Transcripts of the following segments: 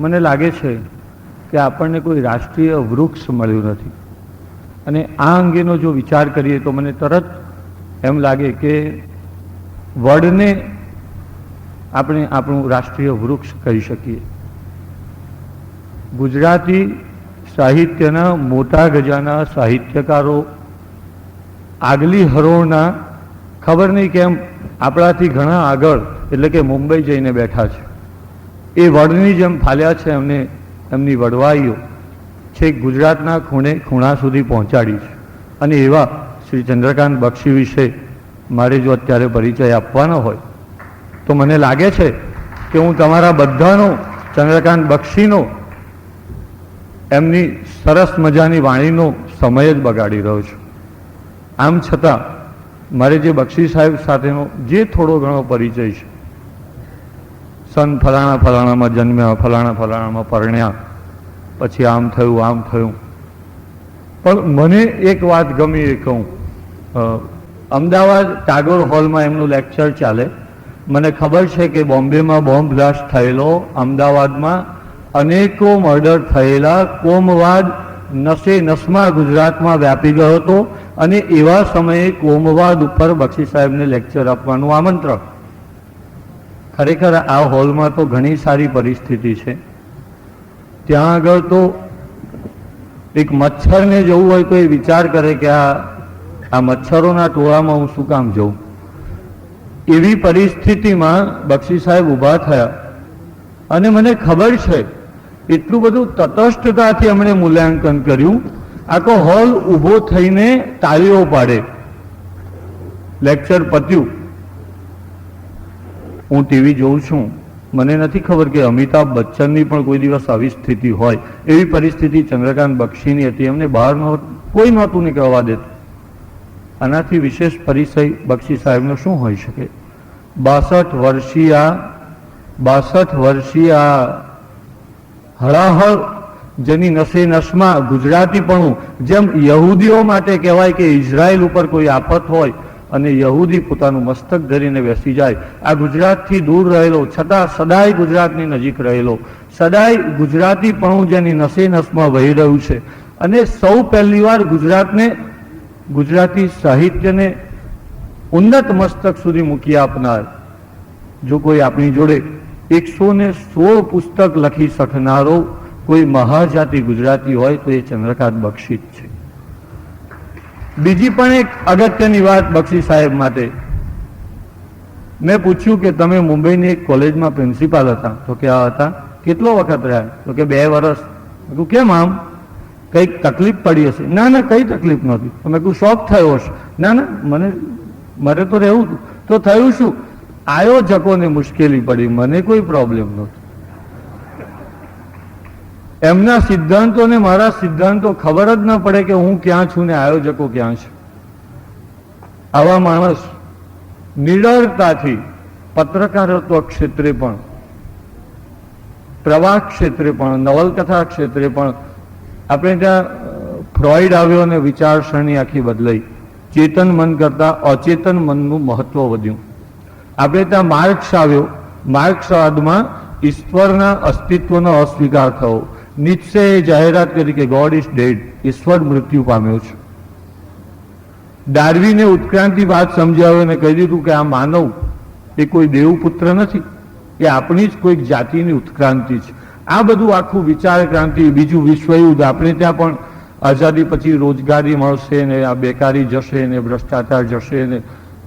મને લાગે છે કે આપણને કોઈ રાષ્ટ્રીય વૃક્ષ મળ્યું નથી, અને આ અંગેનો જો વિચાર કરીએ તો મને તરત એમ લાગે કે વડને આપણે આપણું રાષ્ટ્રીય વૃક્ષ કહી શકીએ. ગુજરાતી સાહિત્યના મોટા ગજાના સાહિત્યકારો આગલી હરોળના ખબર નહીં કેમ આપણાથી ઘણા આગળ એટલે કે મુંબઈ જઈને બેઠા છે. એ વડની જેમ ફાલ્યા છે. એમની વડવાઈઓ છેક ગુજરાતના ખૂણે ખૂણા સુધી પહોંચાડી છે. અને એવા શ્રી ચંદ્રકાંત બક્ષી વિશે મારે જો અત્યારે પરિચય આપવાનો હોય તો મને લાગે છે કે હું તમારા બધાનો ચંદ્રકાંત બક્ષીનો એમની સરસ મજાની વાણીનો સમય જ બગાડી રહ્યો છું. આમ છતાં મારે જે બક્ષી સાહેબ સાથેનો જે થોડો ઘણો પરિચય છે, સન ફલાણા ફલાણામાં જન્મ્યા, ફલાણા ફલાણામાં પરણ્યા, પછી આમ થયું, પણ મને એક વાત ગમી એ કહું. અમદાવાદ ટાગોર હોલમાં એમનું લેક્ચર ચાલે. મને ખબર છે કે બોમ્બેમાં બોમ્બ બ્લાસ્ટ થયેલો, અમદાવાદમાં અનેકો મર્ડર થયેલા, કોમવાદ નસે નસમાં ગુજરાતમાં વ્યાપી ગયો હતો, અને એવા સમયે કોમવાદ ઉપર બક્ષી સાહેબને લેક્ચર આપવાનું આમંત્રણ. ખરેખર આ હોલમાં તો ઘણી સારી પરિસ્થિતિ છે. ત્યાં આગળ તો એક મચ્છરને જવું હોય તો એ વિચાર કરે કે આ મચ્છરોના ટોળામાં હું શું કામ જઉં. એવી પરિસ્થિતિમાં બક્ષી સાહેબ ઊભા થયા, અને મને ખબર છે એટલું બધું તટસ્થતાથી એમણે મૂલ્યાંકન કર્યું. આખો હોલ ઊભો થઈને તાળીઓ પાડે. લેક્ચર પત્યું. હું ટીવી જોઉં છું, મને નથી ખબર કે અમિતાભ બચ્ચનની પણ કોઈ દિવસ આવી સ્થિતિ હોય. એવી પરિસ્થિતિ ચંદ્રકાંત બક્ષીની હતી. એમને બહાર કોઈ નહોતું નીકળવા દેતું. આનાથી વિશેષ પરિચય બક્ષી સાહેબનો શું હોઈ શકે? 62 વર્ષીય હળાહળ જેની નસે નસમાં ગુજરાતીપણું, જેમ યહૂદીઓ માટે કહેવાય કે ઇઝરાયલ ઉપર કોઈ આફત હોય અને યહૂદી પોતાનું મસ્તક ધરીને બેસી જાય, આ ગુજરાતથી દૂર રહેલો છતાં સદાય ગુજરાતની નજીક રહેલો, સદાય ગુજરાતીપણું જેની નસે નસમાં વહી રહ્યું છે, અને સૌ પહેલી વાર ગુજરાતી સાહિત્યને ઉન્નત મસ્તક સુધી મૂકી આપનાર જો કોઈ આપણી જોડે 116 પુસ્તક લખી શકનારો કોઈ મહાજાતિ ગુજરાતી હોય તો એ ચંદ્રકાંત બક્ષી જ છે. બીજી પણ એક અગત્યની વાત બક્ષી સાહેબ માટે. મેં પૂછ્યું કે તમે મુંબઈની એક કોલેજમાં પ્રિન્સિપાલ હતા? તો કે આ હતા. કેટલો વખત રહ્યા? તો કે 2 વર્ષ. મેં કેમ આમ? કંઈક તકલીફ પડી હશે? ના ના, કઈ તકલીફ નહોતી. તો મેં કહ્યું શોખ થયો હશે? ના ના, મારે તો રહેવું હતું. તો થયું શું? આયોજકોને મુશ્કેલી પડી, મને કોઈ પ્રોબ્લેમ નહોતો. એમના સિદ્ધાંતો ને મારા સિદ્ધાંતો ખબર જ ન પડે કે હું ક્યાં છું ને આયોજકો ક્યાં છે. આવા માણસ નિડરતાથી પત્રકારત્વ ક્ષેત્રે પણ, પ્રવાહ ક્ષેત્રે પણ, નવલકથા ક્ષેત્રે પણ. આપણે ત્યાં ફ્રોઈડ આવ્યો અને વિચારસરણી આખી બદલાઈ. ચેતન મન કરતા અચેતન મનનું મહત્વ વધ્યું. આપણે ત્યાં માર્ક્સ આવ્યો. માર્ક્સવાદમાં ઈશ્વરના અસ્તિત્વનો અસ્વીકાર થયો. નીત્સેએ જાહેરાત કરી કે ગોડ ઇઝ ડેડ, ઈશ્વર મૃત્યુ પામ્યો છે. ડાર્વિને ઉત્ક્રાંતિવાદ સમજાવ્યો અને કહી દીધું કે આ માનવ એ કોઈ દેવપુત્ર નથી, એ આપણી જ કોઈક જાતિની ઉત્ક્રાંતિ છે. આ બધું આખું વિચાર ક્રાંતિ, બીજું વિશ્વયુદ્ધ. આપણે ત્યાં પણ આઝાદી પછી રોજગારી મળશે ને આ બેકારી જશે ને ભ્રષ્ટાચાર જશે ને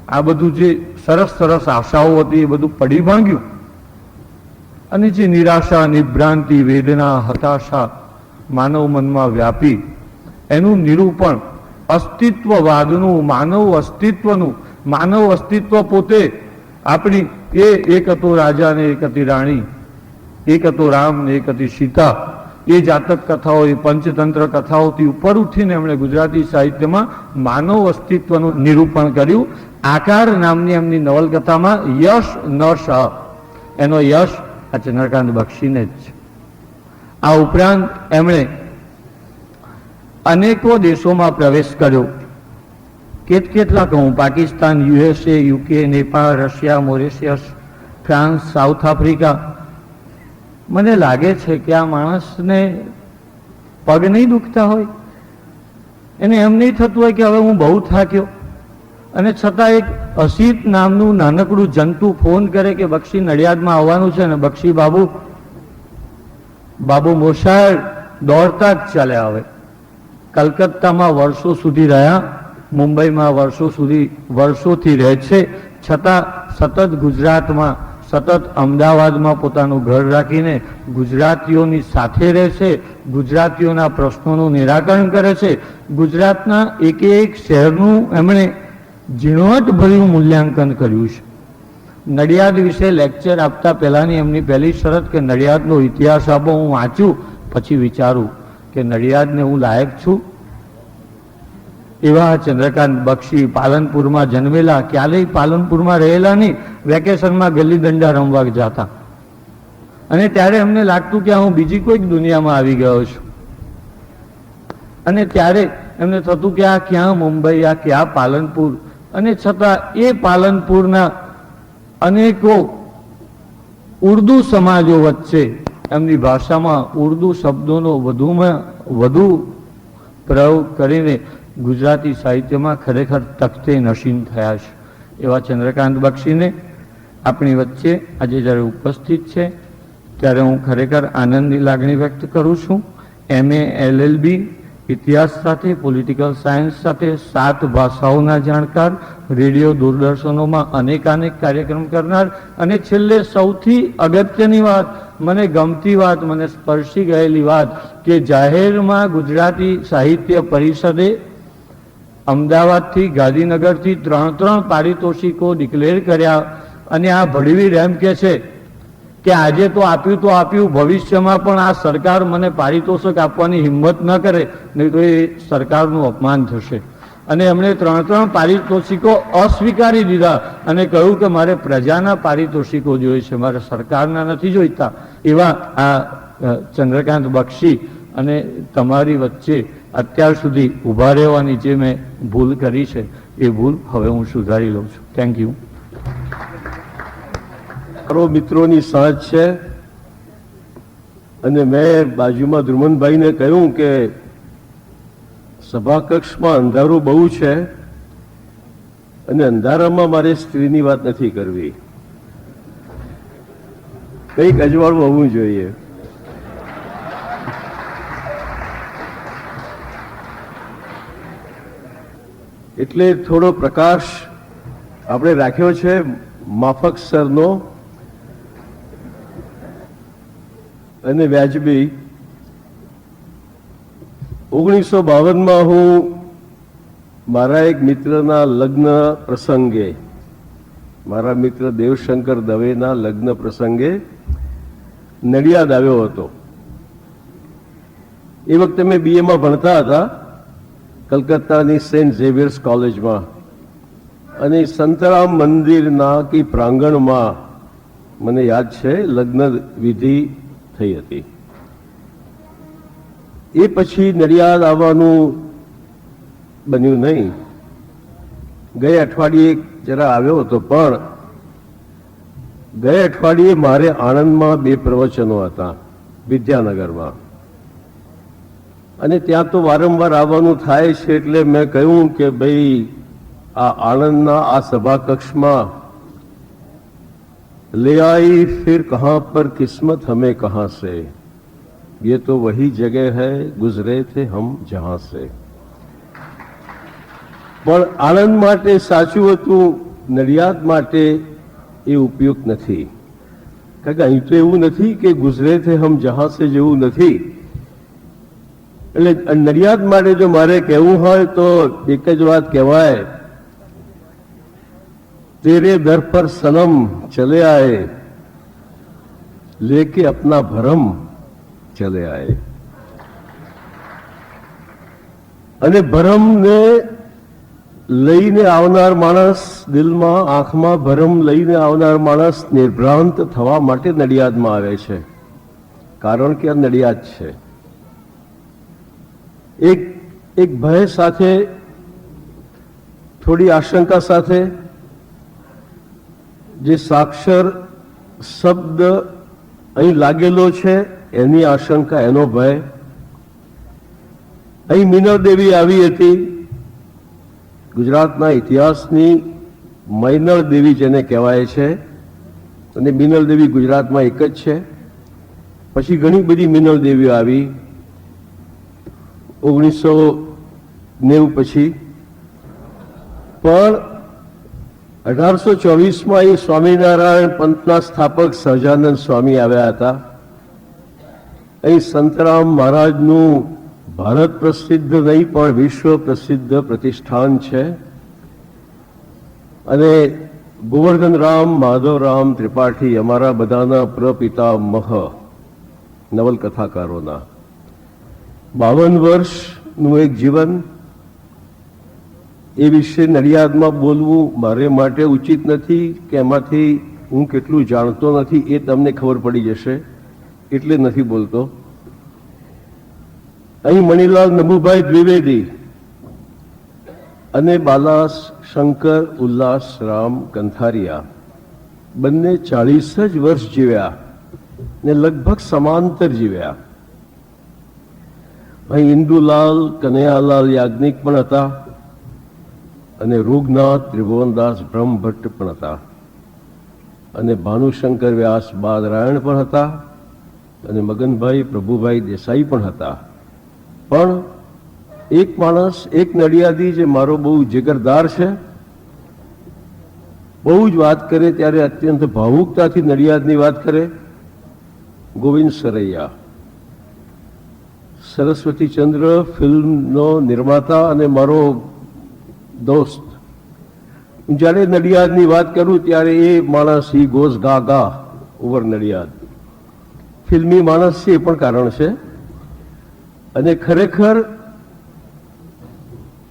આ બધું જે સરસ સરસ આશાઓ હતી એ બધું પડી ભાંગ્યું. અને જે નિરાશા, નિભ્રાંતિ, વેદના, હતાશા માનવ મનમાં વ્યાપી, એનું નિરૂપણ અસ્તિત્વવાદનું, માનવ અસ્તિત્વ પોતે આપણી એક હતો રાજા ને એક હતી રાણી, એક હતો રામ ને એક હતી સીતા. એ જાતક કથાઓ, એ પંચતંત્ર કથાઓથી ઉપર ઉઠીને એમણે ગુજરાતી સાહિત્યમાં માનવ અસ્તિત્વનું નિરૂપણ કર્યું. આકાર નામની એમની નવલકથામાં યશ ન શ, એનો યશ આ ચંદ્રકાંત બક્ષીને જ છે. આ ઉપરાંત એમણે અનેકો દેશોમાં પ્રવેશ કર્યો. કેટલા કહું? Pakistan, USA, UK, Nepal, Russia, Mauritius, France, south Africa, મને લાગે છે કે આ માણસને પગ નહીં દુખતા હોય, એને એમ નહીં થતું હોય કે હવે હું બહુ થાક્યો, અને છતાં એક અસિત નામનું નાનકડું જંતુ ફોન કરે કે બક્ષી નડિયાદમાં આવવાનું છે, ને બક્ષી બાબુ મોસાળ દોડતા જ ચાલ્યા આવે. કલકત્તામાં વર્ષો સુધી રહ્યા, મુંબઈમાં વર્ષોથી રહે છે, છતાં સતત ગુજરાતમાં, સતત અમદાવાદમાં પોતાનું ઘર રાખીને ગુજરાતીઓની સાથે રહે છે, ગુજરાતીઓના પ્રશ્નોનું નિરાકરણ કરે છે. ગુજરાતના એક શહેરનું એમણે ઝીણવટભર્યું મૂલ્યાંકન કર્યું છે. નડિયાદ વિશે લેક્ચર આપતા પહેલાની એમની પહેલી શરત કે નડિયાદનો ઇતિહાસ આપો, હું વાંચું પછી વિચારું કે નડિયાદને હું લાયક છું. એવા ચંદ્રકાંત બક્ષી પાલનપુરમાં જન્મેલા, ક્યારેય પાલનપુરમાં રહેલા નહીં, વેકેશનમાં ગલી દંડા રમવા જતા, અને ત્યારે એમને લાગતું કે હું બીજી કોઈક દુનિયામાં આવી ગયો છું. અને ત્યારે એમને થતું કે આ ક્યાં મુંબઈ, આ ક્યાં પાલનપુર. અને છતાં એ પાલનપુરના અનેકો ઉર્દુ સમાજો વચ્ચે એમની ભાષામાં ઉર્દુ શબ્દોનો વધુમાં વધુ પ્રયોગ કરીને ગુજરાતી સાહિત્યમાં ખરેખર તખ્તે નશીન થયા છે. એવા ચંદ્રકાંત બક્ષીને આપણી વચ્ચે આજે જ્યારે ઉપસ્થિત છે ત્યારે હું ખરેખર આનંદની લાગણી વ્યક્ત કરું છું. MA LLB ઇતિહાસ સાથે, પોલિટિકલ સાયન્સ સાથે, 7 ભાષાઓના જાણકાર, રેડિયો દૂરદર્શનોમાં અનેકાનેક કાર્યક્રમ કરનાર, અને છેલ્લે સૌથી અગત્યની વાત, મને ગમતી વાત, મને સ્પર્શી ગયેલી વાત કે જાહેરમાં ગુજરાતી સાહિત્ય પરિષદે અમદાવાદથી, ગાંધીનગરથી 3 પારિતોષિકો ડિક્લેર કર્યા. અને આ ભડવીર એમ કે છે કે આજે તો આપ્યું, ભવિષ્યમાં પણ આ સરકાર મને પારિતોષિક આપવાની હિંમત ન કરે, નહીં તો એ સરકારનું અપમાન થશે. અને એમણે 3 પારિતોષિકો અસ્વીકારી દીધા અને કહ્યું કે મારે પ્રજાના પારિતોષિકો જોઈએ છે, મારે સરકારના નથી જોઈતા. એવા આ ચંદ્રકાંત બક્ષી, અને તમારી વચ્ચે અત્યાર સુધી ઊભા રહેવાની જે મેં ભૂલ કરી છે એ ભૂલ હવે હું સુધારી લઉં છું. Thank you. મિત્રોની સાંજ છે, અને મેં બાજુમાં ધ્રુમનભાઈને કહ્યું કે સભાકક્ષમાં અંધારું બહુ છે, અને અંધારામાં મારે સ્ત્રીની વાત નથી કરવી, કંઈક અજવાળું હોવું જોઈએ. એટલે થોડો પ્રકાશ આપણે રાખ્યો છે માફક સરનો અને વ્યાજબી. 1952માં હું મારા એક મિત્રના લગ્ન પ્રસંગે, મારા મિત્ર દેવશંકર દવેના લગ્ન પ્રસંગે નડિયાદ આવ્યો હતો. એ વખતે મેં BA ભણતા હતા કલકત્તાની સેન્ટ ઝેવિયર્સ કોલેજમાં, અને સંતરામ મંદિરના કે પ્રાંગણમાં મને યાદ છે લગ્ન વિધિ થઈ હતી. એ પછી નડિયાદ આવવાનું બન્યું નહીં. ગયા અઠવાડિયે જરા આવ્યો હતો, પણ ગયા અઠવાડિયે મારે આણંદમાં 2 પ્રવચનો હતા વિદ્યાનગરમાં, અને ત્યાં તો વારંવાર આવવાનું થાય છે. એટલે મેં કહ્યું કે ભાઈ આ આણંદના આ સભાકક્ષમાં ले आई फिर कहां पर किस्मत हमें कहां से, ये तो वही जगह है गुजरे थे हम जहां से. પણ આણંદ માટે સાચું હતું, નડિયાદ માટે એ ઉપયુક્ત નથી. કારણ કે અહીં તો એવું નથી કે ગુજરે થે હમ જહાં સે જેવું નથી. એટલે નડિયાદ માટે જો મારે કહેવું હોય તો એક જ વાત કહેવાય, तेरे दर पर सनम चले आए लेके अपना भरम चले आए. અને ભરમને લઈને આવનાર માણસ, દિલમાં આંખમાં ભરમ લઈને આવનાર માણસ નિર્ભ્રાંત થવા માટે નડિયાદમાં આવે છે, કારણ કે આ નડિયાદ છે. એક ભય સાથે, થોડી આશંકા સાથે, જે સાક્ષર શબ્દ અહીં લાગેલો છે એની આશંકા, એનો ભય. અહીં મીનળ દેવી આવી હતી, ગુજરાતના ઇતિહાસની મૈનળ દેવી જેને કહેવાય છે, અને મીનળ દેવી ગુજરાતમાં એક જ છે. પછી ઘણી બધી મીનળ દેવીઓ આવી 1990 પછી, પણ 1824માં એ સ્વામિનારાયણ પંથના સ્થાપક સહજાનંદ સ્વામી આવ્યા હતા. અહીં સંતરામ મહારાજનું ભારત પ્રસિદ્ધ નહીં પણ વિશ્વ પ્રસિદ્ધ પ્રતિષ્ઠાન છે. અને ગોવર્ધન રામ માધવરામ ત્રિપાઠી અમારા બધાના પ્રપિતામહ નવલકથાકારોના 52 વર્ષનું એક જીવન, એ વિશે નડિયાદમાં બોલવું મારે માટે ઉચિત નથી કે એમાંથી હું કેટલું જાણતો નથી એ તમને ખબર પડી જશે, એટલે નથી બોલતો. અહીં મણિલાલ નભુભાઈ દ્વિવેદી અને બાલા શંકર ઉલ્લાસ રામ કંથારિયા બંને 40 જ વર્ષ જીવ્યા ને લગભગ સમાંતર જીવ્યા. અહીં ઇન્દુલાલ કનૈયાલાલ યાજ્ઞિક પણ હતા, અને રૂગનાથ ત્રિભુવનદાસ બ્રહ્મભટ્ટ પણ હતા, અને ભાનુશંકર વ્યાસ બાદરાયણ પણ હતા, અને મગનભાઈ પ્રભુભાઈ દેસાઈ પણ હતા. પણ એક માણસ, એક નડિયાદી જે મારો બહુ જીગરદાર છે, બહુ જ વાત કરે ત્યારે અત્યંત ભાવુકતાથી નડિયાદની વાત કરે, ગોવિંદ સરૈયા, સરસ્વતી ચંદ્ર ફિલ્મનો નિર્માતા અને મારો દોસ્ત. જ્યારે નડિયાદની વાત કરું ત્યારે એ માણસ હી ગોઝ ગા ગા ઓવર નડિયાદ. ફિલ્મી માણસ છે એ પણ કારણ છે, અને ખરેખર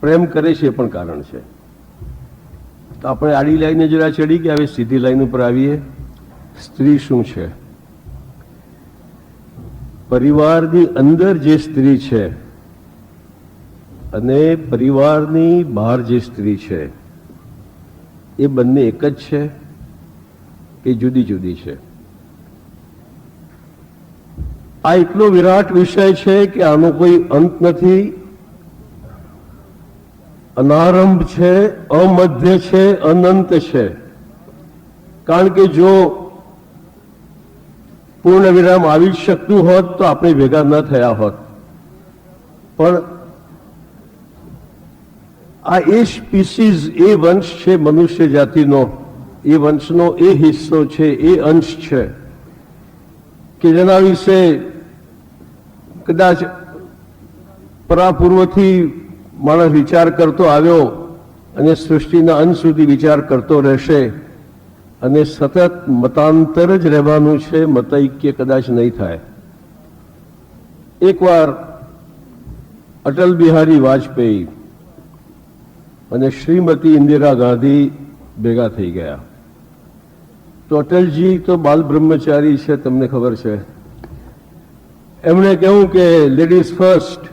પ્રેમ કરે છે એ પણ કારણ છે. તો આપણે આડી લાઈને જરા ચડી ગયા, હવે સીધી લાઈન ઉપર આવીએ. સ્ત્રી શું છે? પરિવારની અંદર જે સ્ત્રી છે અને પરિવારની બહાર જે સ્ત્રી છે, એ બંને એક જ છે કે જુદી જુદી છે? આ એટલો વિરાટ વિષય છે કે આનો કોઈ અંત નથી. અનારંભ છે, અમધ્ય છે, અનંત છે. કારણ કે જો પૂર્ણ વિરામ આવી જ શકતું હોત તો આપણે ભેગા ન થયા હોત. પણ આ એ સ્પીસીઝ, એ વંશ છે મનુષ્ય જાતિનો, એ વંશનો એ હિસ્સો છે, એ અંશ છે કે જેના વિશે કદાચ પરાપૂર્વથી માણસ વિચાર કરતો આવ્યો અને સૃષ્ટિના અંત સુધી વિચાર કરતો રહેશે, અને સતત મતાંતર જ રહેવાનું છે, મતૈક્ય કદાચ નહીં થાય. એકવાર અટલ બિહારી વાજપેયી અને શ્રીમતી ઇન્દિરા ગાંધી ભેગા થઈ ગયા. તો અટલજી તો બાલ બ્રહ્મચારી છે, તમને ખબર છે. એમણે કહ્યું કે લેડીઝ ફર્સ્ટ.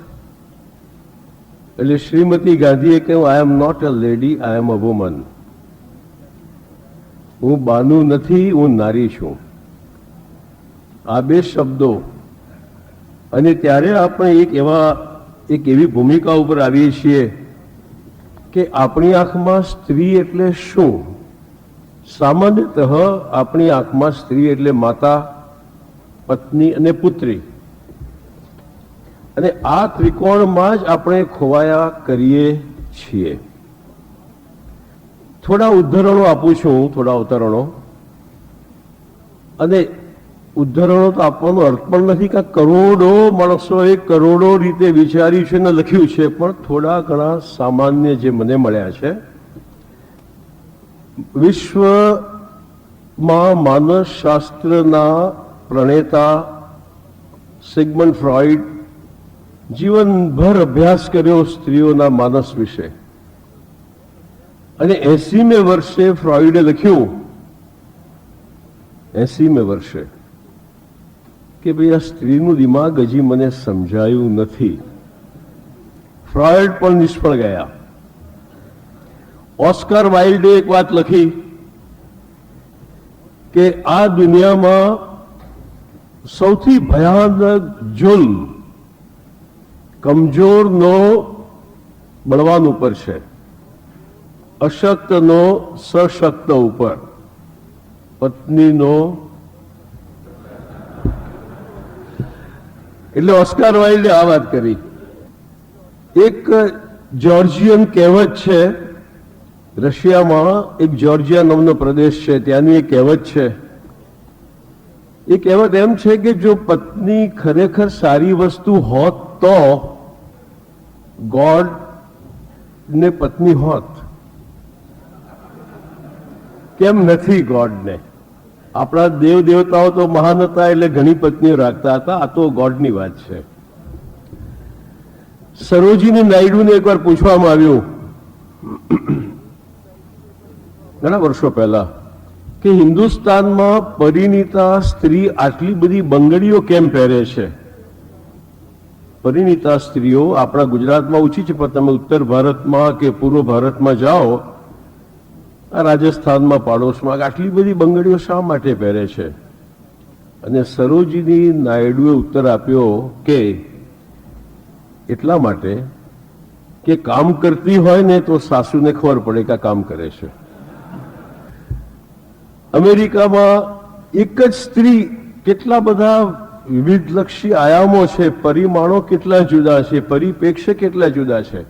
એટલે શ્રીમતી ગાંધીએ કહ્યું, I am not a lady, I am a woman. હું બાનું નથી, હું નારી છું. આ બે શબ્દો. અને ત્યારે આપણે એક એવી ભૂમિકા ઉપર આવીએ છીએ કે આપણી આંખમાં સ્ત્રી એટલે શું? સામાન્યતઃ આપણી આંખમાં સ્ત્રી એટલે માતા, પત્ની અને પુત્રી. અને આ ત્રિકોણમાં જ આપણે ખોવાયા કરીએ છીએ. થોડા ઉદાહરણો આપું છું, થોડા ઉદાહરણો. અને ઉદાહરણો તો આપવાનો અર્થ પણ નથી કે કરોડો માણસોએ કરોડો રીતે વિચાર્યું છે ને લખ્યું છે, પણ થોડા ઘણા સામાન્ય જે મને મળ્યા છે. વિશ્વમાં માનસશાસ્ત્રના પ્રણેતા સિગમન્ડ ફ્રોઈડ જીવનભર અભ્યાસ કર્યો સ્ત્રીઓના માનસ વિશે, અને 80મે વર્ષે ફ્રોઈડે લખ્યું, 80મે વર્ષે, કે ભાઈ આ સ્ત્રીનું દિમાગ હજી મને સમજાયું નથી. ફ્રોઈડ પણ નિષ્ફળ ગયા. ઓસ્કાર વાઇલ્ડે એક વાત લખી કે આ દુનિયામાં સૌથી ભયાનક જુલ્મ કમજોરનો બળવાન ઉપર છે, અશક્તનો સશક્ત ઉપર, પત્નીનો એટલે ઓસ્કાર વાઇલ્ડે આ વાત કરી. એક જોર્જિયન કહેવત છે, રશિયામાં એક જોર્જિયા નામનો પ્રદેશ છે, ત્યાંની એક કહેવત છે. એ કહેવત એમ છે કે જો પત્ની ખરેખર સારી વસ્તુ હોત તો ગોડ ને પત્ની હોત. કેમ નથી ગોડને? આપણા દેવ દેવતાઓ તો મહાન હતા એટલે ઘણી પત્નીઓ રાખતા હતા. આ તો ગોડની વાત છે. સરોજીની નાયડુને એકવાર પૂછવામાં આવ્યું ઘણા વર્ષો પહેલા કે હિન્દુસ્તાનમાં પરિણીતા સ્ત્રી આટલી બધી બંગડીઓ કેમ પહેરે છે? પરિણીતા સ્ત્રીઓ આપણા ગુજરાતમાં ઓછી છે, પણ તમે ઉત્તર ભારતમાં કે પૂર્વ ભારતમાં જાઓ, આ રાજસ્થાનમાં પાડોશમાં આટલી બધી બંગડીઓ શા માટે પહેરે છે? અને સરોજીની નાયડુએ ઉત્તર આપ્યો કે એટલા માટે કે કામ કરતી હોય ને તો સાસુને ખબર પડે કે આ કામ કરે છે. અમેરિકામાં એક જ સ્ત્રી કેટલા બધા વિવિધલક્ષી આયામો છે, પરિમાણો કેટલા જુદા છે, પરિપ્રેક્ષ્ય કેટલા જુદા છે.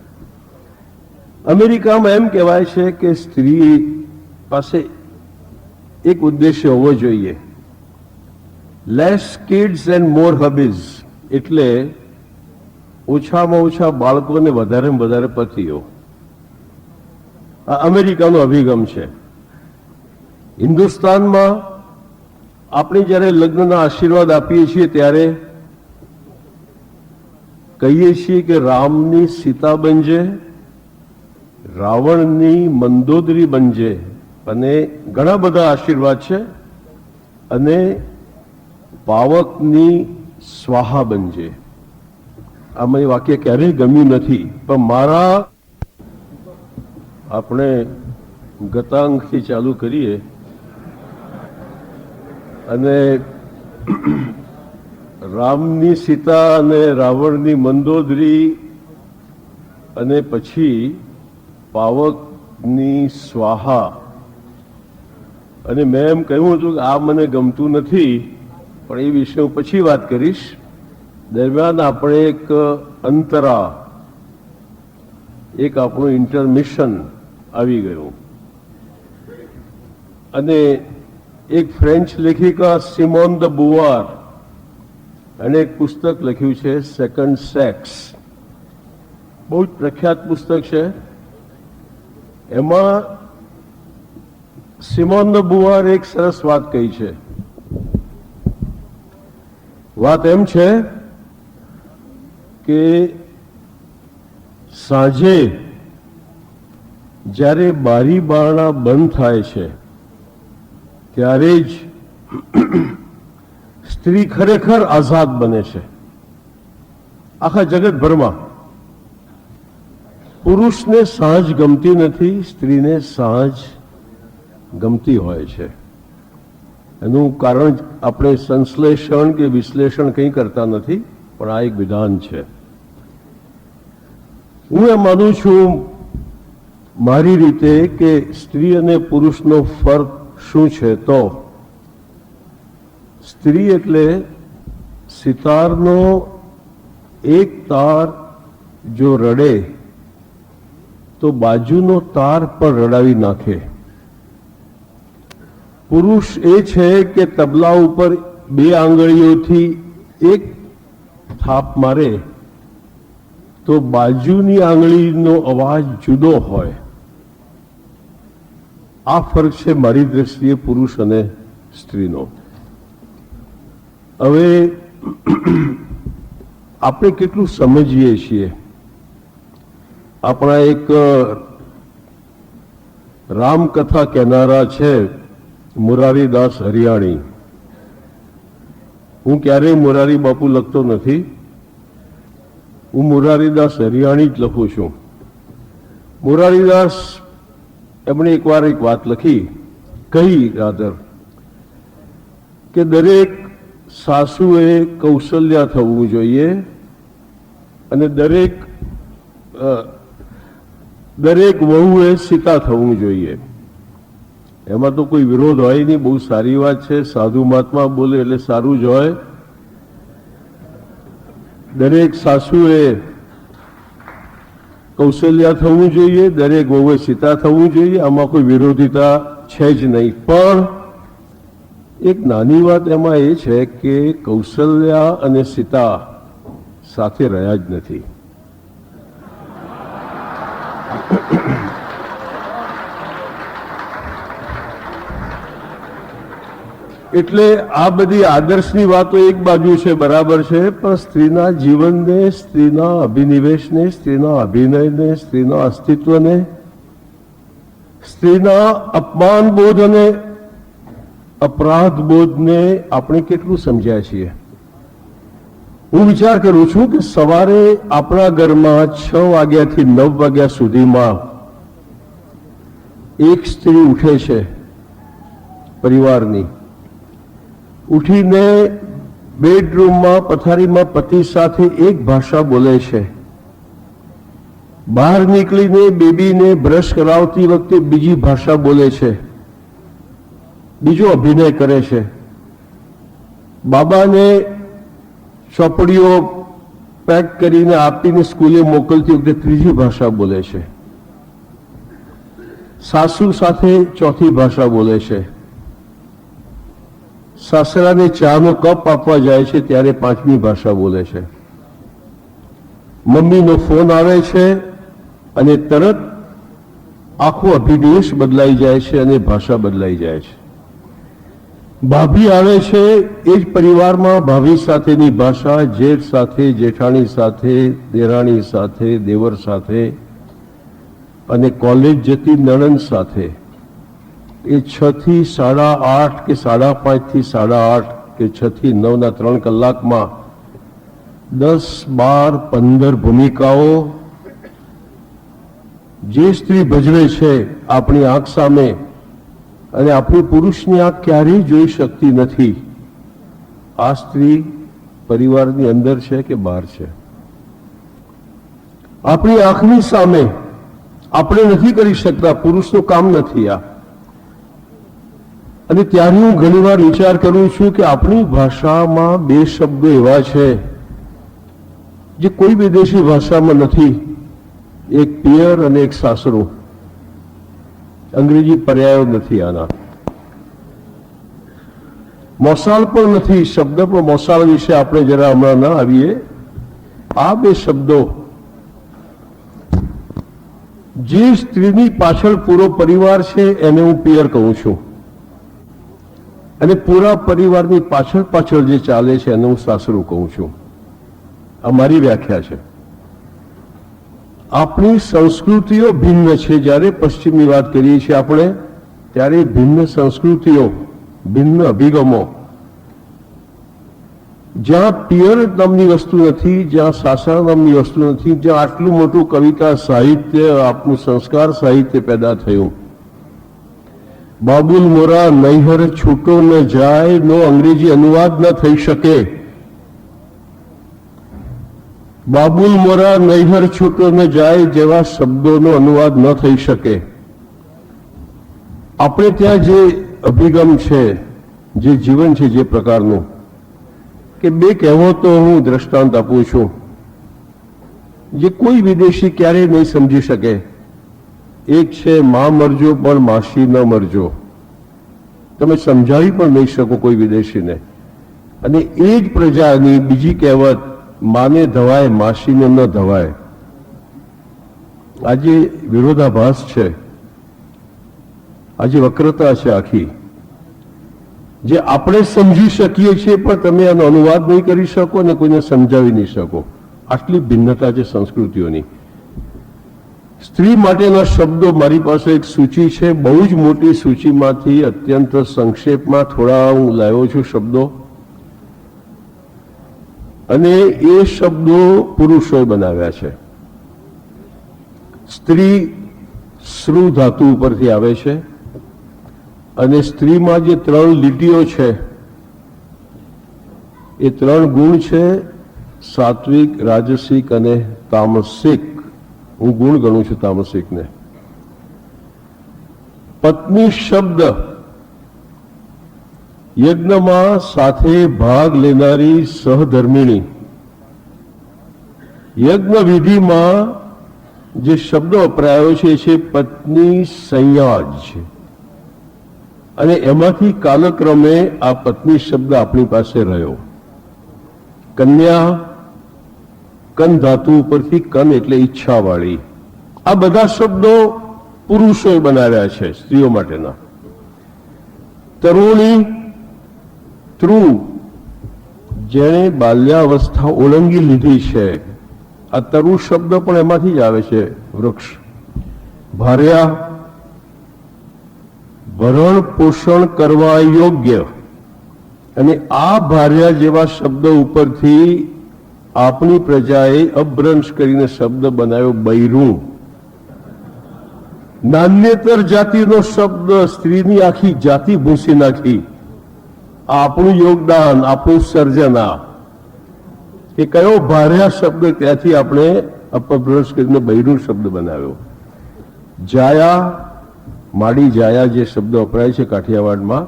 અમેરિકામાં એમ કહેવાય છે કે સ્ત્રી પાસે એક ઉદ્દેશ્ય હોવો જોઈએ, લેસ કિડ્સ એન્ડ મોર હબીઝ, એટલે ઓછામાં ઓછા બાળકોને વધારેમાં વધારે પતિઓ. આ અમેરિકાનો અભિગમ છે. હિન્દુસ્તાનમાં આપણે જ્યારે લગ્નના આશીર્વાદ આપીએ છીએ ત્યારે કહીએ છીએ કે રામની સીતા બનજે, રાવણની મંદોદરી બનજે, અને ઘણા બધા આશીર્વાદ છે, અને પાવકની સ્વાહા બનજે. આ મને વાક્ય ક્યારેય ગમ્યું નથી, પણ મારા આપણે ગતાંગથી ચાલુ કરીએ અને રામની સીતા અને રાવણની મંદોદરી અને પછી પાવકની સ્વાહા. અને મેં એમ કહ્યું હતું કે આ મને ગમતું નથી, પણ એ વિશે હું પછી વાત કરીશ. દરમિયાન આપણે એક અંતરા, એક આપણું ઇન્ટરમિશન આવી ગયું. અને એક ફ્રેન્ચ લેખિકા સિમોન દ બુવાર, અને એક પુસ્તક લખ્યું છે સેકન્ડ સેક્સ, બહુ જ પ્રખ્યાત પુસ્તક છે. એમાં સિમોન દ બુવાર એક સરસ વાત કહી છે. વાત એમ છે કે સાંજે જ્યારે બારી બારણા બંધ થાય છે ત્યારે જ સ્ત્રી ખરેખર આઝાદ બને છે. આખા જગતભરમાં પુરુષને સાંજ ગમતી નથી, સ્ત્રીને સાંજ ગમતી હોય છે. એનું કારણ આપણે સંશ્લેષણ કે વિશ્લેષણ કંઈ કરતા નથી, પણ આ એક વિધાન છે. હું એમ માનું છું મારી રીતે કે સ્ત્રી અને પુરુષનો ફર્ક શું છે? તો સ્ત્રી એટલે સિતારનો એક તાર જો રડે તો બાજુનો તાર પણ રડાવી નાખે. પુરુષ એ છે કે તબલા ઉપર બે આંગળીઓથી એક થાપ મારે તો બાજુની આંગળીનો અવાજ જુદો હોય. આ ફરક છે મારી દ્રષ્ટિએ પુરુષ અને સ્ત્રીનો. હવે આપણે કેટલું સમજીએ છીએ? આપણા એક રામકથા કહેનારા છે મુરારીદાસ હરિયાણી. હું ક્યારેય મોરારી બાપુ લખતો નથી, હું મુરારીદાસ હરિયાણી જ લખું છું. મુરારીદાસ એમણે એકવાર એક વાત લખી, કહી રાધર, કે દરેક સાસુએ કૌશલ્યા થવું જોઈએ અને દરેક વહુએ સીતા થવું જોઈએ. એમાં તો કોઈ વિરોધ હોય નહીં, બહુ સારી વાત છે. સાધુ મહાત્મા બોલે એટલે સારું જ હોય. દરેક સાસુએ કૌશલ્યા થવું જોઈએ, દરેક વહુએ સીતા થવું જોઈએ. આમાં કોઈ વિરોધિતા છે જ નહીં. પણ એક નાની વાત એમાં એ છે કે કૌશલ્યા અને સીતા સાથે રહ્યા જ નથી. એટલે આ બધી આદર્શની વાતો એક બાજુ છે, બરાબર છે, પણ સ્ત્રીના જીવનને, સ્ત્રીના અભિનિવેશને, સ્ત્રીના અભિનયને, સ્ત્રીના અસ્તિત્વને, સ્ત્રીના અપમાન બોધ અને અપરાધ બોધને આપણે કેટલું સમજ્યા છીએ. હું વિચાર કરું છું કે સવારે આપણા ઘરમાં 6 વાગ્યાથી 9 વાગ્યા સુધીમાં એક સ્ત્રી ઉઠે છે પરિવારની, ઉઠીને બેડરૂમમાં પથારીમાં પતિ સાથે એક ભાષા બોલે છે, બહાર નીકળીને બેબીને બ્રશ કરાવતી વખતે બીજી ભાષા બોલે છે, બીજો અભિનય કરે છે, બાબાને ચોપડીઓ પેક કરીને આપીને સ્કૂલે મોકલતી વખતે ત્રીજી ભાષા બોલે છે, સાસુ સાથે ચોથી ભાષા બોલે છે, સાસરાને ચાનો કપ આપવા જાય છે ત્યારે 5મી ભાષા બોલે છે, મમ્મીનો ફોન આવે છે અને તરત આખો અભિનિવેશ બદલાઈ જાય છે અને ભાષા બદલાઈ જાય છે. ભાભી આવે છે, એ જ પરિવારમાં ભાભી સાથેની ભાષા, જેઠ સાથે, જેઠાણી સાથે, દેરાણી સાથે, દેવર સાથે અને કોલેજ જતી નણંદ સાથે એ 6 થી 8:30 કે 5:30 થી 8:30 કે 6 થી 9ના 3 કલાકમાં 10, 12, 15 ભૂમિકાઓ જે સ્ત્રી ભજવે છે આપણી આંખ સામે, અને આપણી પુરુષની આંખ ક્યારેય જોઈ શકતી નથી. આ સ્ત્રી પરિવારની અંદર છે કે બહાર છે? આપણી આંખની સામે આપણે નથી કરી શકતા, પુરુષનું કામ નથી આ. અને ત્યારે હું ઘણીવાર વિચાર કરું છું કે આપણી ભાષામાં 2 શબ્દો એવા છે જે કોઈ વિદેશી ભાષામાં નથી, એક પિયર અને એક સાસરું. અંગ્રેજી પર્યાયો નથી આના. મોસાળ પણ નથી, શબ્દ પણ મોસાળ વિશે આપણે જરા હમણાં ના આવીએ. આ 2 શબ્દો જે સ્ત્રીની પાછળ પૂરો પરિવાર છે એને હું પિયર કહું છું, અને પૂરા પરિવારની પાછળ જે ચાલે છે એને હું સાસરું કહું છું. આ મારી વ્યાખ્યા છે. આપણી સંસ્કૃતિઓ ભિન્ન છે. જ્યારે પશ્ચિમની વાત કરીએ છીએ આપણે, ત્યારે ભિન્ન સંસ્કૃતિઓ, ભિન્ન અભિગમો, જ્યાં પિયર નામની વસ્તુ નથી, જ્યાં સાસરા નામની વસ્તુ નથી, જ્યાં આટલું મોટું કવિતા સાહિત્ય, આપનું સંસ્કાર સાહિત્ય પેદા થયું. બાબુલ મોરા નૈહર છૂટો ન જાય નો અંગ્રેજી અનુવાદ ન થઈ શકે. બાબુલ મોરા નૈહર છૂટો ન જાય જેવા શબ્દોનો અનુવાદ ન થઈ શકે. આપણે ત્યાં જે અભિગમ છે, જે જીવન છે, જે પ્રકારનું, કે 2 કહેવતો હું દ્રષ્ટાંત આપું છું જે કોઈ વિદેશી ક્યારેય નહીં સમજી શકે. એક છે માં મરજો પણ માસી ન મરજો. તમે સમજાવી પણ નહીં શકો કોઈ વિદેશીને. અને એ જ પ્રજાની બીજી કહેવત, માને ધવાય માસીને ન ધવાય. આજે વિરોધાભાસ છે, આજે વક્રતા છે આખી, જે આપણે સમજી શકીએ છીએ પણ તમે આનો અનુવાદ નહીં કરી શકો અને કોઈને સમજાવી નહીં શકો. આટલી ભિન્નતા છે સંસ્કૃતિઓની. સ્ત્રી માટેના શબ્દો મારી પાસે એક સૂચિ છે, બહુ જ મોટી સૂચિમાંથી અત્યંત સંક્ષેપમાં થોડા હું લાવ્યો છું શબ્દો, અને એ શબ્દો પુરુષોએ બનાવ્યા છે. સ્ત્રી શ્રુ ધાતુ ઉપરથી આવે છે, અને સ્ત્રીમાં જે 3 લીટીઓ છે એ ત્રણ ગુણ છે, સાત્વિક, રાજસિક અને તામસિક. હું ગુણ ગણું છું તામસિકને. પત્ની શબ્દ યજ્ઞમાં સાથે ભાગ લેનારી સહધર્મિણી. યજ્ઞ વિધિમાં જે શબ્દ વપરાયો છે એ છે પત્ની સંયાજ, અને એમાંથી કાલક્રમે આ પત્ની શબ્દ આપણી પાસે રહ્યો. કન્યા, કન ધાતુ ઉપરથી કન એટલે ઈચ્છાવાળી. આ બધા શબ્દો પુરુષોએ બનાવ્યા છે સ્ત્રીઓ માટેના. તરુણી, તૃ, જેણે બાલ્યાવસ્થા ઓળંગી લીધી છે, આ તરુ શબ્દ પણ એમાંથી જ આવે છે, વૃક્ષ. ભાર્યા, ભરણ પોષણ કરવા યોગ્ય. અને આ ભાર્યા જેવા શબ્દ ઉપરથી આપણી પ્રજાએ અભ્રંશ કરીને શબ્દ બનાવ્યો બૈરું. નાન્યતર જાતિનો શબ્દ સ્ત્રીની આખી જાતિ ભૂંસી નાખી. આપણું યોગદાન, આપણું સર્જન. એ કયો ભાર્યા શબ્દ, ત્યાંથી આપણે અપભ્રંશ કરીને બૈરું શબ્દ બનાવ્યો. જાયા, માડી જાયા જે શબ્દ વપરાય છે કાઠિયાવાડમાં,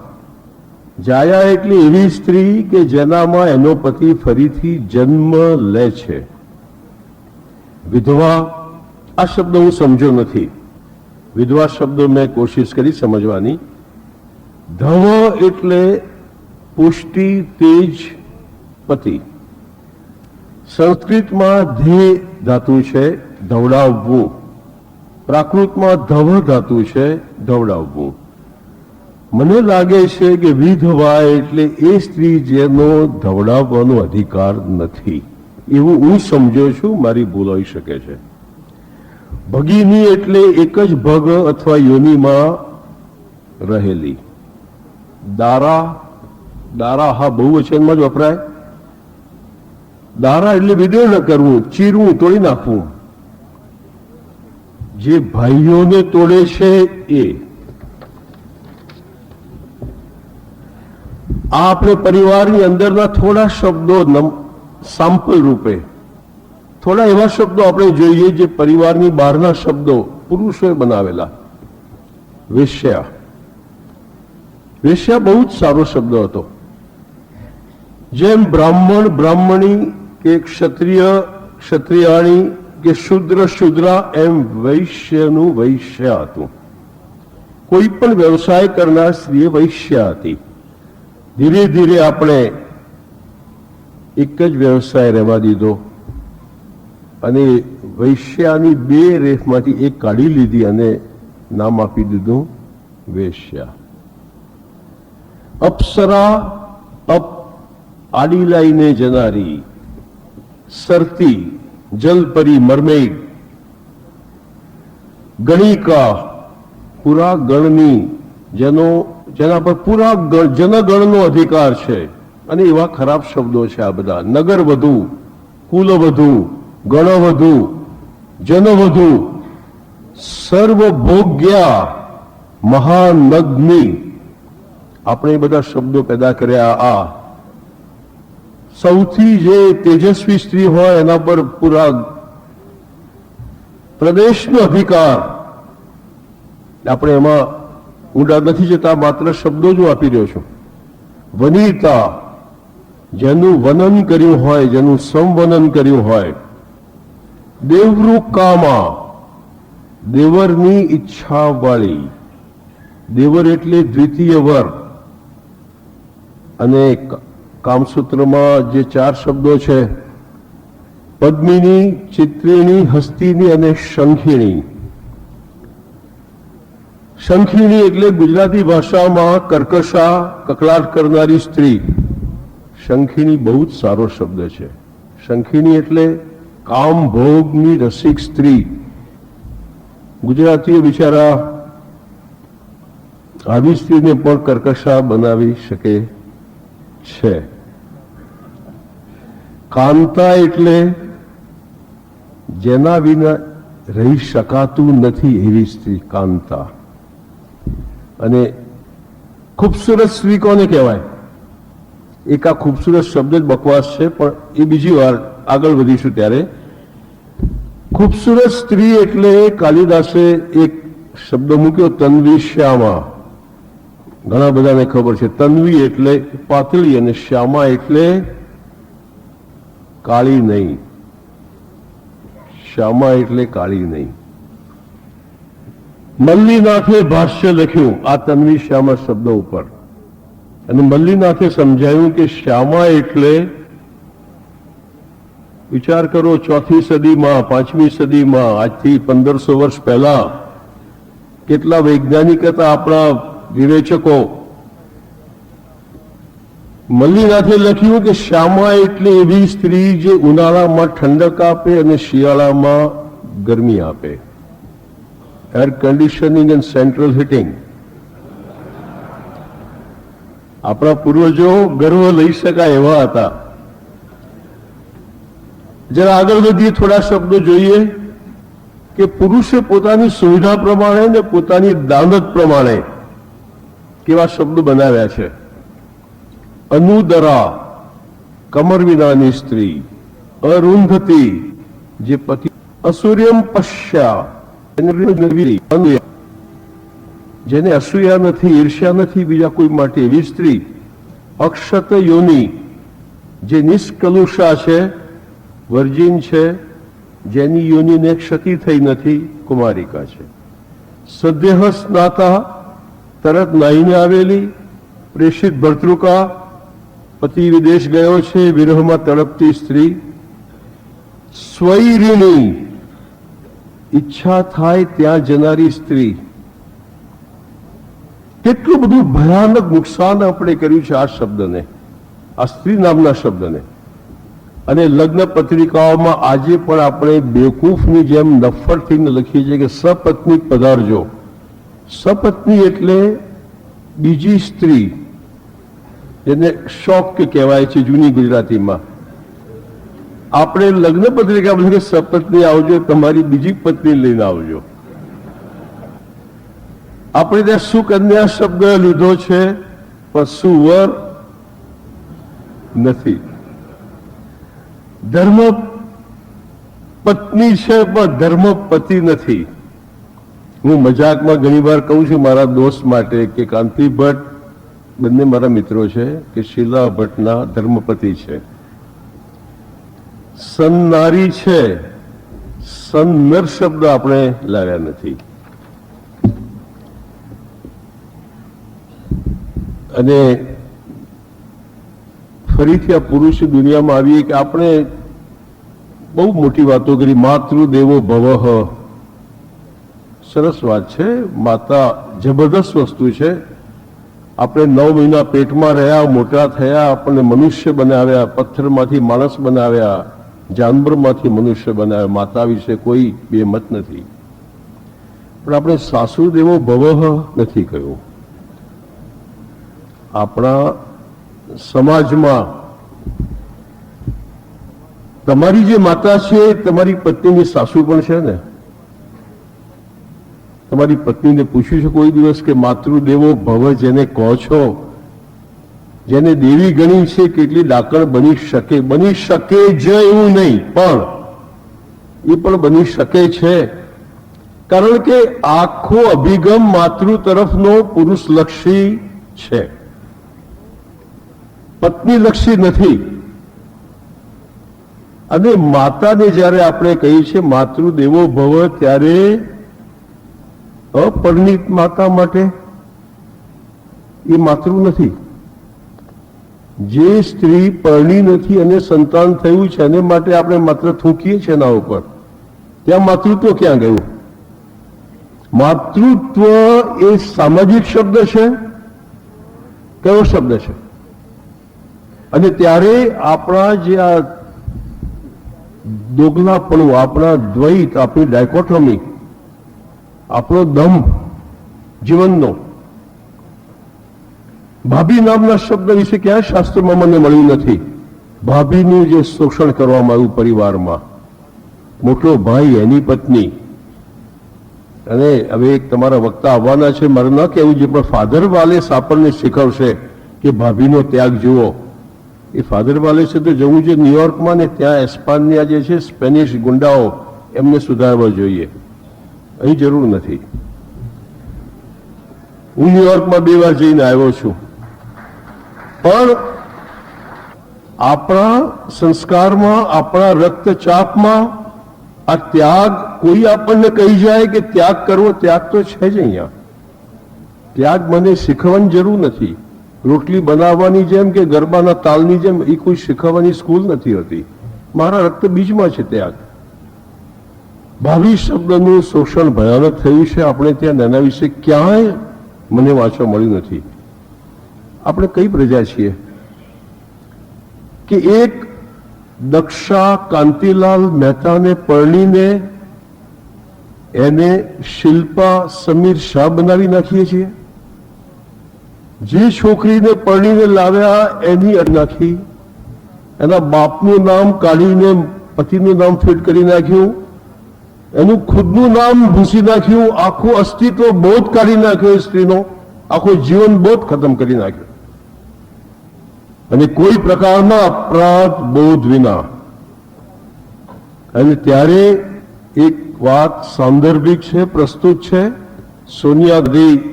જાયા એટલે એવી સ્ત્રી કે જેનામાં એનો પતિ ફરીથી જન્મ લે છે. વિધવા, આ શબ્દ હું સમજો નથી. વિધવા શબ્દ મેં કોશિશ કરી સમજવાની. ધવ એટલે પુષ્ટિ, તેજ, પતિ. સંસ્કૃતમાં ધે ધાતુ છે, ધવડાવવું. પ્રાકૃતમાં ધવ ધાતુ છે, ધવડાવવું. મને લાગે છે કે વિધવા એટલે એ સ્ત્રી જેનો ધવડાવવાનો અધિકાર નથી, એવું હું સમજો છું. મારી ભૂલ હોઈ શકે છે. ભગિની એટલે એક જ ભગ અથવા યોનિમાં રહેલી. દારા, દારા હા બહુવચનમાં જ વપરાય. દારા એટલે વિદેણ કરવું, ચીરવું, તોડી નાખવું. જે ભાઈઓને તોડે છે એ. આ આપણે પરિવારની અંદરના થોડા શબ્દો સેમ્પલ રૂપે, થોડા એવા શબ્દો આપણે જોઈએ જે પરિવારની બહારના શબ્દો પુરુષોએ બનાવેલા. વેશ્યા, વેશ્યા બહુ જ સારો શબ્દ હતો. જેમ બ્રાહ્મણ, બ્રાહ્મણી કે ક્ષત્રિય, ક્ષત્રિયાણી કે શુદ્ર, શુદ્રા, એમ વૈશ્યનું વૈશ્ય હતું. કોઈ પણ વ્યવસાય કરનાર સ્ત્રી વૈશ્ય હતી. ધીરે ધીરે આપણે એક જ વ્યવસાય રહેવા દીધો અને વૈશ્યાની બે રેખમાંથી એક કાઢી લીધી અને નામ આપી દીધું વેશ્યા. અપ્સરા, અપ આડી લાઈને જનારી. સરતી, જલપરી, મરમેડ. ગણિકા, પૂરા ગણની, જેના પર પૂરા જનગણનો અધિકાર છે. અને એવા ખરાબ શબ્દો છે આ બધા. નગરવધુ, કુલવધુ, ગણવધુ, જનવધુ, સર્વભોગ્યા, મહાનગ્નિ. આપણે બધા શબ્દો પેદા કર્યા. આ સૌથી જે તેજસ્વી સ્ત્રી હોય એના પર પૂરા પ્રદેશનો અધિકાર. આપણે એમાં ઊંડા નથી જતા, માત્ર શબ્દો જ આપી રહ્યો છું. વનિતા, જેનું વનન કર્યું હોય, જેનું સંવનન કર્યું હોય. દેવૃકામા, દેવરની ઈચ્છા વાળી. દેવર એટલે દ્વિતીય વર. અને કામસૂત્રમાં જે ચાર શબ્દો છે, પદ્મિની, ચિત્રિણી, હસ્તિની અને શંખિણી. શંખિણી એટલે ગુજરાતી ભાષામાં કર્કશા, કકળાટ કરનારી સ્ત્રી. શંખિણી બહુ જ સારો શબ્દ છે. શંખિણી એટલે કામ ભોગની રસિક સ્ત્રી. ગુજરાતીઓ બિચારા આવી સ્ત્રીને પણ કર્કશા બનાવી શકે છે. કાંતા એટલે જેના વિના રહી શકાતું નથી એવી સ્ત્રી, કાંતા. અને ખૂબસૂરત સ્ત્રી કોને કહેવાય? એક આ ખૂબસૂરત શબ્દ જ બકવાસ છે, પણ એ બીજી વાર આગળ વધીશું ત્યારે. ખૂબસૂરત સ્ત્રી એટલે કાલિદાસે એક શબ્દ મૂક્યો, તન્વી શ્યામા. ઘણા બધાને ખબર છે તન્વી એટલે પાતળી અને શ્યામા એટલે કાળી નહીં. શ્યામા એટલે કાળી નહીં. મલ્લીનાથે ભાષ્ય લખ્યું આ તન્વી શ્યામા શબ્દ ઉપર, અને મલ્લીનાથે સમજાયું કે શ્યામા એટલે, વિચાર કરો, 4મી સદીમાં 5મી સદીમાં, આજથી 1500 વર્ષ પહેલા કેટલા વૈજ્ઞાનિક હતા આપણા વિવેચકો. મલ્લીનાથે લખ્યું કે શ્યામા એટલે એવી સ્ત્રી જે ઉનાળામાં ઠંડક આપે અને શિયાળામાં ગરમી આપે. Air conditioning and central heating. આપણા પૂર્વજો ગર્વ લઈ શકાય એવા હતા. જરા આગળ વધીએ, થોડા શબ્દો જોઈએ કે પુરુષે પોતાની સુવિધા પ્રમાણે ને પોતાની દાનત પ્રમાણે કેવા શબ્દો બનાવ્યા છે. અનુદરા, કમર વિનાની સ્ત્રી. અરુંધતી, જે પતિ. અસૂર્યમ પશ્યા, જેને અસૂયા નથી, ઈર્ષ્યા નથી બીજા કોઈ માટે, એવી સ્ત્રી. અક્ષત યોની, જે નિષ્કલુષા છે, વર્જિન છે, જેની યોનિને ક્ષતિ થઈ નથી, કુમારિકા છે. સદ્યઃ સ્નાતા, તરત નાહીને આવેલી. પ્રેષિત ભર્તૃકા, પતિ વિદેશ ગયો છે, વિરહમાં તડપતી સ્ત્રી. સ્વૈરિણી, ઈચ્છા થાય ત્યાં જનારી સ્ત્રી. કેટલું બધું ભયાનક નુકસાન આપણે કર્યું છે આ શબ્દને, આ સ્ત્રી નામના શબ્દને. અને લગ્ન પત્રિકાઓમાં આજે પણ આપણે બેવકૂફની જેમ નફરતથી લખીએ છીએ કે સપત્ની પધારજો. સપત્ની એટલે બીજી સ્ત્રી, જેને શોક કહેવાય છે જૂની ગુજરાતીમાં. આપણે લગ્ન પત્રિકા કે સપત્ની આવજો, તમારી બીજી પત્ની લઈને આવજો. આપણે ત્યાં સુકન્યા શબ્દ લીધો છે, પણ સુવર નથી. ધર્મ પત્ની છે પણ ધર્મ પતિ નથી. હું મજાકમાં ઘણી વાર કહું છું મારા દોસ્ત માટે કે કાંતિ ભટ્ટ, બંને મારા મિત્રો છે, કે શીલા ભટ્ટના ધર્મપતિ છે. સન્નારી છે, સન્નર શબ્દ આપણે લાવ્યા નથી. અને ફરીથી આ પુરુષ દુનિયામાં આવીએ કે આપણે બહુ મોટી વાતો કરી. માતૃદેવો ભવઃ, સરસ વાત છે. માતા જબરદસ્ત વસ્તુ છે. આપણે 9 મહિના પેટમાં રહ્યા, મોટા થયા, આપણને મનુષ્ય બનાવ્યા, પથ્થરમાંથી માણસ બનાવ્યા, જાનવરમાંથી મનુષ્ય બનાવ્યા. માતા વિશે કોઈ બેમત નથી. પણ આપણે સાસુદેવો ભવઃ નથી કહ્યું. આપણા સમાજમાં તમારી જે માતા છે તમારી પત્નીની સાસુ પણ છે ને. તમારી પત્નીને પૂછ્યું છે કોઈ દિવસ કે માતૃદેવો ભવ જેને કહો છો, જેને દેવી ગણી છે, કેટલી ડાકણ બની શકે? બની શકે જ એવું નહીં, પણ એ પણ બની શકે છે. કારણ કે આખો અભિગમ માતૃ તરફનો પુરુષલક્ષી છે, પત્નીલક્ષી નથી. અને માતાને જ્યારે આપણે કહીએ છીએ માતૃદેવો ભવ, ત્યારે અપરિણિત માતા માટે એ માતૃ નથી. જે સ્ત્રી પરણી નથી અને સંતાન થયું છે એને માટે આપણે માત્ર થૂંકીએ છીએ એના ઉપર. ત્યાં માતૃત્વ ક્યાં ગયું? માતૃત્વ એ સામાજિક શબ્દ છે, કયો શબ્દ છે? અને ત્યારે આપણા જે આ દોગલાપણું, આપણા દ્વૈત, આપણી ડાયકોટોમી, આપણો દંભ જીવનનો. ભાભી નામના શબ્દ વિશે ક્યાં શાસ્ત્રમાં મને મળ્યું નથી. ભાભીનું જે શોષણ કરવામાં આવ્યું પરિવારમાં, મોટો ભાઈ એની પત્ની. અને હવે એક તમારા વક્તા આવવાના છે, મારે ન કહેવું છે, પણ ફાધર વાલેસ આપણને શીખવશે કે ભાભીનો ત્યાગ જુઓ. એ ફાધર વાલે છે તો જવું છે ન્યુયોર્કમાં, ને ત્યાં એસ્પાનિયા જે છે સ્પેનિશ ગુંડાઓ એમને સુધારવા જોઈએ. અહીં જરૂર નથી. હું ન્યુયોર્કમાં 2 વાર જઈને આવ્યો છું. પણ આપણા સંસ્કારમાં, આપણા રક્તચાપમાં આ ત્યાગ, કોઈ આપણને કહી જાય કે ત્યાગ કરવો, ત્યાગ તો છે જ અહીંયા. ત્યાગ મને શીખવાની જરૂર નથી. રોટલી બનાવવાની જેમ કે ગરબાના તાલની જેમ એ કોઈ શીખવવાની સ્કૂલ નથી હોતી. મારા રક્ત બીજમાં છે ત્યાગ. 22 શબ્દનું શોષણ ભયાનક થયું છે આપણે ત્યાં. એના વિશે ક્યાંય મને વાંચવા મળ્યું નથી. આપણે કઈ પ્રજા છીએ કે એક દક્ષા કાંતિલાલ મહેતાને પરણીને એને શિલ્પા સમીર શાહ બનાવી નાખીએ છીએ? જે છોકરીને પરણીને લાવ્યા એની નાખી, એના બાપનું નામ કાઢીને પતિનું નામ ફિટ કરી નાખ્યું, એનું ખુદનું નામ ભૂસી નાખ્યું, આખું અસ્તિત્વ બોધ કાઢી નાખ્યો સ્ત્રીનો, આખું જીવન બોધ ખતમ કરી નાખ્યો, અને કોઈ પ્રકારના અપરાધ બોધ વિના. અને ત્યારે એક વાત સાંદર્ભિક છે, પ્રસ્તુત છે. સોનિયા ગાંધી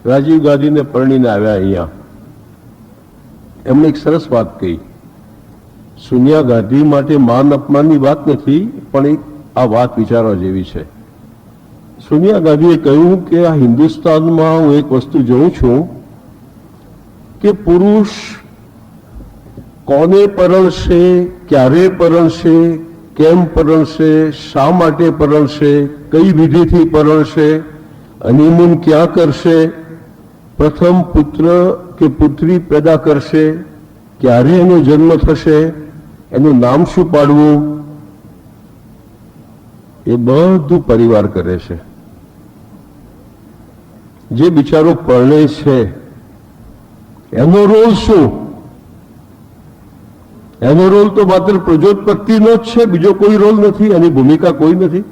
રાજીવ ગાંધીને પરણીને આવ્યા અહીંયા. એમણે એક સરસ વાત કહી. સોનિયા ગાંધી માટે માન અપમાનની વાત નથી, પણ એક આ વાત વિચારવા જેવી છે. સોનિયા ગાંધીએ કહ્યું કે આ હિન્દુસ્તાનમાં હું એક વસ્તુ જોઉં છું કે પુરુષ કોને પરણશે, ક્યારે પરણશે, કેમ પરણશે, શા માટે પરણશે, કઈ વિધિથી પરણશે, હનીમૂન ક્યાં કરશે, પ્રથમ પુત્ર કે પુત્રી પેદા કરશે, ક્યારે એનો જન્મ થશે, એનું નામ શું પાડવું, એ બધું પરિવાર કરે છે. જે બિચારો પરણે છે એનો રોલ શું? એનો રોલ તો માત્ર પ્રજોત્પત્તિનો જ છે, બીજો કોઈ રોલ નથી, એની ભૂમિકા કોઈ નથી.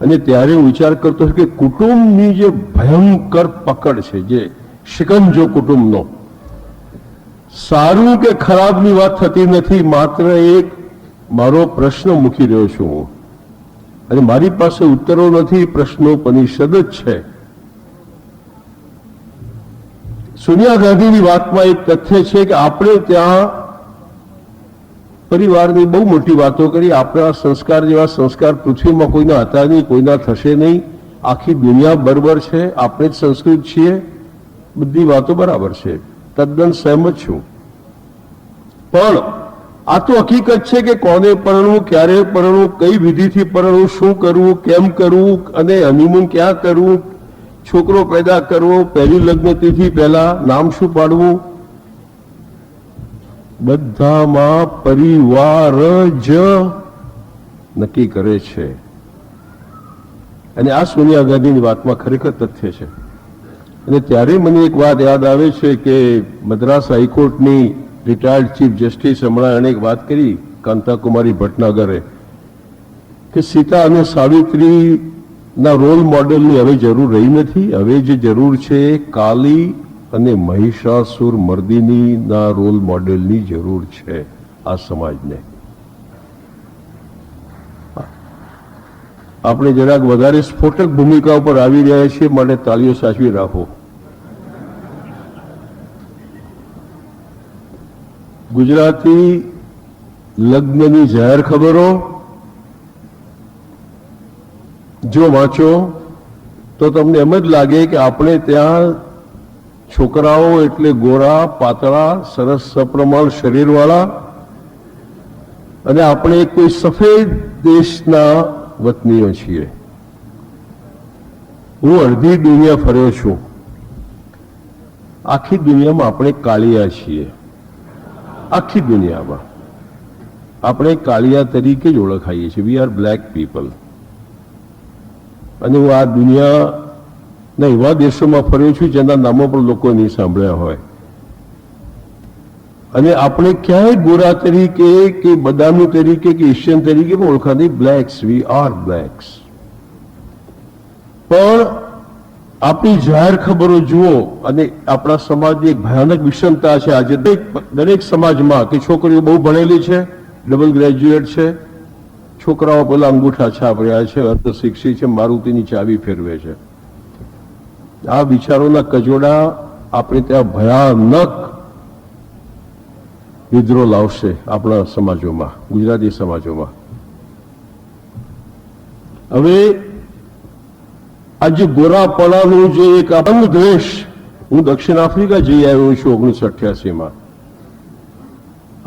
અને ત્યારે હું વિચાર કરતો કે કુટુંબની જે ભયંકર પકડ છે, જે શિકંજો કુટુંબનો, સારું કે ખરાબની વાત થતી નથી, માત્ર એક મારો પ્રશ્ન મૂકી રહ્યો છું હું, અને મારી પાસે ઉત્તરો નથી, પ્રશ્નોપનિષદ જ છે. સોનિયા ગાંધીની વાતમાં એક તથ્ય છે કે આપણે ત્યાં પરિવારની બહુ મોટી વાતો કરી. આપણા સંસ્કાર જેવા સંસ્કાર પૃથ્વીમાં કોઈના હતા નહીં, કોઈના થશે નહીં. આખી દુનિયા બરાબર છે, આપણે જ સંસ્કૃત છીએ, બધી વાતો બરાબર છે, તદ્દન સહેમત છું. પણ આ તો હકીકત છે કે કોને પરણવું, ક્યારે પરણવું, કઈ વિધિથી પરણવું, શું કરવું, કેમ કરવું, અને હનીમૂન ક્યાં કરવું, છોકરો પેદા કરવો, પહેલી લગ્ન તિથિ પહેલા નામ શું પાડવું, બધામાં પરિવાર જ નક્કી કરે છે. અને આ સોનિયા ગાંધીની વાતમાં ખરેખર તથ્ય છે. અને ત્યારે મને એક વાત યાદ આવે છે કે મદ્રાસ હાઈકોર્ટની રિટાયર્ડ ચીફ જસ્ટિસ હમણાં એણે એક વાત કરી, કાંતાકુમારી ભટનાગરે, કે સીતા અને સાવિત્રીના રોલ મોડેલની હવે જરૂર રહી નથી. હવે જે જરૂર છે કાલી અને મહિષાસુર મર્દિનીના રોલ મોડેલની જરૂર છે આ સમાજને. આપણે જરાક વધારે સ્ફોટક ભૂમિકા ઉપર આવી રહ્યા છીએ, માટે તાળીઓ સાચવી રાખો. ગુજરાતી લગ્નની જાહેર ખબરો જો વાંચો તો તમને એમ જ લાગે કે આપણે ત્યાં છોકરાઓ એટલે ગોરા, પાતળા, સરસ સપ્રમાણ શરીરવાળા, અને આપણે કોઈ સફેદ દેશના વતનીઓ છીએ. હું અડધી દુનિયા ફર્યો છું. આખી દુનિયામાં આપણે કાળિયા છીએ. આખી દુનિયામાં આપણે કાળિયા તરીકે જ ઓળખાઈએ છીએ. We are black people. અને હું આ દુનિયાના એવા દેશોમાં ફર્યો છું જેના નામો પણ લોકો નહીં સાંભળ્યા હોય. અને આપણે ક્યાંય ગોરા તરીકે કે બદામી તરીકે કે એશિયન તરીકે પણ ઓળખાતી. Blacks, we are blacks. પણ આપણી જાહેર ખબરો જુઓ અને આપણા સમાજની એક ભયાનક વિષમતા છે આજે દરેક સમાજમાં કે છોકરીઓ બહુ ભણેલી છે, ડબલ ગ્રેજ્યુએટ છે, છોકરાઓ પેલા અંગૂઠા છાપ રહ્યા છે, અર્ધ શિક્ષિત છે, મારુતિની ચાવી ફેરવે છે. આ વિચારોના કજોડા આપણે ત્યાં ભયાનક વિદ્રોહ લાવશે આપણા સમાજોમાં, ગુજરાતી સમાજોમાં. હવે આજે ગોરાપણાનું જે એક અબંગ દ્વેષ, હું દક્ષિણ આફ્રિકા જઈ આવ્યો છું 1988માં,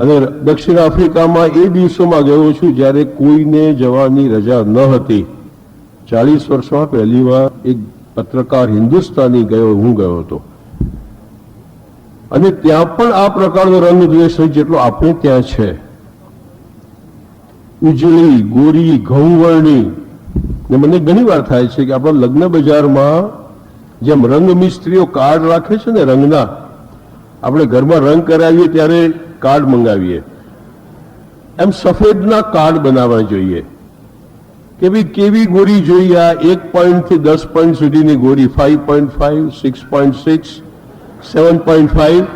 અને દક્ષિણ આફ્રિકામાં એ દિવસોમાં ગયો છું જ્યારે કોઈને જવાની રજા ન હતી. 40 વર્ષમાં પહેલી વાર એક પત્રકાર હિન્દુસ્તાની ગયો, હું ગયો હતો, અને ત્યાં પણ આ પ્રકારનો રંગ દ્વેષ જેટલો આપણે ત્યાં છે. ઉજળી, ગોરી, ઘઉંવર્ણી. ને મને ઘણી વાર થાય છે કે આપણા લગ્ન બજારમાં જેમ રંગ મિસ્ત્રીઓ કાર્ડ રાખે છે ને રંગના, આપણે ઘરમાં રંગ કરાવીએ ત્યારે કાર્ડ મંગાવીએ, એમ સફેદના કાર્ડ બનાવવા જોઈએ કે ભાઈ કેવી ગોરી જોઈએ. આ 1 પોઈન્ટથી 10 પોઈન્ટ સુધીની ગોરી, 5.5, 6.6, 7.5.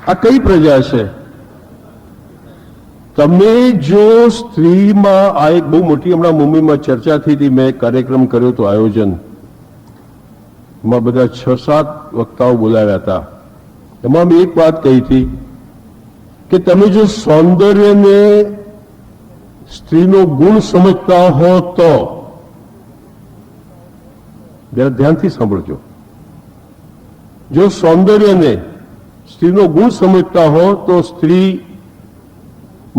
આ કઈ પ્રજા છે? તમે જો સ્ત્રીમાં, આ એક બહુ મોટી હમણાં મુંબઈમાં ચર્ચા થઈ હતી, મેં કાર્યક્રમ કર્યો હતો, આયોજન, એમાં બધા 6-7 વક્તાઓ બોલાવ્યા હતા. એમાં મેં એક વાત કહી હતી કે તમે જો સૌંદર્યને સ્ત્રીનો ગુણ સમજતા હો તો, જરા ધ્યાનથી સાંભળજો, જો સૌંદર્યને સ્ત્રીનો ગુણ સમજતા હો તો સ્ત્રી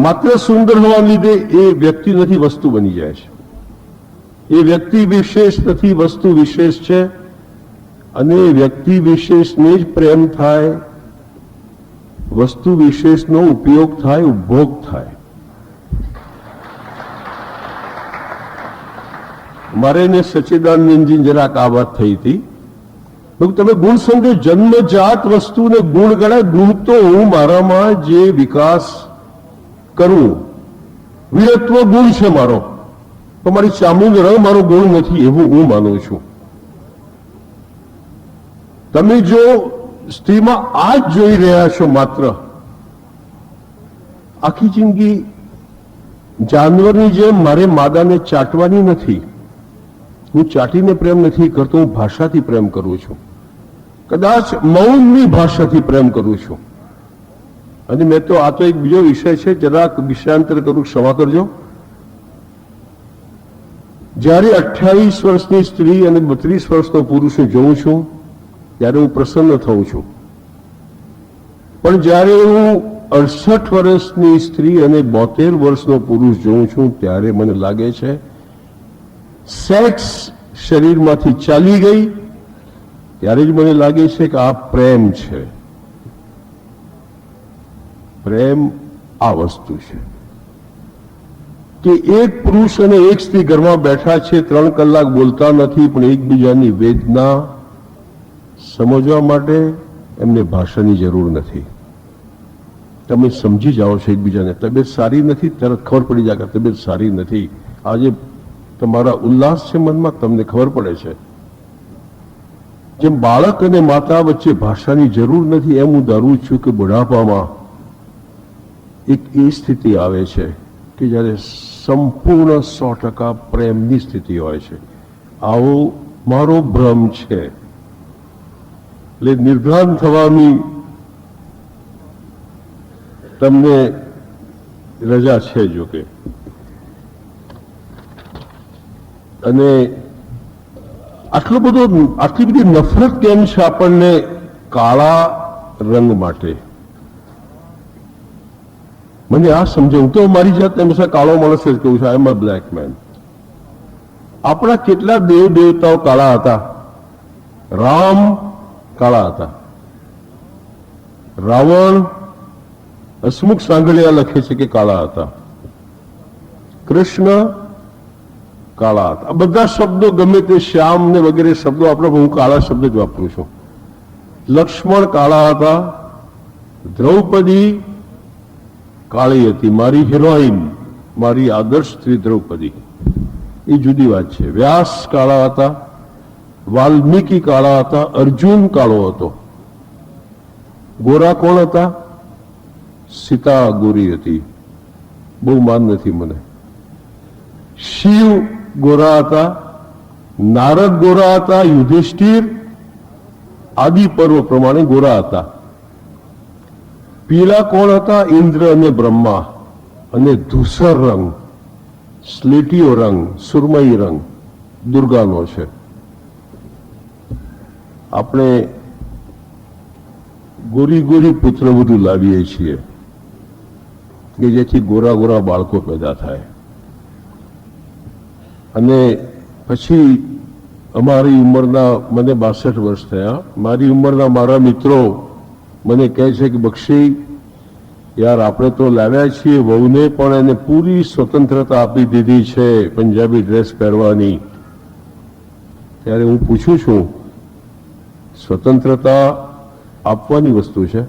માત્ર સુંદર હોવાને લીધે એ વ્યક્તિ નથી, વસ્તુ બની જાય છે. એ વ્યક્તિ વિશેષ નથી, વસ્તુ વિશેષ છે, અને વ્યક્તિ વિશેષને જ પ્રેમ થાય, વસ્તુ વિશેષનો ઉપયોગ થાય, ઉપભોગ થાય. મારે એને સચ્ચિદાનંદજી જરાક આ વાત થઈ હતી, તમે ગુણ સમજો, જન્મજાત વસ્તુને ગુણ ગણાય. ગુણ તો હું મારામાં જે વિકાસ કરવું, વીરત્વ ગુણ છે મારો, તો મારી ચામડીનો રંગ મારો ગુણ નથી, એવું હું માનું છું. તમે જો સ્ત્રીમાં આ જ જોઈ રહ્યા છો માત્ર, આખી જિંદગી જાનવરની જેમ મારે માદાને ચાટવાની નથી. હું ચાટીને પ્રેમ નથી કરતો, હું ભાષાથી પ્રેમ કરું છું, કદાચ મૌનની ભાષાથી પ્રેમ કરું છું. અને મેં તો આ તો એક બીજો વિષય છે, જરાક વિષયાંતર કરું, ક્ષમા કરજો. જ્યારે 28 વર્ષની સ્ત્રી અને 32 વર્ષનો પુરુષ જોઉં છું ત્યારે હું પ્રસન્ન થઉં છું, પણ જ્યારે હું 68 વર્ષની સ્ત્રી અને 72 વર્ષનો પુરુષ જોઉં છું ત્યારે મને લાગે છે સેક્સ શરીરમાંથી ચાલી ગઈ. ત્યારે જ મને લાગે છે કે આ પ્રેમ છે. પ્રેમ આ વસ્તુ છે કે એક પુરુષ અને એક સ્ત્રી ઘરમાં બેઠા છે, 3 કલાક બોલતા નથી, પણ એકબીજાની વેદના સમજવા માટે એમને ભાષાની જરૂર નથી. તમે સમજી જાઓ છો એકબીજાને. તબિયત સારી નથી, તરત ખબર પડી જાય કે તબિયત સારી નથી. આજે તમારા ઉલ્લાસ છે મનમાં, તમને ખબર પડે છે. જેમ બાળક અને માતા વચ્ચે ભાષાની જરૂર નથી, એમ હું ધારું છું કે બુઢાપામાં એક એ સ્થિતિ આવે છે કે જ્યારે સંપૂર્ણ 100% પ્રેમની સ્થિતિ હોય છે. આવો મારો ભ્રમ છે. એટલે નિર્ભ્રાંત થવાની તમને રજા છે જોકે. અને આટલી બધી નફરત કેમ છે આપણને કાળા રંગ માટે? મને આ સમજાવું તો મારી જાતને હંમેશા કાળો માણસ જ કહું છું, આઈ એમ અ બ્લેક મેન. આપણા કેટલા દેવ દેવતાઓ કાળા હતા. રામ કાળા હતા, રાવણ, હસમુખ સાંગળિયા લખે છે કે કાળા હતા, કૃષ્ણ કાળા હતા. આ બધા શબ્દો ગમે તે શ્યામ ને વગેરે શબ્દો આપણે, હું કાળા શબ્દ જ વાપરું છું. લક્ષ્મણ કાળા હતા, દ્રૌપદી કાળી હતી, મારી હિરોઈન, મારી આદર્શ સ્ત્રી દ્રૌપદી. એ જુદી વાત છે. વ્યાસ કાળા હતા, વાલ્મીકી કાળા હતા, અર્જુન કાળો હતો. ગોરા કોણ હતા? સીતા ગોરી હતી. બહુ માન નથી મને. શિવ ગોરા હતા, નારદ ગોરા હતા, યુધિષ્ઠિર આદિ પર્વ પ્રમાણે ગોરા હતા. પીળા કોણ હતા? ઇન્દ્ર અને બ્રહ્મા. અને ધૂસર રંગ, સ્લેટીયો રંગ, સુરમઈ રંગ દુર્ગાનો છે. આપણે ગોરી ગોરી પુત્રવધુ લાવીએ છીએ કે જેથી ગોરા ગોરા બાળકો પેદા થાય. અને પછી અમારી ઉંમરના, મને 62 વર્ષ થયા, મારી ઉંમરના મારા મિત્રો મને કહે છે કે બક્ષી યાર આપણે તો લાવ્યા છીએ વહુને પણ એને પૂરી સ્વતંત્રતા આપી દીધી છે પંજાબી ડ્રેસ પહેરવાની. ત્યારે હું પૂછું છું, સ્વતંત્રતા આપવાની વસ્તુ છે?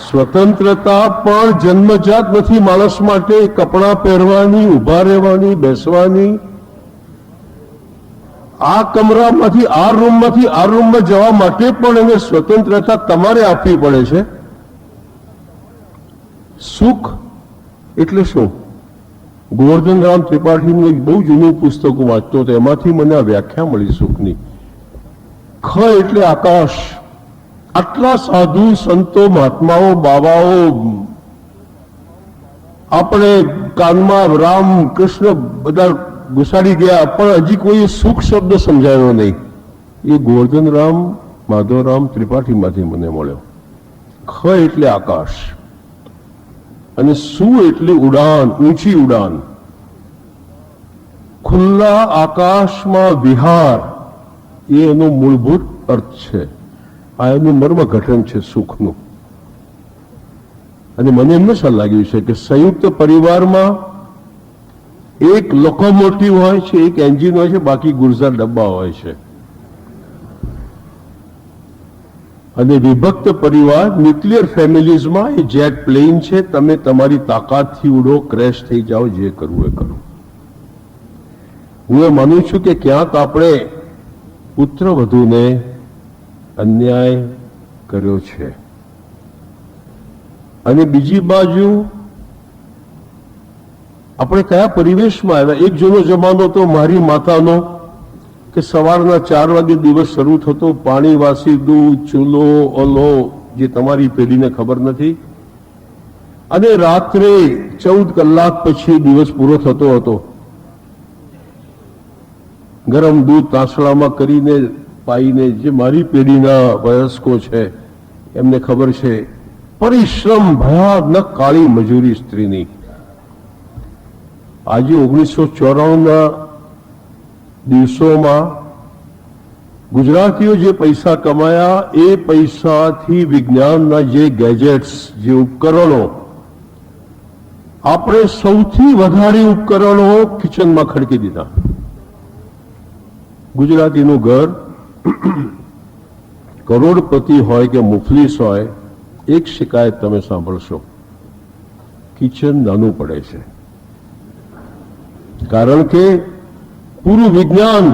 સ્વતંત્રતા પણ જન્મજાત નથી માણસ માટે. કપડાં પહેરવાની, ઊભા રહેવાની, બેસવાની, આ કમરામાંથી આ રૂમમાંથી આ રૂમમાં જવા માટે પણ એને સ્વતંત્રતા તમારે આપવી પડે છે. સુખ એટલે શું? ગોવર્ધન રામ ત્રિપાઠીનું એક બહુ જૂનું પુસ્તક હું વાંચતો હતો, એમાંથી મને આ વ્યાખ્યા મળી સુખની. ખ એટલે આકાશ. આટલા સાધુ સંતો, મહાત્માઓ, બાવાઓ આપણે કાનમાં રામ કૃષ્ણ બધા ઘુસાડી ગયા, પણ હજી કોઈ સુખ શબ્દ સમજાયો નહીં. એ ગોવર્ધન રામ માધવરામ ત્રિપાઠીમાંથી મને મળ્યો. ખ એટલે આકાશ અને સુ એટલે ઉડાન, ઊંચી ઉડાન. ખુલ્લા આકાશમાં વિહાર એ એનો મૂળભૂત અર્થ છે. આ એનું મર્મ ઘટન છે સુખનું. અને મને હંમેશા લાગ્યું છે કે સંયુક્ત પરિવારમાં એક લોકોમોટિવ હોય છે, એક એન્જિન હોય છે, બાકી ગુર્જર ડબ્બા હોય છે. અને વિભક્ત પરિવાર, ન્યુક્લિયર ફેમિલીઝમાં એ જેટ પ્લેન છે. તમે તમારી તાકાતથી ઉડો, ક્રેશ થઈ જાઓ, જે કરવું એ કરો. હું એ માનું છું કે ક્યાંક આપણે પુત્રવધૂને અન્યાય કર્યો છે. અને બીજી બાજુ આપણે કયા પરિવેશમાં આવ્યા? એક જૂનો જમાનો તો મારી માતાનો કે સવારના 4 વાગે દિવસ શરૂ થતો, પાણી, વાસી, દૂધ, ચૂલો, ઓલો, જે તમારી પેઢીને ખબર નથી. અને રાત્રે 14 કલાક પછી દિવસ પૂરો થતો હતો. ગરમ દૂધ તાંસળામાં કરીને પાઈને, જે મારી પેઢીના વયસ્કો છે એમને ખબર છે, પરિશ્રમ, ભયાનક કાળી મજૂરી સ્ત્રીની. આજે 1994ના દિવસોમાં ગુજરાતીઓ જે પૈસા કમાયા એ પૈસાથી વિજ્ઞાનના જે ગેજેટ્સ, જે ઉપકરણો, આપણે સૌથી વધારે ઉપકરણો કિચનમાં ખડકી દીધા. ગુજરાતીનું ઘર કરોડપતિ હોય કે મુફલીસ હોય, એક શિકાયત તમે સાંભળશો, કિચન નાનું પડે છે. કારણ કે પૂરું વિજ્ઞાન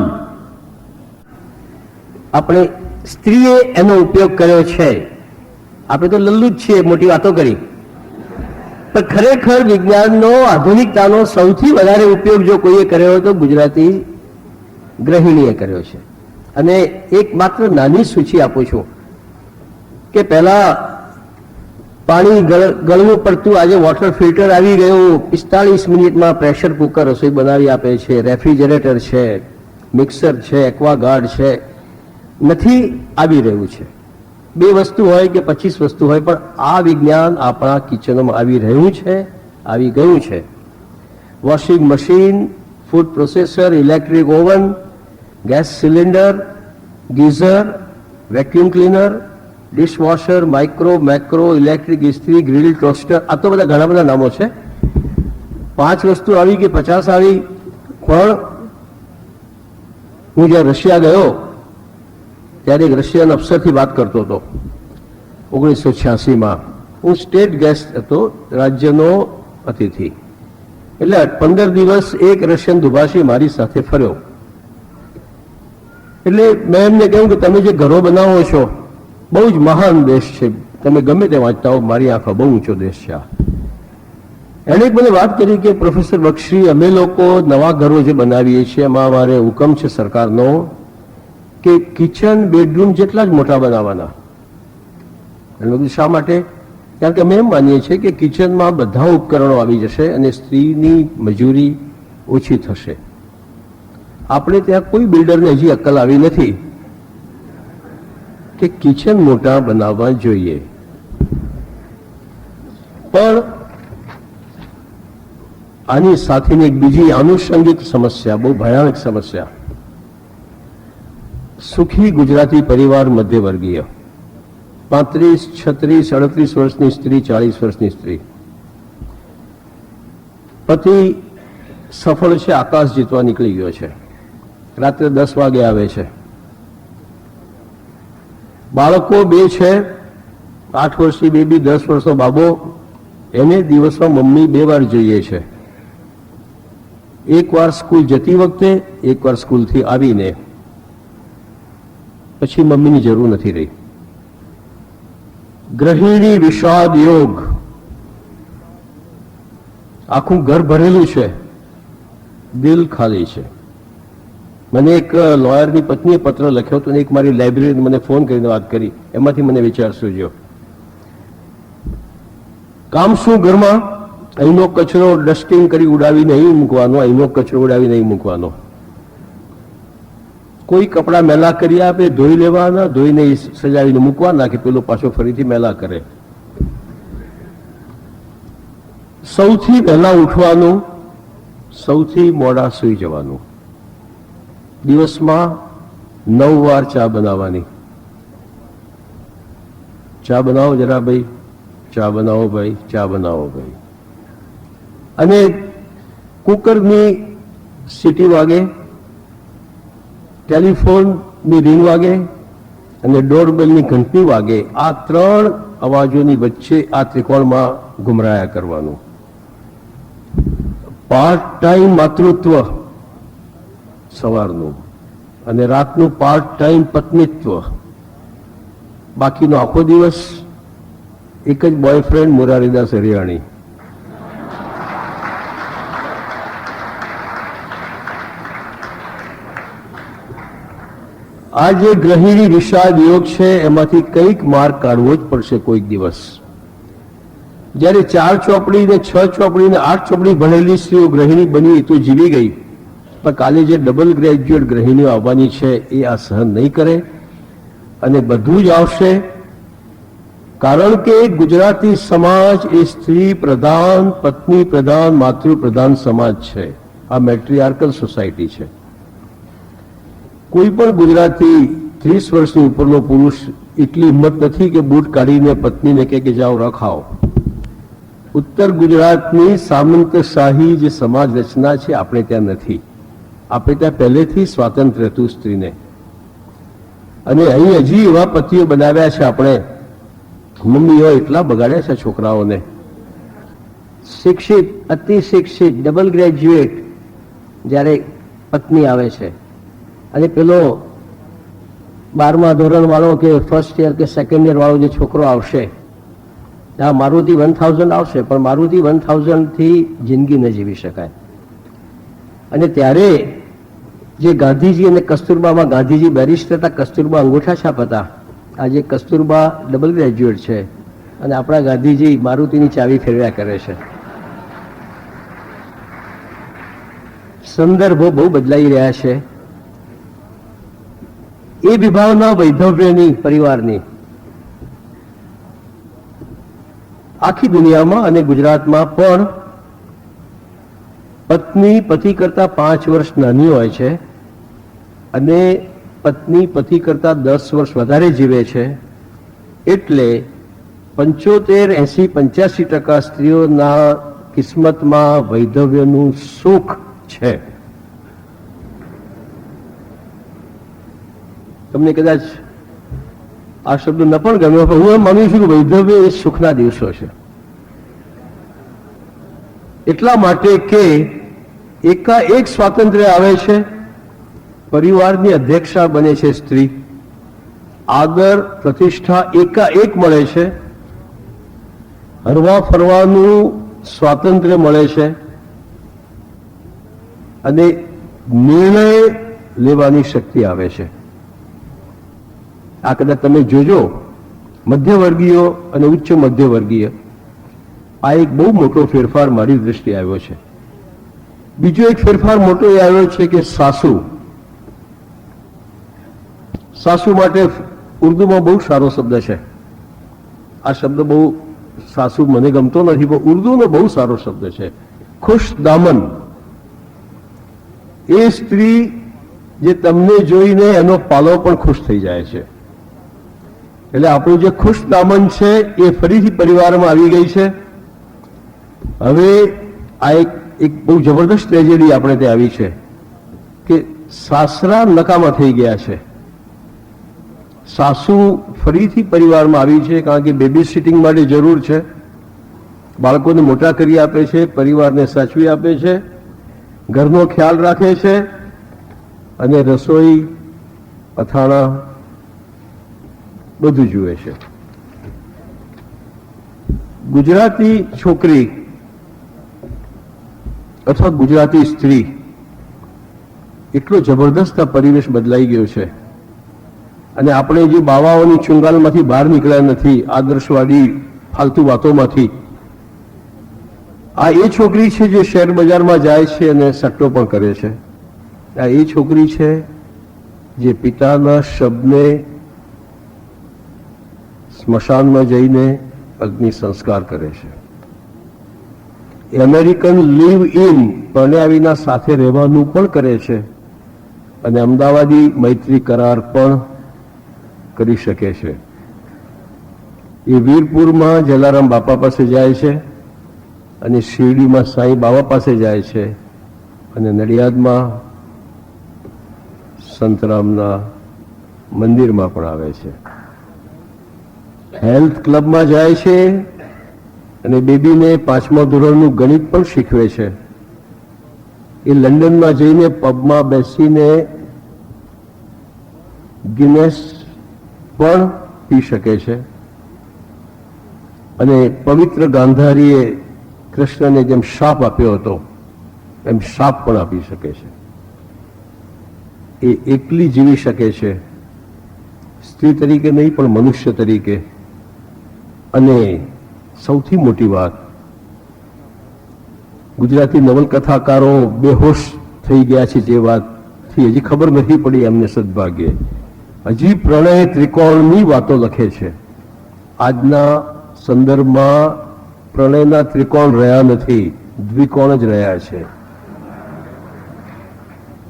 આપણે સ્ત્રીએ એનો ઉપયોગ કર્યો છે. આપણે તો લલ્લુ જ છીએ, મોટી વાતો કરી, પણ ખરેખર વિજ્ઞાનનો, આધુનિકતાનો સૌથી વધારે ઉપયોગ જો કોઈએ કર્યો હોય તો ગુજરાતી ગૃહિણીએ કર્યો છે. અને એક માત્ર નાની સૂચિ આપું છું કે પહેલા પાણી ગળવું પડતું, આજે વોટર ફિલ્ટર આવી ગયું. 45 મિનિટમાં પ્રેશર કુકર રસોઈ બનાવી આપે છે, રેફ્રિજરેટર છે, મિક્સર છે, એક્વાગાર્ડ છે. નથી આવી રહ્યું છે. 2 વસ્તુ હોય કે 25 વસ્તુ હોય, પણ આ વિજ્ઞાન આપણા કિચનમાં આવી રહ્યું છે, આવી ગયું છે. Washing machine, food processor, electric oven, gas cylinder, geyser, vacuum cleaner, dishwasher, micro, macro, electric ઇસ્ત્રી, ગ્રીલ, ટોસ્ટર, આ તો બધા ઘણા બધા નામો છે. 5 વસ્તુ આવી કે 50 આવી. પણ હું જ્યારે રશિયા ગયો ત્યારે એક રશિયન અફસરથી વાત કરતો હતો 1986માં. હું સ્ટેટ ગેસ્ટ હતો, રાજ્યનો અતિથિ. એટલે 15 દિવસ એક રશિયન દુભાષી મારી સાથે ફર્યો. એટલે મેં એમને કહ્યું કે તમે જે ઘરો બનાવો છો બહુ જ મહાન દેશ છે, તમે ગમે તે વાંચતા હો, મારી આંખો બહુ ઊંચો દેશ છે આ. એણે મને વાત કરી કે પ્રોફેસર બક્ષી, અમે લોકો નવા ઘરો જે બનાવીએ છીએ એમાં અમારે હુકમ છે સરકારનો કે કિચન બેડરૂમ જેટલા જ મોટા બનાવવાના. અને મેં કીધું શા માટે? કારણ કે અમે એમ માનીએ છીએ કે કિચનમાં બધા ઉપકરણો આવી જશે અને સ્ત્રીની મજૂરી ઓછી થશે. આપણે ત્યાં કોઈ બિલ્ડરને હજી અક્કલ આવી નથી કે કિચન મોટા બનાવવા જોઈએ. પણ આની સાથેની એક બીજી આનુષંગિક સમસ્યા, બહુ ભયાનક સમસ્યા, સુખી ગુજરાતી પરિવાર મધ્યવર્ગીય, 35, 36, 38 વર્ષની સ્ત્રી, 40 વર્ષની સ્ત્રી, પતિ સફળ છે, આકાશ જીતવા નીકળી ગયો છે, રાત્રે 10 વાગે આવે છે, બાળકો 2 છે, 8 વર્ષની બેબી, 10 વર્ષનો બાબો, એને દિવસમાં મમ્મી 2 વાર જોઈએ છે. એક વાર સ્કૂલ જતી વખતે, એક વાર સ્કૂલથી આવીને, પછી મમ્મીની જરૂર નથી રહી. ગૃહિણી વિષાદ યોગ, આખું ઘર ભરેલું છે, દિલ ખાલી છે. મને એક લોયરની પત્નીએ પત્ર લખ્યો હતો અને એક મારી લાઇબ્રેરીને મને ફોન કરીને વાત કરી, એમાંથી મને વિચાર સૂજ્યો. કામ શું ઘરમાં? અહીંનો કચરો ડસ્ટિંગ કરી ઉડાવી નહીં મૂકવાનો, અહીંનો કચરો ઉડાવી નહીં મૂકવાનો. કોઈ કપડાં મેલા કરી આપે, ધોઈ લેવાના, ધોઈને સજાવીને મૂકવાના કે પેલો પાછો ફરીથી મેલા કરે. સૌથી વહેલા ઉઠવાનું, સૌથી મોડા સૂઈ જવાનું. દિવસમાં 9 વાર ચા બનાવવાની. ચા બનાવો જરા ભાઈ, ચા બનાવો ભાઈ, ચા બનાવો ભાઈ. અને કુકરની સીટી વાગે, ટેલિફોનની રિંગ વાગે અને ડોરબેલની ઘંટડી વાગે. આ 3 અવાજોની વચ્ચે આ ત્રિકોણમાં ગુમરાયા કરવાનું. પાર્ટ ટાઈમ માતૃત્વ સવારનું અને રાતનું પાર્ટ ટાઈમ પત્નીત્વ. બાકીનો આખો દિવસ એક જ બોયફ્રેન્ડ મોરારીદાસ હરિયાણી. આ જે ગૃહિણી વિષાદ યોગ છે એમાંથી કંઈક માર્ગ કાઢવો જ પડશે કોઈક દિવસ. જ્યારે 4 ચોપડી ને 6 ચોપડી ને 8 ચોપડી ભણેલી સ્ત્રીઓ ગૃહિણી બની તો જીવી ગઈ, પણ કાલે જે ડબલ ગ્રેજ્યુએટ ગૃહિણીઓ આવવાની છે એ આ સહન નહીં કરે અને બધું જ આવશે. કારણ કે ગુજરાતી સમાજ એ સ્ત્રી પ્રધાન, પત્ની પ્રધાન, માતૃ પ્રધાન સમાજ છે. આ મેટ્રિયાર્કલ સોસાયટી છે. કોઈ પણ ગુજરાતી 30 વર્ષની ઉપરનો પુરુષ એટલી હિંમત નથી કે બૂટ કાઢીને પત્નીને કહે કે જાઓ રખાઓ. ઉત્તર ગુજરાતની સામંતશાહી જે સમાજ રચના છે આપણે ત્યાં નથી. આપણે ત્યાં પહેલેથી સ્વાતંત્ર્ય હતું સ્ત્રીને. અને અહીં હજી એવા પતિઓ બનાવ્યા છે આપણે, મમ્મીઓ એટલા બગાડ્યા છે છોકરાઓને. શિક્ષિત, અતિ શિક્ષિત, ડબલ ગ્રેજ્યુએટ જ્યારે પત્ની આવે છે અને પેલો 12મા ધોરણ વાળો કે ફર્સ્ટ યર કે સેકન્ડ યર વાળો જે છોકરો આવશે, આ મારુતિ 1000 આવશે, પણ મારુતિ 1000 થી જિંદગી ન જીવી શકાય. અને ત્યારે જે ગાંધીજી અને કસ્તુરબામાં, ગાંધીજી બેરિસ્ટર હતા, કસ્તુરબા અંગૂઠા છાપ હતા. આજે કસ્તુરબા ડબલ ગ્રેજ્યુએટ છે અને આપણા ગાંધીજી મારુતિની ચાવી ફેરવ્યા કરે છે. સંદર્ભો બહુ બદલાઈ રહ્યા છે. એ વિભાવના વૈધવ્યની, પરિવારની આખી દુનિયામાં અને ગુજરાતમાં પણ પત્ની પતિ કરતા 5 વર્ષ નાની હોય છે અને પત્ની પતિ કરતા 10 વર્ષ વધારે જીવે છે. એટલે 75, 80, 85% સ્ત્રીઓના કિસ્મતમાં વૈધવ્યનું સુખ છે. તમને કદાચ આ શબ્દ ન પણ ગમ્યો, પણ હું એમ માનું છું કે વૈધવ્ય એ સુખના દિવસો છે. એટલા માટે કે એકાએક સ્વાતંત્ર્ય આવે છે, પરિવારની અધ્યક્ષા બને છે સ્ત્રી, આદર પ્રતિષ્ઠા એકાએક મળે છે, હરવા ફરવાનું સ્વાતંત્ર્ય મળે છે અને નિર્ણય લેવાની શક્તિ આવે છે. આ કદાચ તમે જોજો, મધ્યવર્ગીય અને ઉચ્ચ મધ્યવર્ગીય, આ એક બહુ મોટો ફેરફાર મારી દ્રષ્ટિએ આવ્યો છે. બીજો એક ફેરફાર મોટો એ આવ્યો છે કે સાસુ માટે ઉર્દુમાં બહુ સારો શબ્દ છે. આ શબ્દ બહુ સાસુ મને ગમતો નથી, પણ ઉર્દુનો બહુ સારો શબ્દ છે, ખુશ દામન. એ સ્ત્રી જે તમને જોઈને એનો પાલો પણ ખુશ થઈ જાય છે. એટલે આપણું જે ખુશ દામન છે એ ફરીથી પરિવારમાં આવી ગઈ છે. હવે આ એક બહુ જબરદસ્ત ટ્રેજેડી આપણે ત્યાં આવી છે કે સાસરા નકામા થઈ ગયા છે. સાસુ ફરીથી પરિવારમાં આવી છે, કારણ કે બેબી સિટિંગ માટે જરૂર છે, બાળકોને મોટા કરી આપે છે, પરિવારને સાચવી આપે છે, ઘરનો ખ્યાલ રાખે છે અને રસોઈ અથાણા બધું જુએ છે. ગુજરાતી છોકરી અથવા ગુજરાતી સ્ત્રી, એટલો જબરદસ્ત આ પરિવેશ બદલાઈ ગયો છે અને આપણે જે બાવાઓની ચુંગાલમાંથી બહાર નીકળ્યા નથી, આદર્શવાદી ફાલતુ વાતોમાંથી. આ એ છોકરી છે જે શેર બજારમાં જાય છે અને સટ્ટો પણ કરે છે. આ એ છોકરી છે જે પિતાના શબને સ્મશાનમાં જઈને અગ્નિ સંસ્કાર કરે છે. એ અમેરિકન લીવ ઇન, પરણ્યા વિના સાથે રહેવાનું પણ કરે છે અને અમદાવાદી મૈત્રી કરાર પણ કરી શકે છે. એ વીરપુરમાં જલારામ બાપા પાસે જાય છે અને શિરડીમાં સાંઈ બાબા પાસે જાય છે અને નડિયાદમાં સંતરામના મંદિરમાં પણ આવે છે. હેલ્થ ક્લબમાં જાય છે અને બેબીને 5મા ધોરણનું ગણિત પણ શીખવે છે. એ લંડનમાં જઈને પબમાં બેસીને ગિનેસ પણ પી શકે છે અને પવિત્ર ગાંધારીએ કૃષ્ણને જેમ શાપ આપ્યો હતો એમ શાપ પણ આપી શકે છે. એ એકલી જીવી શકે છે, સ્ત્રી તરીકે નહીં પણ મનુષ્ય તરીકે. અને સૌથી મોટી વાત, ગુજરાતી નવલકથાકારો બેહોશ થઈ ગયા છે જે વાતથી હજી ખબર નથી પડી એમને સદભાગ્યે. હજી પ્રણય ત્રિકોણની વાતો લખે છે. આજના સંદર્ભમાં પ્રણયના ત્રિકોણ રહ્યા નથી, દ્વિકોણ જ રહ્યા છે.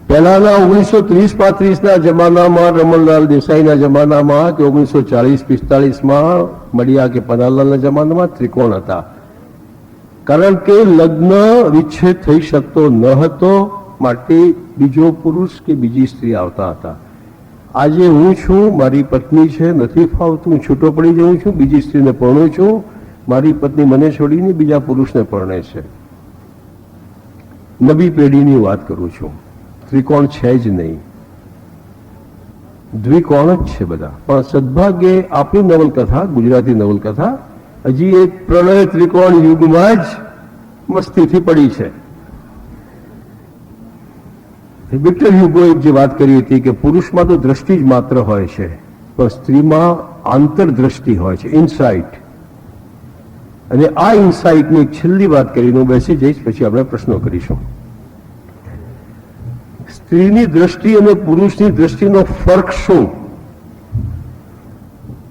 પહેલાના 1930-35ના જમાનામાં, રમણલાલ દેસાઈના જમાનામાં કે 1940-45માં મળ્યા કે પન્નાલાલના જમાનામાં ત્રિકોણ હતા, કારણ કે લગ્ન વિચ્છેદ થઈ શકતો ન હતો, માટે બીજો પુરુષ કે બીજી સ્ત્રી આવતા હતા. આજે હું છું, મારી પત્ની છે, નથી ફાવતું, હું છૂટો પડી જાઉં છું, બીજી સ્ત્રીને પરણું છું, મારી પત્ની મને છોડીને બીજા પુરુષને પરણે છે. નવી પેઢીની વાત કરું છું. ત્રિકોણ છે જ નહીં, દ્વિકોણ જ છે બધા. પણ સદભાગ્યે આપણી નવલકથા, ગુજરાતી નવલકથા હજી એક પ્રણય ત્રિકોણ યુગમાં જ મસ્તીથી પડી છે. વિક્ટર હ્યુગોએ જે વાત કરી હતી કે પુરુષમાં તો દ્રષ્ટિ જ માત્ર હોય છે, પણ સ્ત્રીમાં આંતરદ્રષ્ટિ હોય છે, ઇનસાઇટ. અને આ ઇનસાઇટની એક છેલ્લી વાત કરીને હું બેસી જઈશ, પછી આપણે પ્રશ્નો કરીશું. સ્ત્રીની દ્રષ્ટિ અને પુરુષની દ્રષ્ટિનો ફરક શું?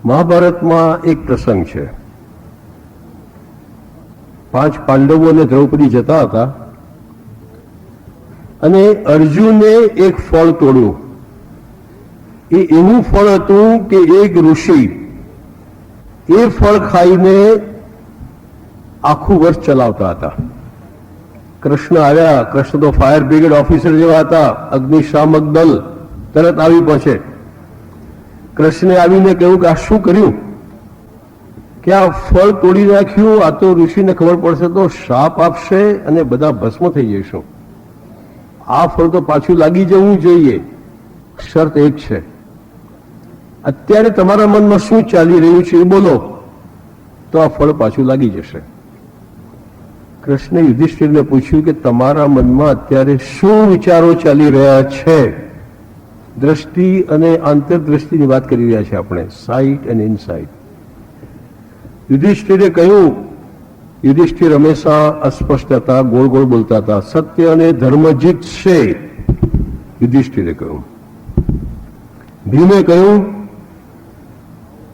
મહાભારતમાં એક પ્રસંગ છે. 5 પાંડવો અને દ્રૌપદી જતા હતા અને અર્જુને એક ફળ તોડ્યું. એ એવું ફળ હતું કે એક ઋષિ એ ફળ ખાઈને આખું વર્ષ ચલાવતા હતા. કૃષ્ણ આવ્યા. કૃષ્ણ તો ફાયર બ્રિગેડ ઓફિસર જેવા હતા, અગ્નિશામક દળ તરત આવી પહોંચે. કૃષ્ણે આવીને કહ્યું કે આ શું કર્યું, કે આ ફળ તોડી નાખ્યું, આ તો ઋષિને ખબર પડશે તો શાપ આપશે અને બધા ભસ્મ થઈ જઈશું. આ ફળ તો પાછું લાગી જવું જોઈએ. શરત એક છે, અત્યારે તમારા મનમાં શું ચાલી રહ્યું છે એ બોલો, તો આ ફળ પાછું લાગી જશે. કૃષ્ણે યુધિષ્ઠિરને પૂછ્યું કે તમારા મનમાં અત્યારે શું વિચારો ચાલી રહ્યા છે? દ્રષ્ટિ અને આંતરદ્રષ્ટિની વાત કરી રહ્યા છે આપણે, સાઇટ એન્ડ ઇનસાઇટ. યુધિષ્ઠિરે કહ્યું, યુધિષ્ઠિર હંમેશા અસ્પષ્ટ હતા, ગોળ ગોળ બોલતા હતા. સત્ય અને ધર્મ જીતશે, યુધિષ્ઠિરે કહ્યું. ભીમે કહ્યું,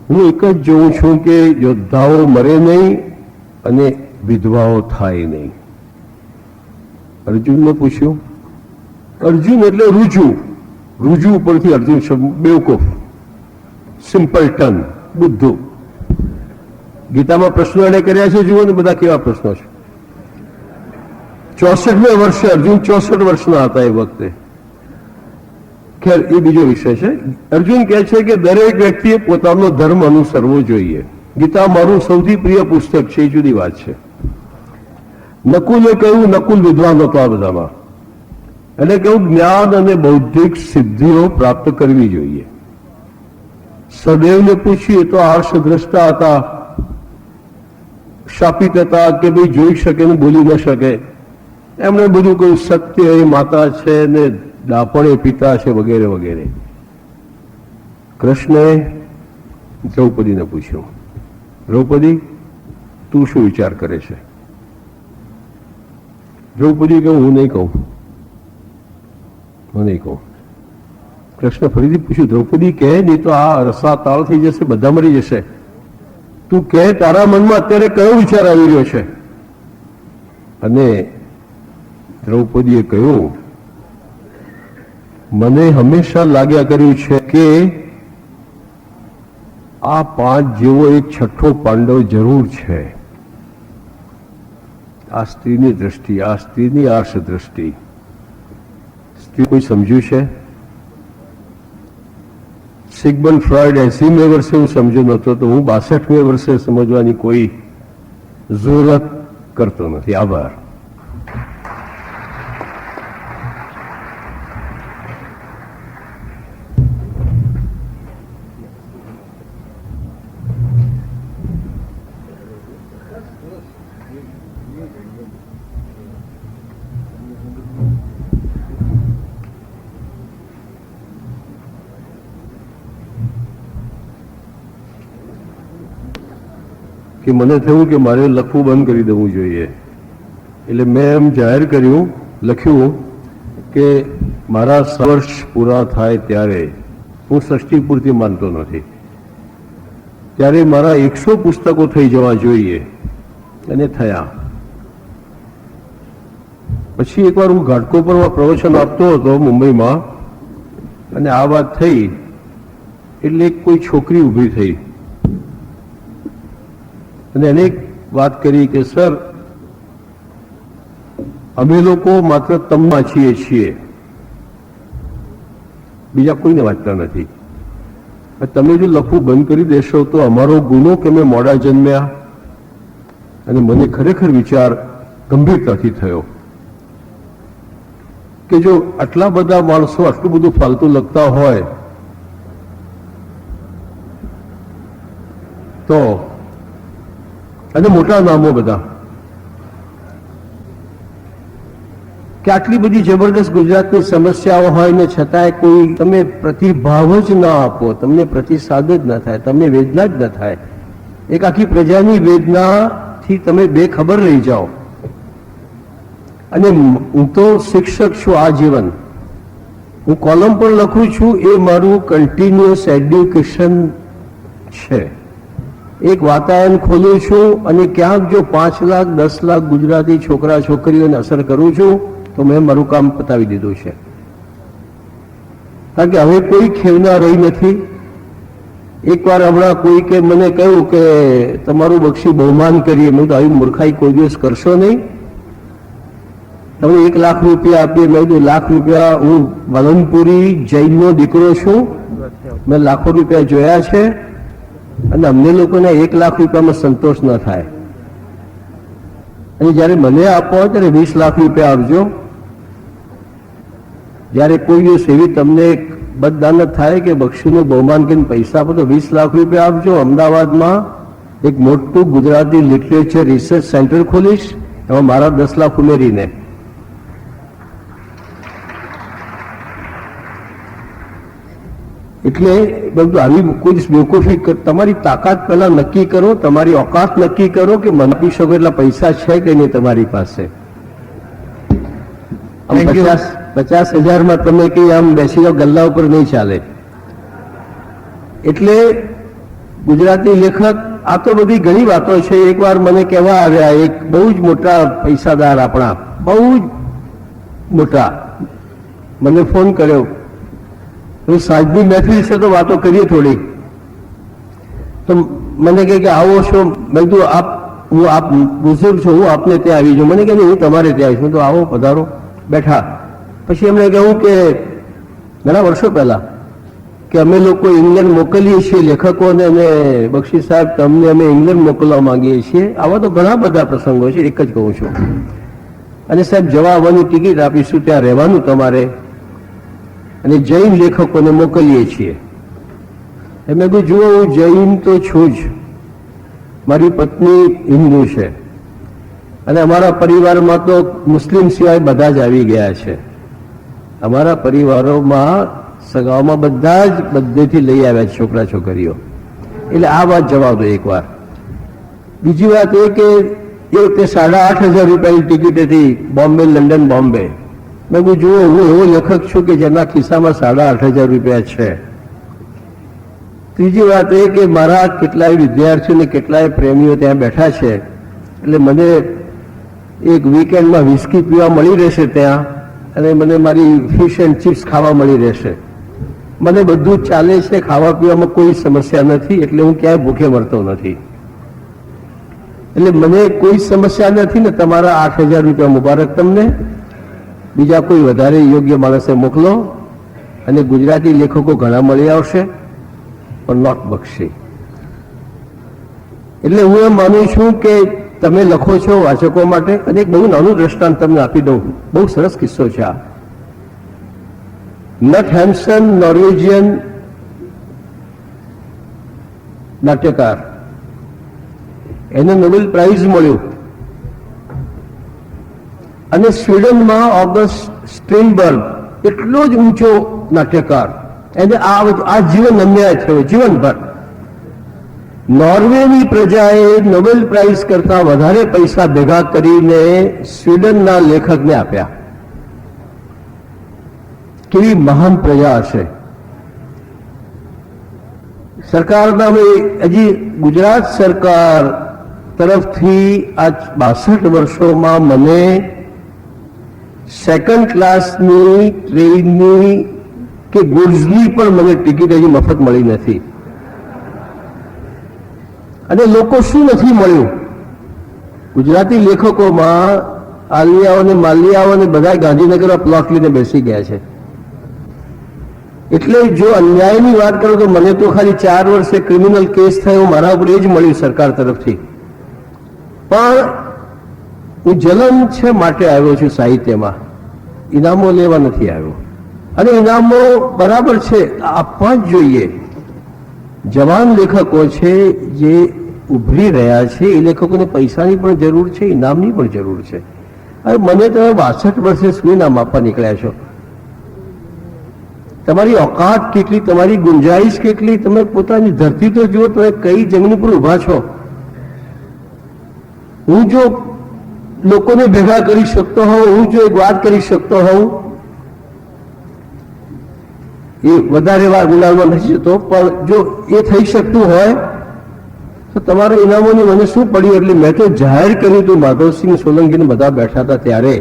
હું એક જ જોઉં છું કે યોદ્ધાઓ મરે નહીં અને વિધવાઓ થાય નહીં. અર્જુનને પૂછ્યું, અર્જુન એટલે રુજુ, રુજુ ઉપરથી અર્જુન શબ્દ બેવકૂફ, સિમ્પલટન, બુદ્ધુ. ગીતામાં પ્રશ્નો એને કર્યા છે, જુઓ ને બધા કેવા પ્રશ્નો છે. 64 વર્ષે અર્જુન 64 વર્ષના હતા એ વખતે. ખેર એ બીજો વિષય છે. અર્જુન કહે છે કે દરેક વ્યક્તિએ પોતાનો ધર્મ અનુસરવો જોઈએ. ગીતા મારું સૌથી પ્રિય પુસ્તક છે, એ જુદી વાત છે. નકુલે કહ્યું, નકુલ વિદ્વાન હતો આ બધામાં, એટલે કહ્યું જ્ઞાન અને બૌદ્ધિક સિદ્ધિઓ પ્રાપ્ત કરવી જોઈએ. સદૈવને પૂછીએ તો આર્ષદ્રષ્ટા હતા, શાપિત હતા કે ભાઈ જોઈ શકે ને બોલી ન શકે. એમણે બધું કહ્યું સત્ય એ માતા છે ને ડાપણ એ પિતા છે વગેરે વગેરે. કૃષ્ણે દ્રૌપદીને પૂછ્યું, દ્રૌપદી તું શું વિચાર કરે છે? દ્રૌપદી કહું, હું નહીં કહું, હું નહીં કહું. કૃષ્ણ ફરીથી પૂછ્યું, દ્રૌપદી કહે, નહીં તો આ રસાતાળ થઈ જશે, બધા મરી જશે. તું કહે, તારા મનમાં અત્યારે કયો વિચાર આવી રહ્યો છે? અને દ્રૌપદીએ કહ્યું, મને હંમેશા લાગ્યા કર્યું છે કે આ 5 જેવો એક છઠ્ઠો પાંડવ જરૂર છે. આ સ્ત્રીની દ્રષ્ટિ, આ સ્ત્રીની આર્ષ દ્રષ્ટિ. સ્ત્રી કોઈ સમજ્યું છે? સિગમન્ડ ફ્રોઈડ 80મે વર્ષે હું સમજ્યો નહોતો, તો હું 62મે વર્ષે સમજવાની કોઈ જરૂરત કરતો નથી. આભાર. કે મને થયું કે મારે લખવું બંધ કરી દેવું જોઈએ, એટલે મેં એમ જાહેર કર્યું, લખ્યું કે મારા 100 વર્ષ પૂરા થાય ત્યારે, હું ષષ્ઠી પૂર્તિ માનતો નથી, ત્યારે મારા 100 પુસ્તકો થઈ જવા જોઈએ. અને થયા. પછી એકવાર હું ઘાટકોપરમાં પ્રવચન આપતો હતો મુંબઈમાં, અને આ વાત થઈ એટલે કોઈ છોકરી ઊભી થઈ અને એને વાત કરી કે સર, અમે લોકો માત્ર તમને વાંચીએ છીએ, બીજા કોઈને વાંચતા નથી. તમે જો લખવું બંધ કરી દેશો તો અમારો ગુનો કે અમે મોડા જન્મ્યા. અને મને ખરેખર વિચાર ગંભીરતાથી થયો કે જો આટલા બધા માણસો આટલું બધું ફાલતુ લખતા હોય તો, અને મોટા નામો બધા, કે આટલી બધી જબરદસ્ત ગુજરાતની સમસ્યાઓ હોય ને છતાંય કોઈ તમે પ્રતિભાવ જ ના આપો, તમને પ્રતિસાદ જ ન થાય, તમને વેદના જ ન થાય. એક આખી પ્રજાની વેદનાથી તમે બેખબર રહી જાઓ. અને હું તો શિક્ષક છું આજીવન, હું કોલમ પણ લખું છું, એ મારું કન્ટિન્યુઅસ એડ્યુકેશન છે. એક વાતાયન ખોલું છું અને ક્યાંક જો 5 લાખ 10 લાખ ગુજરાતી છોકરા છોકરીઓને અસર કરું છું તો મેં મારું કામ પતાવી દીધું છે. કારણ કે હવે કોઈ ખેવના રહી નથી. એકવાર હમણાં કોઈકે મને કહ્યું કે તમારું બક્ષી બહુમાન કરીએ. મેં તો આવી મૂર્ખાઈ કોઈ દિવસ કરશો નહીં. તમે 1 લાખ રૂપિયા આપીએ. મેં કીધું 1 લાખ રૂપિયા, હું વલનપુરી જૈનનો દીકરો છું, મેં લાખો રૂપિયા જોયા છે અને અમને લોકોને 1 લાખ રૂપિયામાં સંતોષ ન થાય. અને જ્યારે મને આપવો હોય ત્યારે 20 લાખ રૂપિયા આપજો. જ્યારે કોઈ દિવસ એવી તમને બદદાનત થાય કે બક્ષીનું બહુમાન કરીને પૈસા આપો તો 20 લાખ રૂપિયા આપજો. અમદાવાદમાં એક મોટું ગુજરાતી લિટરેચર રિસર્ચ સેન્ટર ખોલીશ, એમાં મારા 10 લાખ ઉમેરીને. એટલે બધું આવી કોઈ બેવકૂફી તમારી તાકાત પહેલા નક્કી કરો, તમારી ઓકાત નક્કી કરો કે મને આપી શકો એટલા પૈસા છે કે નહીં તમારી પાસે. 50,000માં તમે કઈ આમ બેસી જાઓ ગલ્લા ઉપર નહીં ચાલે. એટલે ગુજરાતી લેખક આ તો બધી ઘણી વાતો છે. એકવાર મને કહેવા આવ્યા એક બહુ જ મોટા પૈસાદાર, આપણા બહુ જ મોટા, મને ફોન કર્યો. સાંજની મહેફિલ છે તો વાતો કરીએ થોડી. તો મને કહે કે આવો છો. મેં કીધું હું આપ બુઝુર્ગ છો, હું આપને ત્યાં આવી જાઉં. મને કહે હું તમારે ત્યાં આવીશ. મેં તો આવો પધારો. બેઠા. પછી એમણે કહ્યું કે ઘણા વર્ષો પહેલા કે અમે લોકો ઇંગ્લેન્ડ મોકલીએ છીએ લેખકોને, અને બક્ષી સાહેબ તમને અમે ઇંગ્લેન્ડ મોકલવા માંગીએ છીએ. આવા તો ઘણા બધા પ્રસંગો છે, એક જ કહું છું. અને સાહેબ જવા આવવાની ટિકિટ આપીશું, ત્યાં રહેવાનું તમારે, અને જૈન લેખકોને મોકલીએ છીએ. મેં કહ્યું જુઓ હું જૈન તો છું જ, મારી પત્ની હિન્દુ છે, અને અમારા પરિવારમાં તો મુસ્લિમ સિવાય બધા જ આવી ગયા છે. અમારા પરિવારોમાં સગાઓમાં બધા જ બધેથી લઈ આવ્યા છે છોકરા છોકરીઓ. એટલે આ વાત જવા દો એકવાર. બીજી વાત એ કે એ વખતે 8,500 રૂપિયાની ટિકિટ હતી, બોમ્બે લંડન બોમ્બે. મેં કહ્યું જુઓ હું એવો લેખક છું કે જેના ખિસ્સામાં 8,500 રૂપિયા છે. ત્રીજી વાત એ કે મારા કેટલાય વિદ્યાર્થીઓ ને કેટલાય પ્રેમીઓ ત્યાં બેઠા છે, એટલે મને એક વીકેન્ડમાં વિસ્કી પીવા મળી રહેશે ત્યાં, અને મને મારી ફિશ એન્ડ ચિપ્સ ખાવા મળી રહેશે. મને બધું જ ચાલે છે, ખાવા પીવામાં કોઈ સમસ્યા નથી, એટલે હું ક્યાંય ભૂખે મરતો નથી. એટલે મને કોઈ સમસ્યા નથી ને. તમારા 8,000 રૂપિયા મુબારક તમને. બીજા કોઈ વધારે યોગ્ય માણસે મોકલો, અને ગુજરાતી લેખકો ઘણા મળી આવશે, પણ નોટ બક્ષી. એટલે હું એમ માનું છું કે તમે લખો છો વાચકો માટે. અને એક બહુ નાનું દ્રષ્ટાંત તમને આપી દઉં, બહુ સરસ કિસ્સો છે આ. નટ હેમ્સન, નોર્વેજિયન નાટ્યકાર, એને નોબેલ પ્રાઇઝ મળ્યું. અને સ્વીડનમાં ઓગસ્ટ સ્ટ્રીનબર્ગ, એટલો જ ઊંચો નાટ્યકાર, એને આ જીવન અન્યાય થયો જીવનભર. નોર્વેની પ્રજાએ નોબેલ પ્રાઇઝ કરતા વધારે પૈસા ભેગા કરીને સ્વીડનના લેખકને આપ્યા. કેવી મહાન પ્રજા હશે. સરકારના હજી ગુજરાત સરકાર તરફથી આ 62 વર્ષોમાં મને સેકન્ડ ક્લાસની ટ્રેનની કે ગુડ્સની પણ મને ટિકિટ હજી મફત મળી નથી. અને લોકો શું નથી મળ્યું? ગુજરાતી લેખકોમાં આલિયાઓ ને માલિયાઓ ને બધા ગાંધીનગરમાં પ્લોટ લઈને બેસી ગયા છે. એટલે જો અન્યાયની વાત કરું તો મને તો ખાલી 4 વર્ષે ક્રિમિનલ કેસ થયો, મારા ઉપર એ જ મળ્યું સરકાર તરફથી. પણ હું જલન છે માટે આવ્યો છું સાહિત્યમાં, ઇનામો લેવા નથી આવ્યો. અને ઇનામો બરાબર છે, આપવા જ જોઈએ. જવાન લેખકો છે જે ઉભરી રહ્યા છે, એ લેખકોને પૈસાની પણ જરૂર છે, ઇનામની પણ જરૂર છે. હવે મને તમે 62 વર્ષે શું ઇનામ આપવા નીકળ્યા છો? તમારી औकात કેટલી, તમારી ગુંજાઈશ કેટલી? તમે પોતાની ધરતી તો જુઓ, તમે કઈ જમીન પર ઉભા છો. હું જો લોકોને ભેગા કરી શકતો હોઉં, હું જો એક વાત કરી શકતો હોઉં, એ વધારે વાર ગુલાલમાં નથી જતો, પણ જો એ થઈ શકતું હોય તો તમારા ઇનામોની મને શું પડ્યું? એટલે મેં તો જાહેર કર્યું હતું માધવસિંહ સોલંકીને બધા બેઠા હતા ત્યારે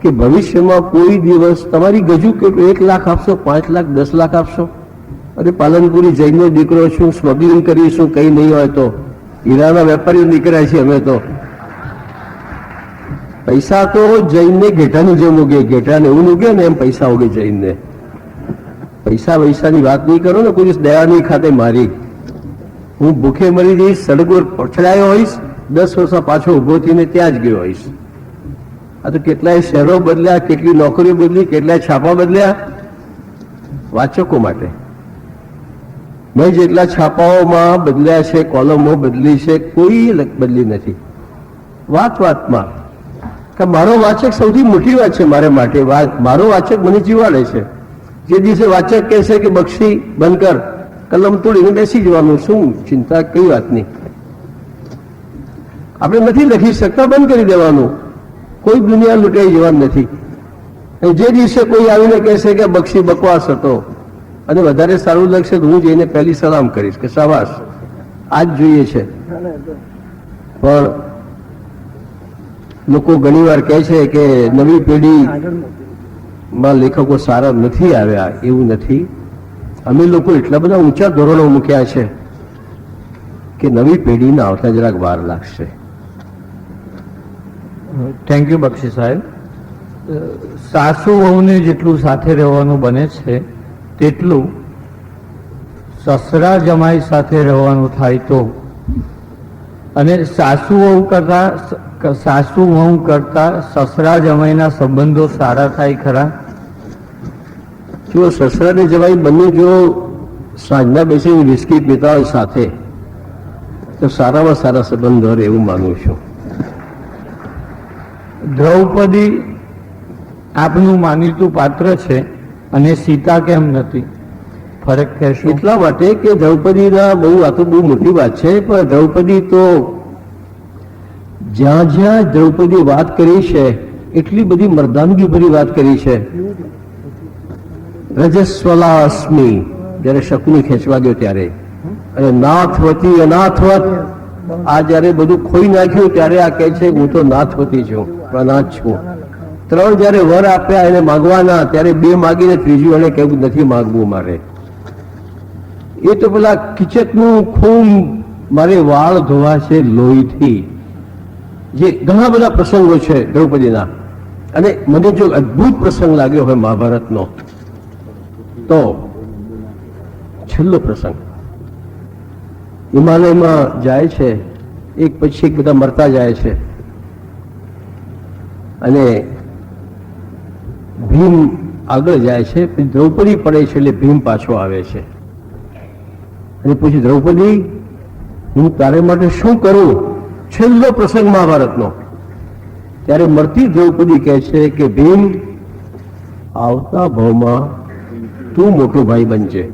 કે ભવિષ્યમાં કોઈ દિવસ તમારી ગજુ કેટલું 1 લાખ આપશો, 5 લાખ, 10 લાખ આપશો? અરે પાલનપુરી જૈનનો દીકરો છું, સ્મગલિંગ કરીશું, કંઈ નહીં હોય તો હીરાના વેપારીઓ નીકળ્યા છે અમે તો. પૈસા તો જૈનને ઘેટાની જેમ ઉગે, ઘેટાને એવું ઉગે ને એમ પૈસા ઉગે જૈનને. પૈસા વૈસાની વાત નહીં કરો ને, કોઈ દિવસ દયા નહીં ખાતે મારી. હું ભૂખે મરી જઈશ, સડક પર પછડાયો હોઈશ, 10 વર્ષ પાછો ઉભો થઈને ત્યાં જ ગયો હોઈશ. આ તો કેટલાય શહેરો બદલ્યા, કેટલી નોકરીઓ બદલી, કેટલાય છાપા બદલ્યા વાચકો માટે. મેં જેટલા છાપાઓમાં બદલ્યા છે, કોલમો બદલી છે, કોઈ બદલી નથી. વાતમાં કે મારો વાચક સૌથી મોટી વાત છે મારે માટે. મારો વાચક મને જીવાડે છે. જે દિવસે વાચક કહેશે કે બક્ષી બંધ કર, કલમ તોડીને બેસી જવાનું, શું ચિંતા, કઈ વાતની. આપણે નથી લખી શકતા, બંધ કરી દેવાનું. કોઈ દુનિયા લૂંટાઈ જવાનું નથી. જે દિવસે કોઈ આવીને કહેશે કે બક્ષી બકવાસ હતો અને વધારે સારું લાગશે તો હું જઈને પહેલી સલામ કરીશ કે શાબાશ, આજ જોઈએ છે. પણ લોકો ઘણીવાર કહે છે કે નવી પેઢીમાં લેખકો સારા નથી આવ્યા. એવું નથી. અમે લોકો એટલા બધા ઊંચા ધોરણો મૂક્યા છે કે નવી પેઢીને આવતા જરાક વાર લાગશે. થેન્ક યુ બક્ષી સાહેબ. સાસુ વહુને જેટલું સાથે રહેવાનું બને છે તેટલું સસરા જમાઈ સાથે રહેવાનું થાય તો, અને સાસુ વહુ કરતા સસરા જમાઈના સંબંધો સારા થાય ખરા? જો સસરા ને જમાઈ બંને જો સાંજના બેસીને વિસ્કી પીતા હોય સાથે તો સારામાં સારા સંબંધો રહે એવું માનું છું. દ્રૌપદી આપનું માનીતું પાત્ર છે અને સીતા કેમ નથી? ફરક કહેશો? એટલા માટે કે દ્રૌપદીના આ તો બહુ મોટી વાત છે, પણ દ્રૌપદી તો જ્યાં જ્યાં દ્રૌપદી વાત કરી છે એટલી બધી મર્દાનગી ભરી વાત કરી છે. રજસ્વલાસ્મી જયારે શકુની ખેંચવા ગયો ત્યારે, અને નાથવતી અનાથવત, આ જયારે બધું ખોઈ નાખ્યું ત્યારે આ કહે છે હું તો નાથવતી છું, અનાથ છું. 3 જયારે વર આપ્યા એને માગવાના ત્યારે 2 માગીને ત્રીજું એને કેવું નથી માગવું મારે. એ તો પેલા કિચકનું ખૂન મારે વાળ ધોવા છે લોહીથી. જે ઘણા બધા પ્રસંગો છે દ્રૌપદીના, અને મને જો અદભુત પ્રસંગ લાગ્યો હોય મહાભારતનો તો છેલ્લો પ્રસંગ. હિમાલયમાં જાય છે, એક પછી એક બધા મરતા જાય છે, અને ભીમ આગળ જાય છે, પછી દ્રૌપદી પડે છે એટલે ભીમ પાછો આવે છે અને પૂછે દ્રૌપદી હું તારે માટે શું કરું? છેલ્લો પ્રસંગ મહાભારતનો. ત્યારે મરતી દ્રૌપદી કહે છે કે ભીમ આવતા ભાવમાં તું મોટો ભાઈ બનજે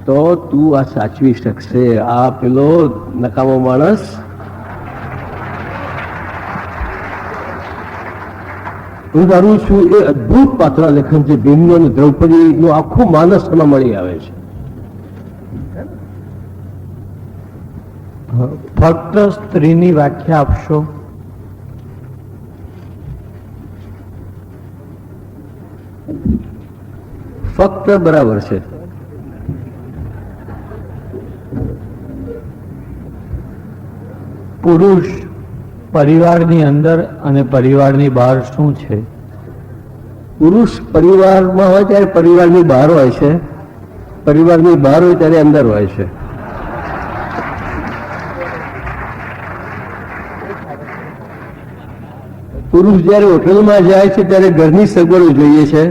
તો તું આ સાચવી શકશે. આ પેલો નકામો માણસ હું ધારું છું એ અદભુત પાત્ર લેખન છે ભીમનું, અને દ્રૌપદીનું આખું માનસ એમાં મળી આવે છે. ફક્ત સ્ત્રીની વ્યાખ્યા આપશો? ફક્ત બરાબર છે. પુરુષ પરિવારની અંદર અને પરિવારની બહાર શું છે? પુરુષ પરિવારમાં હોય ત્યારે પરિવારની બહાર હોય છે, પરિવારની બહાર હોય ત્યારે અંદર હોય છે. પુરુષ જ્યારે હોટલમાં જાય છે ત્યારે ઘરની સગવડો જોઈએ છે,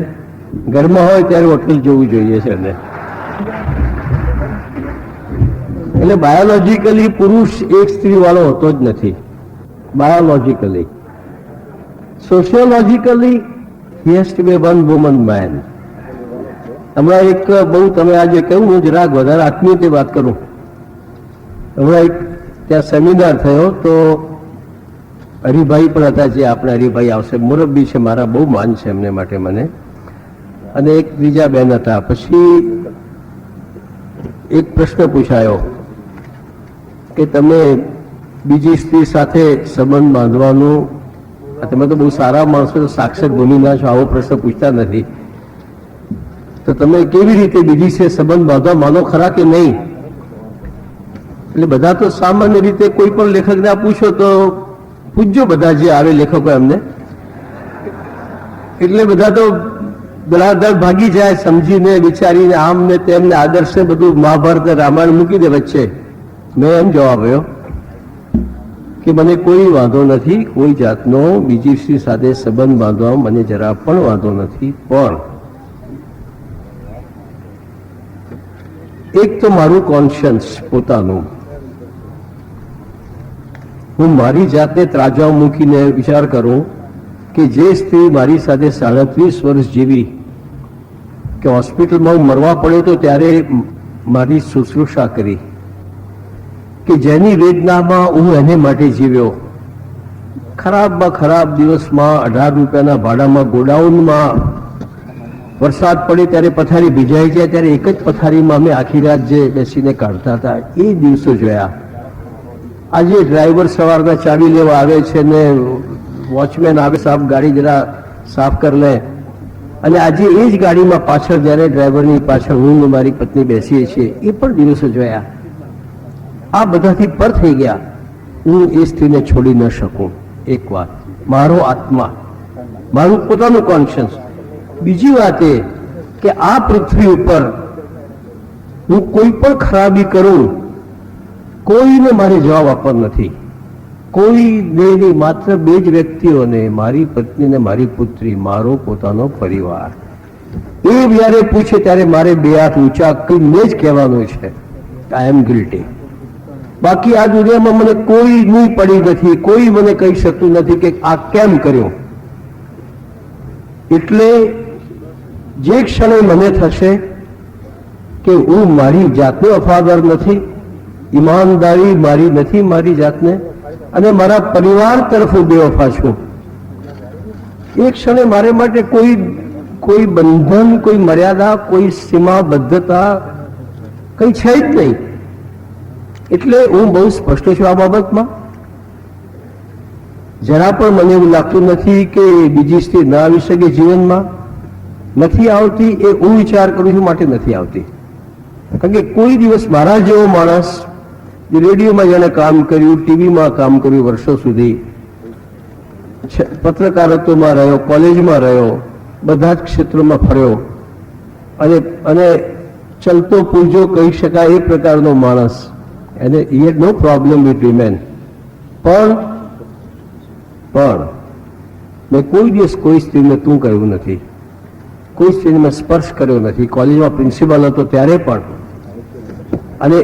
ઘરમાં હોય ત્યારે હોટલ જવું જોઈએ છે. એટલે બાયોલોજીકલી પુરુષ એક સ્ત્રી વાળો હોતો જ નથી. Biologically, સોશિયોલોજીકલી he has to be one woman man. હમણાં એક બહુ તમે આજે કહ્યું હું જરાક વધારે આત્મીયતે વાત કરું. હમણાં એક ત્યાં સેમિનાર થયો તો હરિભાઈ પણ હતા, જે આપણે હરિભાઈ આવશે, મુરબ્બી છે મારા, બહુ માન છે એમને માટે મને, અને એક બીજા બેન હતા. પછી એક પ્રશ્ન પૂછાયો કે તમે બીજી સ્ત્રી સાથે સંબંધ બાંધવાનું, તમે તો બહુ સારા માણસો, સાક્ષાત ભૂમિના છો, આવો પ્રશ્ન પૂછતા નથી, તો તમે કેવી રીતે બીજી છે સંબંધ બાંધવા માનો ખરા કે નહીં? એટલે બધા તો સામાન્ય રીતે કોઈ પણ લેખકને પૂછો તો પૂછજો, બધા જે આવે લેખકો એમને, એટલે બધા તો દલાદલ ભાગી જાય સમજીને વિચારીને આમ ને તેમને આદર્શે બધું મહાભારત રામાયણ મૂકી દે વચ્ચે. મેં એમ જવાબ આપ્યો કે મને કોઈ વાંધો નથી, કોઈ જાતનો બીજી સ્ત્રી સાથે સંબંધ બાંધવા મને જરા પણ વાંધો નથી, પણ એક તો મારું કોન્શિયન્સ પોતાનું, હું મારી જાતને ત્રાજવા મૂકીને વિચાર કરું કે જે સ્ત્રી મારી સાથે 37 વર્ષ જીવી, કે હોસ્પિટલમાં હું મરવા પડ્યો તો ત્યારે મારી શુશ્રૂષા કરી, કે જેની વેદનામાં હું એને માટે જીવ્યો, ખરાબમાં ખરાબ દિવસમાં 18 રૂપિયાના ભાડામાં ગોડાઉનમાં વરસાદ પડે ત્યારે પથારી ભીજાઈ જાય ત્યારે એક જ પથારીમાં અમે આખી રાત જે બેસીને કાઢતા હતા એ દિવસો જોયા. આજે ડ્રાઈવર સવારના ચાવી લેવા આવે છે ને વોચમેન આવે, સાહેબ ગાડી જરા સાફ કર લે, અને આજે એ જ ગાડીમાં પાછળ જ્યારે ડ્રાઈવરની પાછળ હું ને મારી પત્ની બેસીએ છીએ એ પણ દિવસો જોયા. આ બધાથી પર થઈ ગયા. હું એ સ્ત્રીને છોડી ન શકું. એક વાત મારો આત્મા, મારું પોતાનું કોન્શિયન્સ. બીજી વાત એ કે આ પૃથ્વી ઉપર હું કોઈ પણ ખરાબી કરું, કોઈને મારે જવાબ આપવાનો નથી. કોઈને નહીં, માત્ર 2 જ વ્યક્તિઓને, મારી પત્ની ને મારી પુત્રી, મારો પોતાનો પરિવાર. એ જ્યારે પૂછે ત્યારે મારે 2 હાથ ઊંચા કરીને જ કહેવાનું છે આઈ એમ ગિલ્ટી. બાકી આ દુનિયામાં મને કોઈ નહીં પડી નથી, કોઈ મને કહી શકતું નથી કે આ કેમ કર્યું. એટલે જે ક્ષણે મને થશે કે હું મારી જાતને વફાદાર નથી, ઈમાનદારી મારી નથી મારી જાતને, અને મારા પરિવાર તરફ હું બેવફા છું, એ ક્ષણે મારે માટે કોઈ બંધન, કોઈ મર્યાદા, કોઈ સીમાબદ્ધતા કઈ છે જ નહીં. એટલે હું બહુ સ્પષ્ટ છું આ બાબતમાં. જરા પણ મને એવું લાગતું નથી કે બીજી સ્ત્રી ના આવી શકે જીવનમાં. નથી આવતી એ હું વિચાર કરું છું માટે નથી આવતી. કારણ કે કોઈ દિવસ મારા જેવો માણસ જે રેડિયોમાં જેણે કામ કર્યું, ટીવીમાં કામ કર્યું વર્ષો સુધી, પત્રકારત્વમાં રહ્યો, કોલેજમાં રહ્યો, બધા જ ક્ષેત્રોમાં ફર્યો, અને ચલતો પૂરજો કહી શકાય એ પ્રકારનો માણસ, એને he had no problem with women. પણ મેં કોઈ દિવસ કોઈ સ્ત્રીને તું કહ્યું નથી, કોઈ સ્ત્રીને મેં સ્પર્શ કર્યો નથી. કોલેજમાં પ્રિન્સિપાલ હતો ત્યારે પણ, અને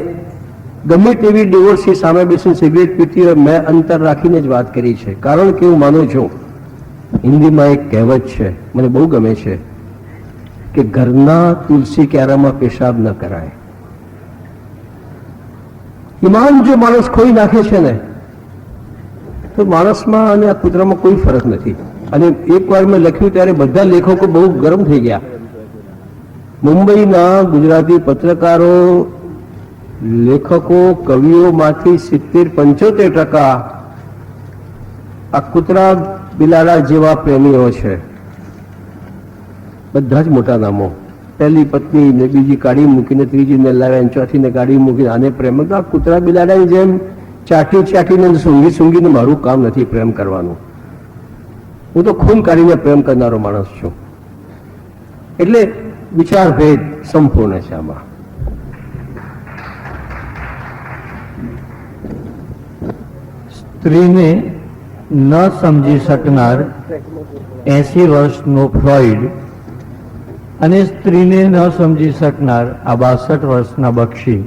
ગમે તેવી ડિવોર્સી સામે બેસીને સિગરેટ પીતી હોય મેં અંતર રાખીને જ વાત કરી છે. કારણ કે હું માનું છું, હિન્દીમાં એક કહેવત છે મને બહુ ગમે છે કે ઘરના તુલસી ક્યારામાં પેશાબ ન કરાય. ઈમાન જો માણસ ખોઈ નાખે છે ને તો માણસમાં અને આ કૂતરામાં કોઈ ફરક નથી. અને એકવાર મેં લખ્યું ત્યારે બધા લેખકો બહુ ગરમ થઈ ગયા. મુંબઈના ગુજરાતી પત્રકારો, લેખકો, કવિઓમાંથી 70-75% આ કૂતરા બિલાડા જેવા પ્રેમીઓ છે. બધા જ મોટા નામો, પહેલી પત્ની ને બીજી કાઢી મૂકીને ત્રીજીને લાવ્યા, ચોથીને કાઢી મૂકીને આને પ્રેમ. આ કૂતરા બિલાડાની જેમ ચાટીને સૂંઘીને મારું કામ નથી પ્રેમ કરવાનું. હું તો ખૂન કાઢીને પ્રેમ કરનારો માણસ છું. એટલે વિચાર ભેદ સંપૂર્ણ છે આમાં. સ્ત્રીને ન સમજી શકનાર 80 વર્ષનો ફ્રોઈડ અને સ્ત્રીને ન સમજી શકનાર આ 62 વર્ષના બક્ષી,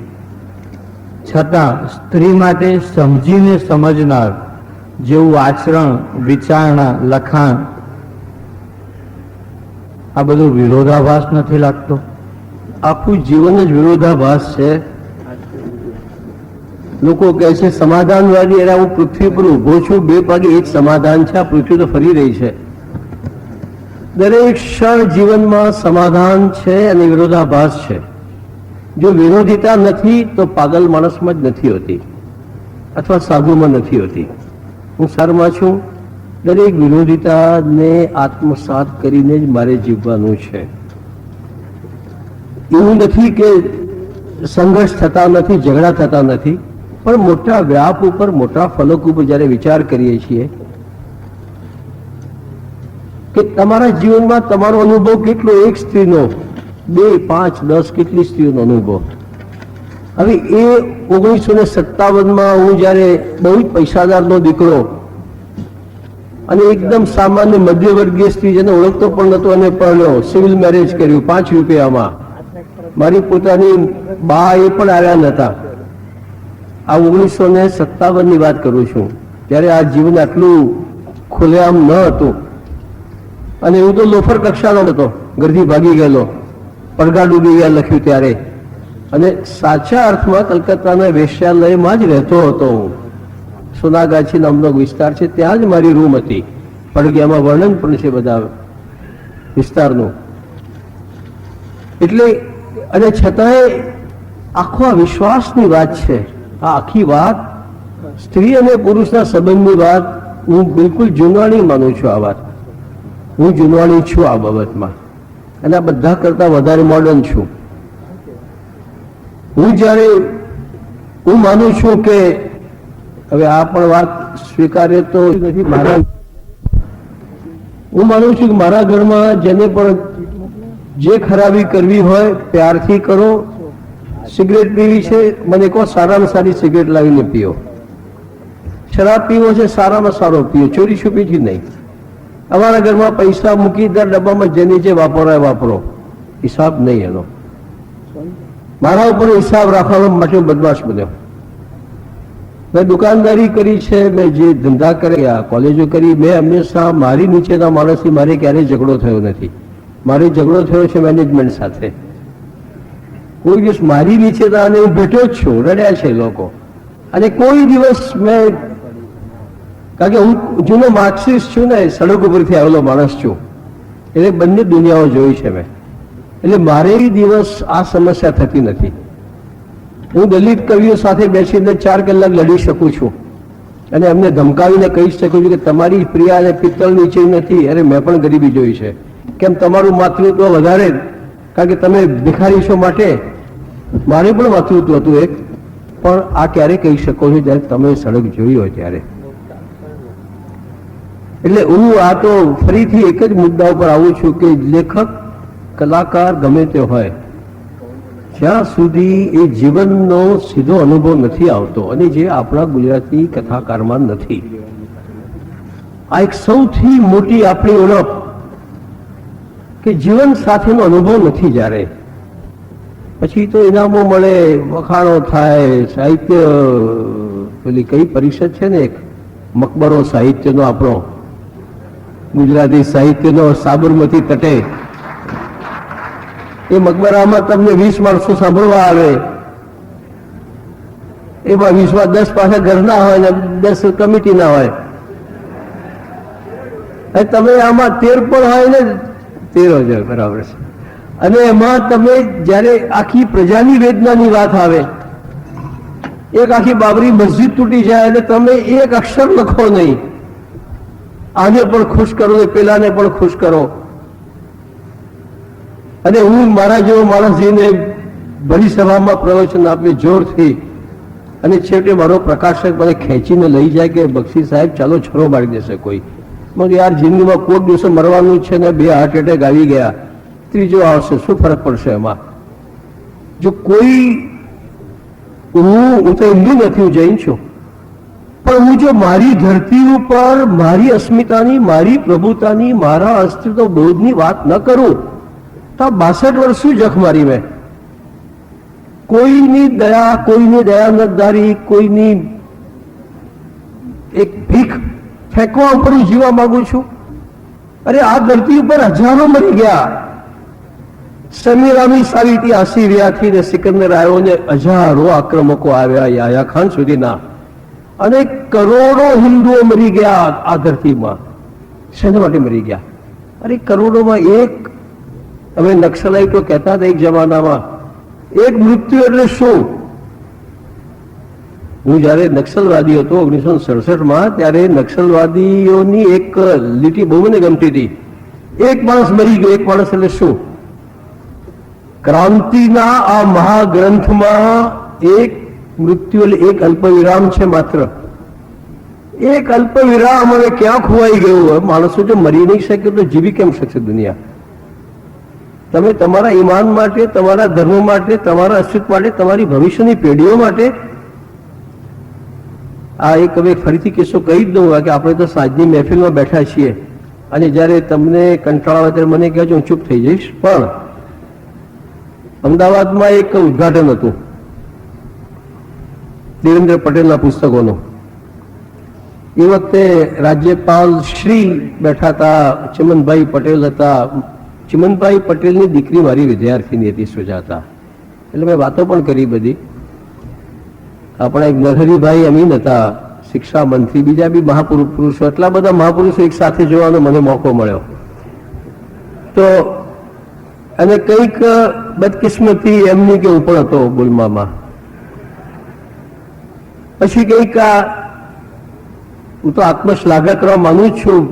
છતાં સ્ત્રી માટે સમજીને સમજનાર જેવું આચરણ, વિચારણા, લખાણ, આ બધું વિરોધાભાસ નથી લાગતો? આખું જીવન જ વિરોધાભાસ છે. લોકો કહે છે સમાધાનવાદી, અરે હું પૃથ્વી પર ઉભો છું, 2 પગે એ જ સમાધાન છે. આ પૃથ્વી તો ફરી રહી છે. દરેક ક્ષણ જીવનમાં સમાધાન છે અને વિરોધાભાસ છે. જો વિરોધિતા નથી તો પાગલ માણસમાં જ નથી હોતી, અથવા સાધુમાં નથી હોતી. હું સારમાં છું. દરેક વિરોધિતાને આત્મસાત કરીને જ મારે જીવવાનું છે. એવું નથી કે સંઘર્ષ થતા નથી, ઝઘડા થતા નથી, પણ મોટા વ્યાપ ઉપર, મોટા ફલક ઉપર જ્યારે વિચાર કરીએ છીએ કે તમારા જીવનમાં તમારો અનુભવ કેટલો, એક સ્ત્રીનો, 2, 5, 10 કેટલી સ્ત્રીઓનો અનુભવ. હવે એ 1957માં હું જ્યારે બહુ જ પૈસાદારનો દીકરો અને એકદમ સામાન્ય મધ્યવર્ગીય સ્ત્રી, જેને ઓળખતો પણ નહોતો, અને પરણ્યો, સિવિલ મેરેજ કર્યું 5 રૂપિયામાં. મારી પોતાની બા એ પણ આવ્યા નહોતા. આ 1957ની વાત કરું છું, ત્યારે આ જીવન આટલું ખુલ્લેઆમ ન હતું. અને હું તો લોફર કક્ષાનો હતો, ઘરથી ભાગી ગયેલો, પડઘા ડૂબી ગયા લખ્યું ત્યારે. અને સાચા અર્થમાં કલકત્તાના વેશ્યાલયમાં જ રહેતો હતો હું. સોનાગાછી નામનો વિસ્તાર છે, ત્યાં જ મારી રૂમ હતી. પડઘિયામાં વર્ણન પણ છે બધા વિસ્તારનું. એટલે અને છતાંય આખો આ વિશ્વાસની વાત છે. આ આખી વાત સ્ત્રી અને પુરુષના સંબંધની વાત હું બિલકુલ જૂનવાણી માનું છું. આ વાત હું જૂનવાણી છું આ બાબતમાં, અને આ બધા કરતા વધારે મોડર્ન છું. હું માનું છું કે હવે આ પણ વાત સ્વીકાર્ય તો નથી મારા, હું માનું છું કે મારા ઘરમાં જેને પણ જે ખરાબી કરવી હોય પ્યારથી કરો. સિગરેટ પીવી છે, મને કહો સારામાં સારી સિગરેટ લાવીને પીઓ. શરાબ પીવો છે, સારામાં સારો પીઓ, ચોરી છુપીથી નહીં. અમારા ઘરમાં પૈસા મૂકી દર ડબ્બામાં જેની જે વાપરો વાપરો, હિસાબ નહીં એનો. મારા ઉપર હિસાબ રાખવા માટે બદમાશ બન્યો. મેં દુકાનદારી કરી છે, મેં જે ધંધા કર્યા, કોલેજો કરી, મેં હંમેશા મારી નીચેના માણસથી મારે ક્યારેય ઝઘડો થયો નથી. મારે ઝઘડો થયો છે મેનેજમેન્ટ સાથે. કોઈ દિવસ મારી નીચેના અને હું ભેટ્યો જ છું, રડ્યા છે લોકો. અને કોઈ દિવસ મેં, કારણ કે હું જૂનો માર્ક્સિસ્ટ છું ને, સડક ઉપરથી આવેલો માણસ છું, એટલે બંને દુનિયાઓ જોઈ છે મેં. એટલે મારે દિવસ આ સમસ્યા થતી નથી. હું દલિત કવિઓ સાથે બેસીને 4 કલાક લડી શકું છું, અને એમને ધમકાવીને કહી શકું છું કે તમારી પ્રિયા અને પિત્તળ નીચે નથી. અરે મેં પણ ગરીબી જોઈ છે. કેમ તમારું માતૃત્વ વધારે, કારણ કે તમે ભિખારી માટે મારે પણ માતૃત્વ હતું એક. પણ આ ક્યારે કહી શકો છો જ્યારે તમે સડક જોઈ હોય ત્યારે. એટલે હું આ તો ફરીથી એક જ મુદ્દા ઉપર આવું છું કે લેખક, કલાકાર ગમે તે હોય, જ્યાં સુધી એ જીવનનો સીધો અનુભવ નથી આવતો, અને જે આપણા ગુજરાતી કથાકારમાં નથી. આ એક સૌથી મોટી આપણી ઓળખ કે જીવન સાથેનો અનુભવ નથી. જ્યારે પછી તો ઇનામો મળે, વખાણો થાય, સાહિત્ય, પેલી કઈ પરિષદ છે ને એક, મકબરો સાહિત્યનો, આપણો ગુજરાતી સાહિત્યનો સાબરમતી તટે, એ મકબરામાં તમને 20 માણસો સાંભળવા આવે. એમાં 20માં 10 પાછા ઘરના હોય ને 10 કમિટીના હોય. અને તમે આમાં 13 પણ હોય ને, 13,000 બરાબર છે. અને એમાં તમે જ્યારે આખી પ્રજાની વેદનાની વાત આવે, એક આખી બાબરી મસ્જિદ તૂટી જાય અને તમે એક અક્ષર લખો નહીં, આને પણ ખુશ કરો ને પેલાને પણ ખુશ કરો. અને હું મારા જેવો માણસ જઈને ભરી સભામાં પ્રવચન આપ્યું જોરથી, અને છેવટે મારો પ્રકાશક મને ખેંચીને લઈ જાય કે બક્ષી સાહેબ ચાલો છરો મારી દેશે કોઈ. મને યાર જિંદગીમાં કોઈક દિવસે મરવાનું છે ને 2 હાર્ટ એટેક આવી ગયા, ત્રીજો આવશે, શું ફરક પડશે એમાં? જો કોઈ, હું તો હિન્દુ નથી, હું જૈન છું, પણ હું જો મારી ધરતી ઉપર મારી અસ્મિતાની, મારી પ્રભુતાની, મારા અસ્તિત્વ બોધની વાત ન કરું તો 62 વર્ષ શું જખ મારી મેં? કોઈની દયા, કોઈની દયાનતદારી, કોઈની એક ભીખ ફેંકવા ઉપર હું જીવવા માંગુ છું? અરે આ ધરતી ઉપર હજારો મરી ગયા. સમીરામી સાવિત્રી આસીરિયાથી ને સિકંદર આવ્યો ને હજારો આક્રમકો આવ્યા યાહ્યા ખાન સુધીના, અને કરોડો હિન્દુઓ મરી ગયા આ ધરતીમાં. શેના માટે મરી ગયા? અરે કરોડોમાં એક, હવે નક્સલાઈટો કહેતા હતા એક જમાનામાં, એક મૃત્યુ એટલે શું? હું જયારે નક્સલવાદી હતો 1967માં, ત્યારે નક્સલવાદીઓની એક લીટી બહુ મને ગમતી હતી, એક માણસ મરી ગયો, એક માણસ એટલે શું? ક્રાંતિના આ મહાગ્રંથમાં એક મૃત્યુ એટલે એક અલ્પ વિરામ છે માત્ર. એક અલ્પ વિરામ હવે ક્યાં ખોવાઈ ગયું હોય? માણસો જો મરી નહીં શકે તો જીવી કેમ શકશે દુનિયા? તમે તમારા ઈમાન માટે, તમારા ધર્મ માટે, તમારા અસ્તિત્વ માટે, તમારી ભવિષ્યની પેઢીઓ માટે આ એક હવે ફરીથી કિસ્સો કહી જ દઉં કે આપણે તો સાંજની મહેફિલમાં બેઠા છીએ અને જ્યારે તમને કંટાળો આવે ત્યારે મને કહેજો, હું ચૂપ થઈ જઈશ. પણ અમદાવાદમાં એક ઉદ્ઘાટન હતું દેવેન્દ્ર પટેલના પુસ્તકોનું. એ વખતે રાજ્યપાલ શ્રી બેઠા હતા, ચિમનભાઈ પટેલ હતા. ચિમનભાઈ પટેલની દીકરી મારી વિદ્યાર્થીની હતી, સુજાતા. એટલે મેં વાતો પણ કરી બધી. આપણા એક નરહરીભાઈ અમીન હતા, શિક્ષા મંત્રી, બીજા બી મહાપુરુષો, એટલા બધા મહાપુરુષો એક સાથે જોવાનો મને મોકો મળ્યો. તો અને કંઈક બદકિસ્મતી એમની કે હું પણ હતો ગુલમામાં. પછી કંઈક હું તો આત્મશ્લાઘા કરવા માનું જ છું.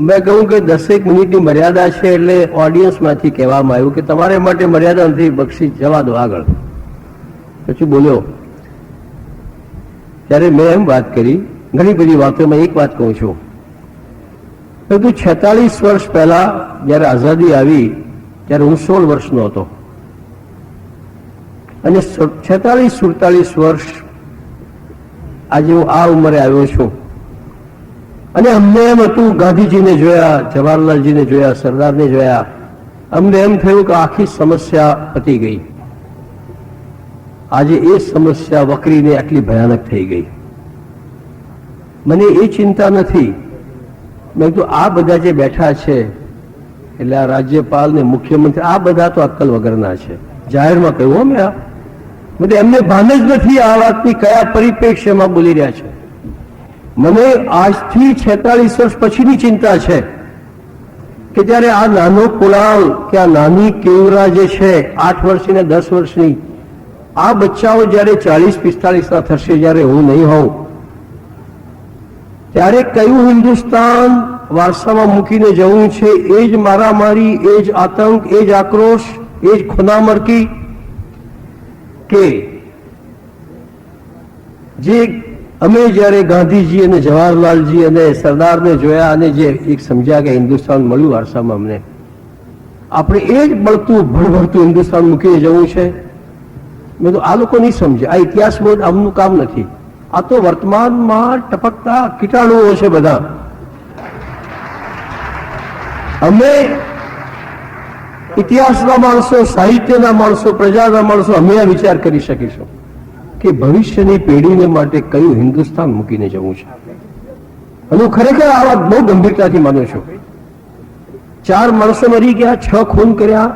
મેં કહ્યું કે 10 મિનિટની મર્યાદા છે, એટલે ઓડિયન્સમાંથી કહેવામાં આવ્યું કે તમારે માટે મર્યાદા નથી, બક્ષી જવા દો આગળ. પછી બોલ્યો ત્યારે મેં એમ વાત કરી, ઘણી બધી વાતોમાં એક વાત કહું છું. તું 46 વર્ષ પહેલા જ્યારે આઝાદી આવી ત્યારે હું 16 વર્ષનો હતો અને 46-47 વર્ષ આજે હું આ ઉંમરે આવ્યો છું. અને અમને એમ હતું, ગાંધીજીને જોયા, જવાહરલાલજીને જોયા, સરદારને જોયા, અમને એમ થયું કે આખી સમસ્યા પતી ગઈ. આજે એ સમસ્યા વકરીને આટલી ભયાનક થઈ ગઈ. મને એ ચિંતા નથી. મેં કીધું આ બધા જે બેઠા છે, એટલે આ રાજ્યપાલ ને મુખ્યમંત્રી, આ બધા તો અક્કલ વગરના છે. જાહેરમાં કહ્યું મેં બધું, એમને ભાન જ નથી આ વાતની કયા પરિપ્રેક્ષ્યમાં બોલી રહ્યા છે. મને આજથી 46 વર્ષ પછીની ચિંતા છે કે જ્યારે આ નાનો કુલાલ કે આ નાની કેવરા જે છે 8 વર્ષની ને 10 વર્ષની, આ બચ્ચાઓ જ્યારે 40-45 ના થશે, જ્યારે હું નહીં હોઉં, ત્યારે કયું હિન્દુસ્તાન વારસામાં મૂકીને જવું છે? એ જ મારામારી, એ જ આતંક, એ જ આક્રોશ, એ જ ખૂનામરકી, કે જે અમે જ્યારે ગાંધીજી અને જવાહરલાલજી અને સરદારને જોયા અને જે એક સમજ્યા કે હિન્દુસ્તાન મળ્યું વારસામાં અમને, આપણે એ જ બળતું ભળભળતું હિન્દુસ્તાન મૂકીને જવું છે? મેં તો આ લોકો નહીં સમજે. આ ઇતિહાસ બોર્ડ આમનું કામ નથી. આ તો વર્તમાનમાં ટપકતા કીટાણુઓ છે બધા. અમે ઇતિહાસના માણસો, સાહિત્યના માણસો, પ્રજાના માણસો અમે આ વિચાર કરી શકીશું કે ભવિષ્યની પેઢીને માટે કયું હિન્દુસ્તાન મૂકીને જવું છે. અને હું ખરેખર આ વાત બહુ ગંભીરતાથી માનું છું. 4 માણસો મરી ગયા, 6 ખૂન કર્યા,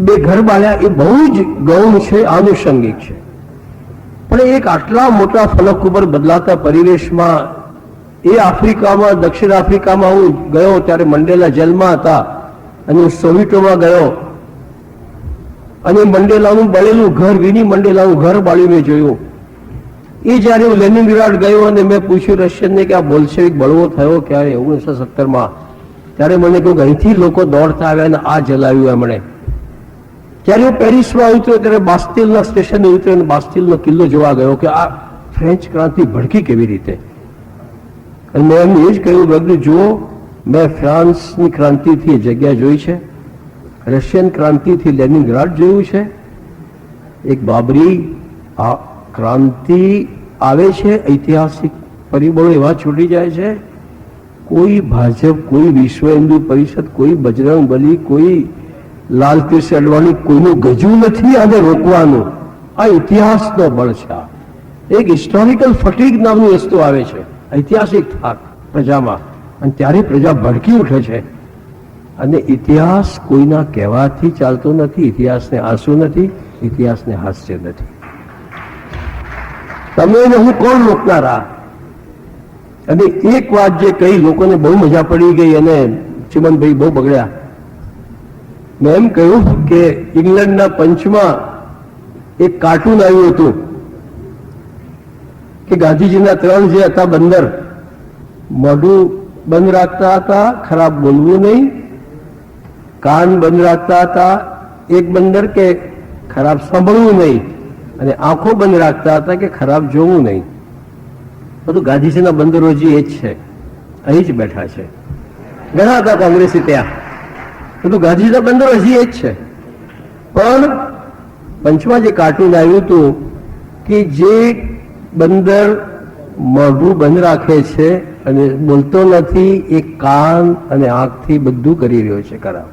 2 ઘર બાળ્યા, એ બહુ જ ગૌણ છે, આનુષંગિક છે. પણ એક આટલા મોટા ફલક ઉપર બદલાતા પરિવેશમાં, એ આફ્રિકામાં, દક્ષિણ આફ્રિકામાં હું ગયો ત્યારે મંડેલા જેલમાં હતા અને હું સોવિટોમાં ગયો અને મંડેલાનું બળેલું ઘર, વિની મંડેલાનું ઘર બાળ્યું મેં જોયું. એ જ્યારે હું લેનિનગ્રાડ ગયો અને મેં પૂછ્યું રશિયનને કે આ બોલ્શેવિક બળવો થયો ક્યારે? 1917માં. ત્યારે મને કહ્યું કે અહીંથી લોકો દોડતા આવ્યા અને આ જલાવ્યું એમણે. જ્યારે હું પેરિસમાં ઉતર્યો ત્યારે બાસ્તિલના સ્ટેશને ઉતર્યો અને બાસ્તિલનો કિલ્લો જોવા ગયો કે આ ફ્રેન્ચ ક્રાંતિ ભડકી કેવી રીતે. અને મેં એમને એ જ કહ્યું, મેં જુઓ, મેં ફ્રાન્સની ક્રાંતિથી એ જગ્યા જોઈ છે, રશિયન ક્રાંતિથી લેનિનગ્રાડ જોયું છે. એક બાબરી ક્રાંતિ આવે છે, ઐતિહાસિક પરિબળો એવા છૂટી જાય છે. કોઈ ભાજપ, કોઈ વિશ્વ હિન્દુ પરિષદ, કોઈ બજરંગ બલી, કોઈ લાલકૃષ્ણ અડવાણી, કોઈનું ગજું નથી આને રોકવાનું. આ ઇતિહાસનો બળ છે. એક હિસ્ટોરિકલ ફટીગ નામની વસ્તુ આવે છે, ઐતિહાસિક થાક પ્રજામાં, અને ત્યારે પ્રજા ભડકી ઉઠે છે. અને ઇતિહાસ કોઈના કહેવાથી ચાલતો નથી. ઇતિહાસને આંસુ નથી, ઇતિહાસને હાસ્ય નથી. તમે ને હું કોણ રોકનારા? અને એક વાત જે કહી લોકોને બહુ મજા પડી ગઈ અને ચિમનભાઈ બહુ બગડ્યા. મેં એમ કહ્યું કે ઇંગ્લેન્ડના પંચમાં એક કાર્ટૂન આવ્યું હતું કે ગાંધીજીના 3 જે હતા બંદર, મોઢું બંધ રાખતા હતા, ખરાબ બોલવું નહીં, કાન બંધ રાખતા હતા એક બંદર કે ખરાબ સાંભળવું નહીં, અને આંખો બંધ રાખતા હતા કે ખરાબ જોવું નહીં. બધું ગાંધીજીના બંદરો હજી એ જ છે, અહીં જ બેઠા છે. ઘણા હતા કોંગ્રેસી ત્યાં, બધું ગાંધીજીના બંદરો હજી એ જ છે. પણ પંચમાં જે કાર્ટૂન આવ્યું હતું કે જે બંદર મોઢું બંધ રાખે છે અને બોલતો નથી, એ કાન અને આંખથી બધું કરી રહ્યો છે ખરાબ.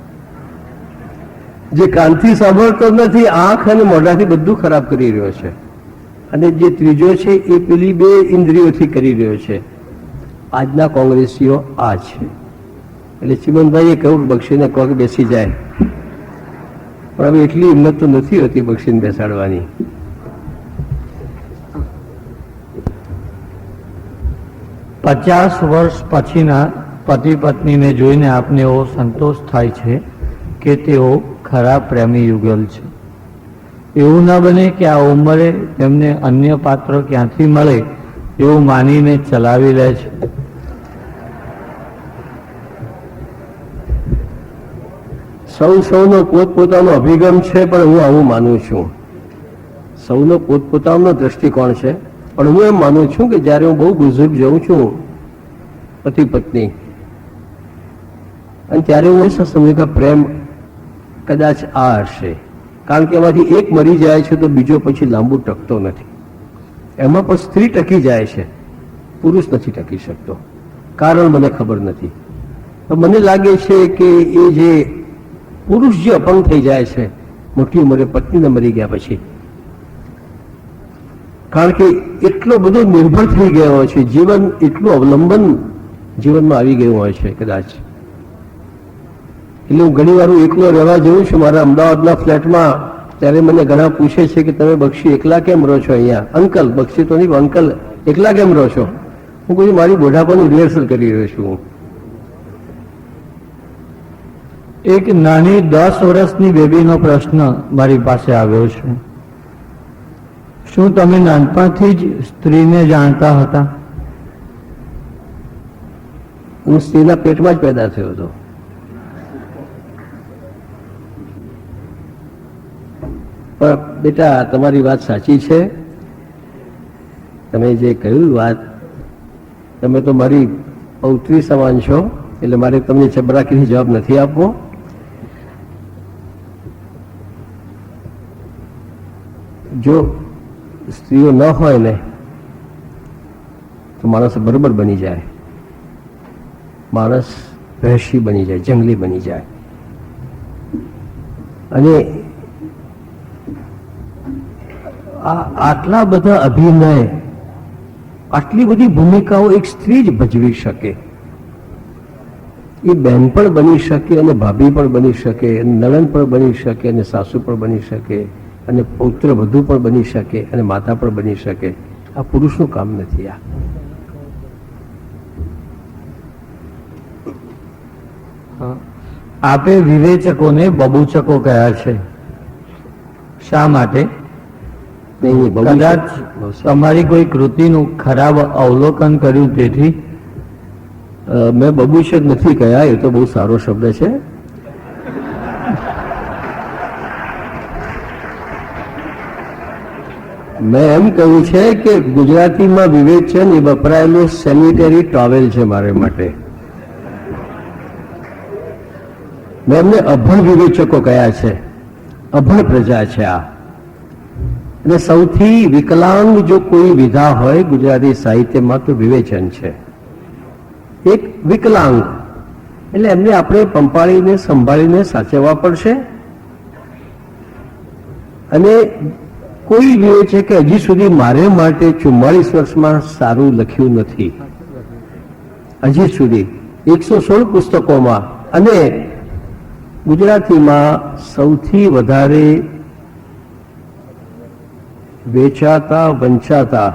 જે કાનથી સાંભળતો નથી, આંખ અને મોઢાથી બધું ખરાબ કરી રહ્યો છે. અને જે ત્રીજો છે એ પેલી બે ઇન્દ્રિયોથી કરી રહ્યો છે. આજના કોંગ્રેસીઓ આ છે. એટલે ચિમનભાઈએ કહ્યું બક્ષીને કહો કે બેસી જાય, પણ હવે એટલી હિંમત તો નથી હોતી બક્ષીને બેસાડવાની. પચાસ વર્ષ પછીના પતિ પત્નીને જોઈને આપને એવો સંતોષ થાય છે કે તેઓ ખરા પ્રેમી યુગલ છે. એવું ના બને કે આ ઉંમરે તેમને અન્ય પાત્ર ક્યાંથી મળે એવું માનીને ચલાવી લે છે. સૌનો પોતપોતાનો અભિગમ છે, પણ હું આવું માનું છું. સૌનો પોતપોતાનો દ્રષ્ટિકોણ છે, પણ હું એમ માનું છું કે જ્યારે હું બહુ બુઝુર્ગ જઉં છું પતિ પત્ની, અને ત્યારે હું સમજુ કે પ્રેમ કદાચ આ હશે. કારણ કે એમાંથી એક મરી જાય છે તો બીજો પછી લાંબુ ટકતો નથી. એમાં પણ સ્ત્રી ટકી જાય છે, પુરુષ નથી ટકી શકતો. કારણ મને ખબર નથી, પણ મને લાગે છે કે એ જે પુરુષ જે અપંગ થઈ જાય છે મોટી ઉંમરે પત્નીને મરી ગયા પછી, કારણ કે એટલો બધો નિર્ભર થઈ ગયો હોય છે, જીવન એટલું અવલંબન જીવનમાં આવી ગયું હોય છે કદાચ. એટલે હું ઘણી વાર એકલો રહેવા જઉં છું મારા અમદાવાદના ફ્લેટમાં, ત્યારે મને ઘણા પૂછે છે કે તમે બક્ષી એકલા કેમ રહો છો અહીંયા? અંકલ, બક્ષી તો નહીં, અંકલ એકલા કેમ રહો છો? હું કોઈ મારી બુઢાપાનું રિહર્સલ કરી રહ્યો છું. એક નાની 10 વર્ષની બેબીનો પ્રશ્ન મારી પાસે આવ્યો છે. શું તમે નાનપણથી જ સ્ત્રીને જાણતા હતા? હું સ્ત્રીના પેટમાં જ પેદા થયો હતો. પણ બેટા, તમારી વાત સાચી છે. તમે જે કહ્યું વાત, તમે તો મારી પૌત્રી સમાન છો, એટલે મારે તમને ચબરાકીથી જવાબ નથી આપવો. જો સ્ત્રીઓ ન હોય ને તો માણસ બરોબર બની જાય, માણસ વહેશી બની જાય, જંગલી બની જાય. અને આટલા બધા અભિનય, આટલી બધી ભૂમિકાઓ એક સ્ત્રી જ ભજવી શકે. એ બહેન પણ બની શકે, અને ભાભી પણ બની શકે, નણંદ પણ બની શકે, અને સાસુ પણ બની શકે, અને પૌત્ર વધુ પણ બની શકે, અને માતા પણ બની શકે. આ પુરુષનું કામ નથી. આપે વિવેચકોને બબૂચકો કહ્યા છે, શા માટે? કદાચ તમારી કોઈ કૃતિનું ખરાબ અવલોકન કર્યું તેથી? મેં બબૂચક નથી કહ્યા, એ તો બહુ સારો શબ્દ છે. મેં એમ કહ્યું છે કે ગુજરાતીમાં વિવેચન એ વપરાયેલું સેનિટરી ટોવેલ છે મારે માટે. મેં એમને અભણ વિવેચકો કહ્યા છે, અભણ પ્રજા છે આ. અને સૌથી વિકલાંગ જો કોઈ વિધા હોય ગુજરાતી સાહિત્યમાં તો વિવેચન છે. એક વિકલાંગ એટલે એમને આપણે પંપાળીને સંભાળીને સાચવવા પડશે. અને કોઈ વિવેચે કે હજી સુધી મારે માટે 44 વર્ષમાં સારું લખ્યું નથી, હજી સુધી 116 પુસ્તકોમાં. અને ગુજરાતીમાં સૌથી વધારે વેચાતા, વંચાતા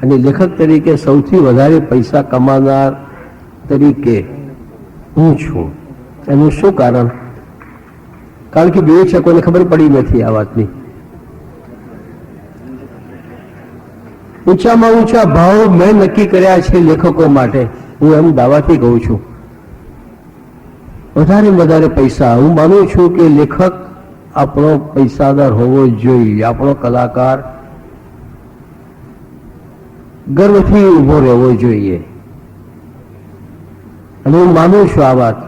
અને લેખક તરીકે સૌથી વધારે પૈસા કમાનાર તરીકે હું છું. એનું શું કારણ? કારણ કે વિવેચકોને ખબર પડી નથી આ વાતની. ઊંચામાં ઊંચા ભાવ મેં નક્કી કર્યા છે લેખકો માટે, હું એમ દાવાથી કહું છું. વધારે વધારે પૈસા, હું માનું છું કે લેખક આપણો પૈસાદાર હોવો જોઈએ, આપણો કલાકાર ગર્વથી ઊભો રહેવો જોઈએ. અને હું માનું છું આ વાત.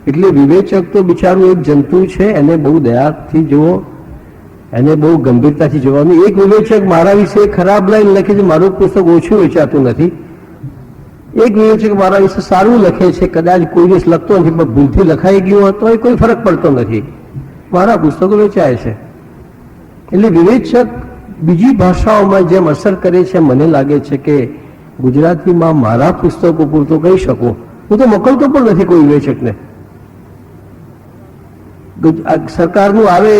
એટલે વિવેચક તો બિચારું એક જંતુ છે, એને બહુ દયાથી જુઓ, એને બહુ ગંભીરતાથી જોવાનું. એક વિવેચક મારા વિશે ખરાબ લાઈન લખે છે, મારું પુસ્તક ઓછું વેચાતું નથી. એક વિવેચક મારા વિશે સારું લખે છે, કદાચ કોઈ દિવસ લખતો નથી પણ ભૂલથી લખાઈ ગયું હોય તો કોઈ ફરક પડતો નથી, મારા પુસ્તકો વેચાય છે. એટલે વિવેચક બીજી ભાષાઓમાં જેમ અસર કરે છે, મને લાગે છે કે ગુજરાતીમાં મારા પુસ્તકો પૂરતો કહી શકું. હું તો મોકલતો પણ નથી કોઈ વિવેચકને. સરકારનું આવે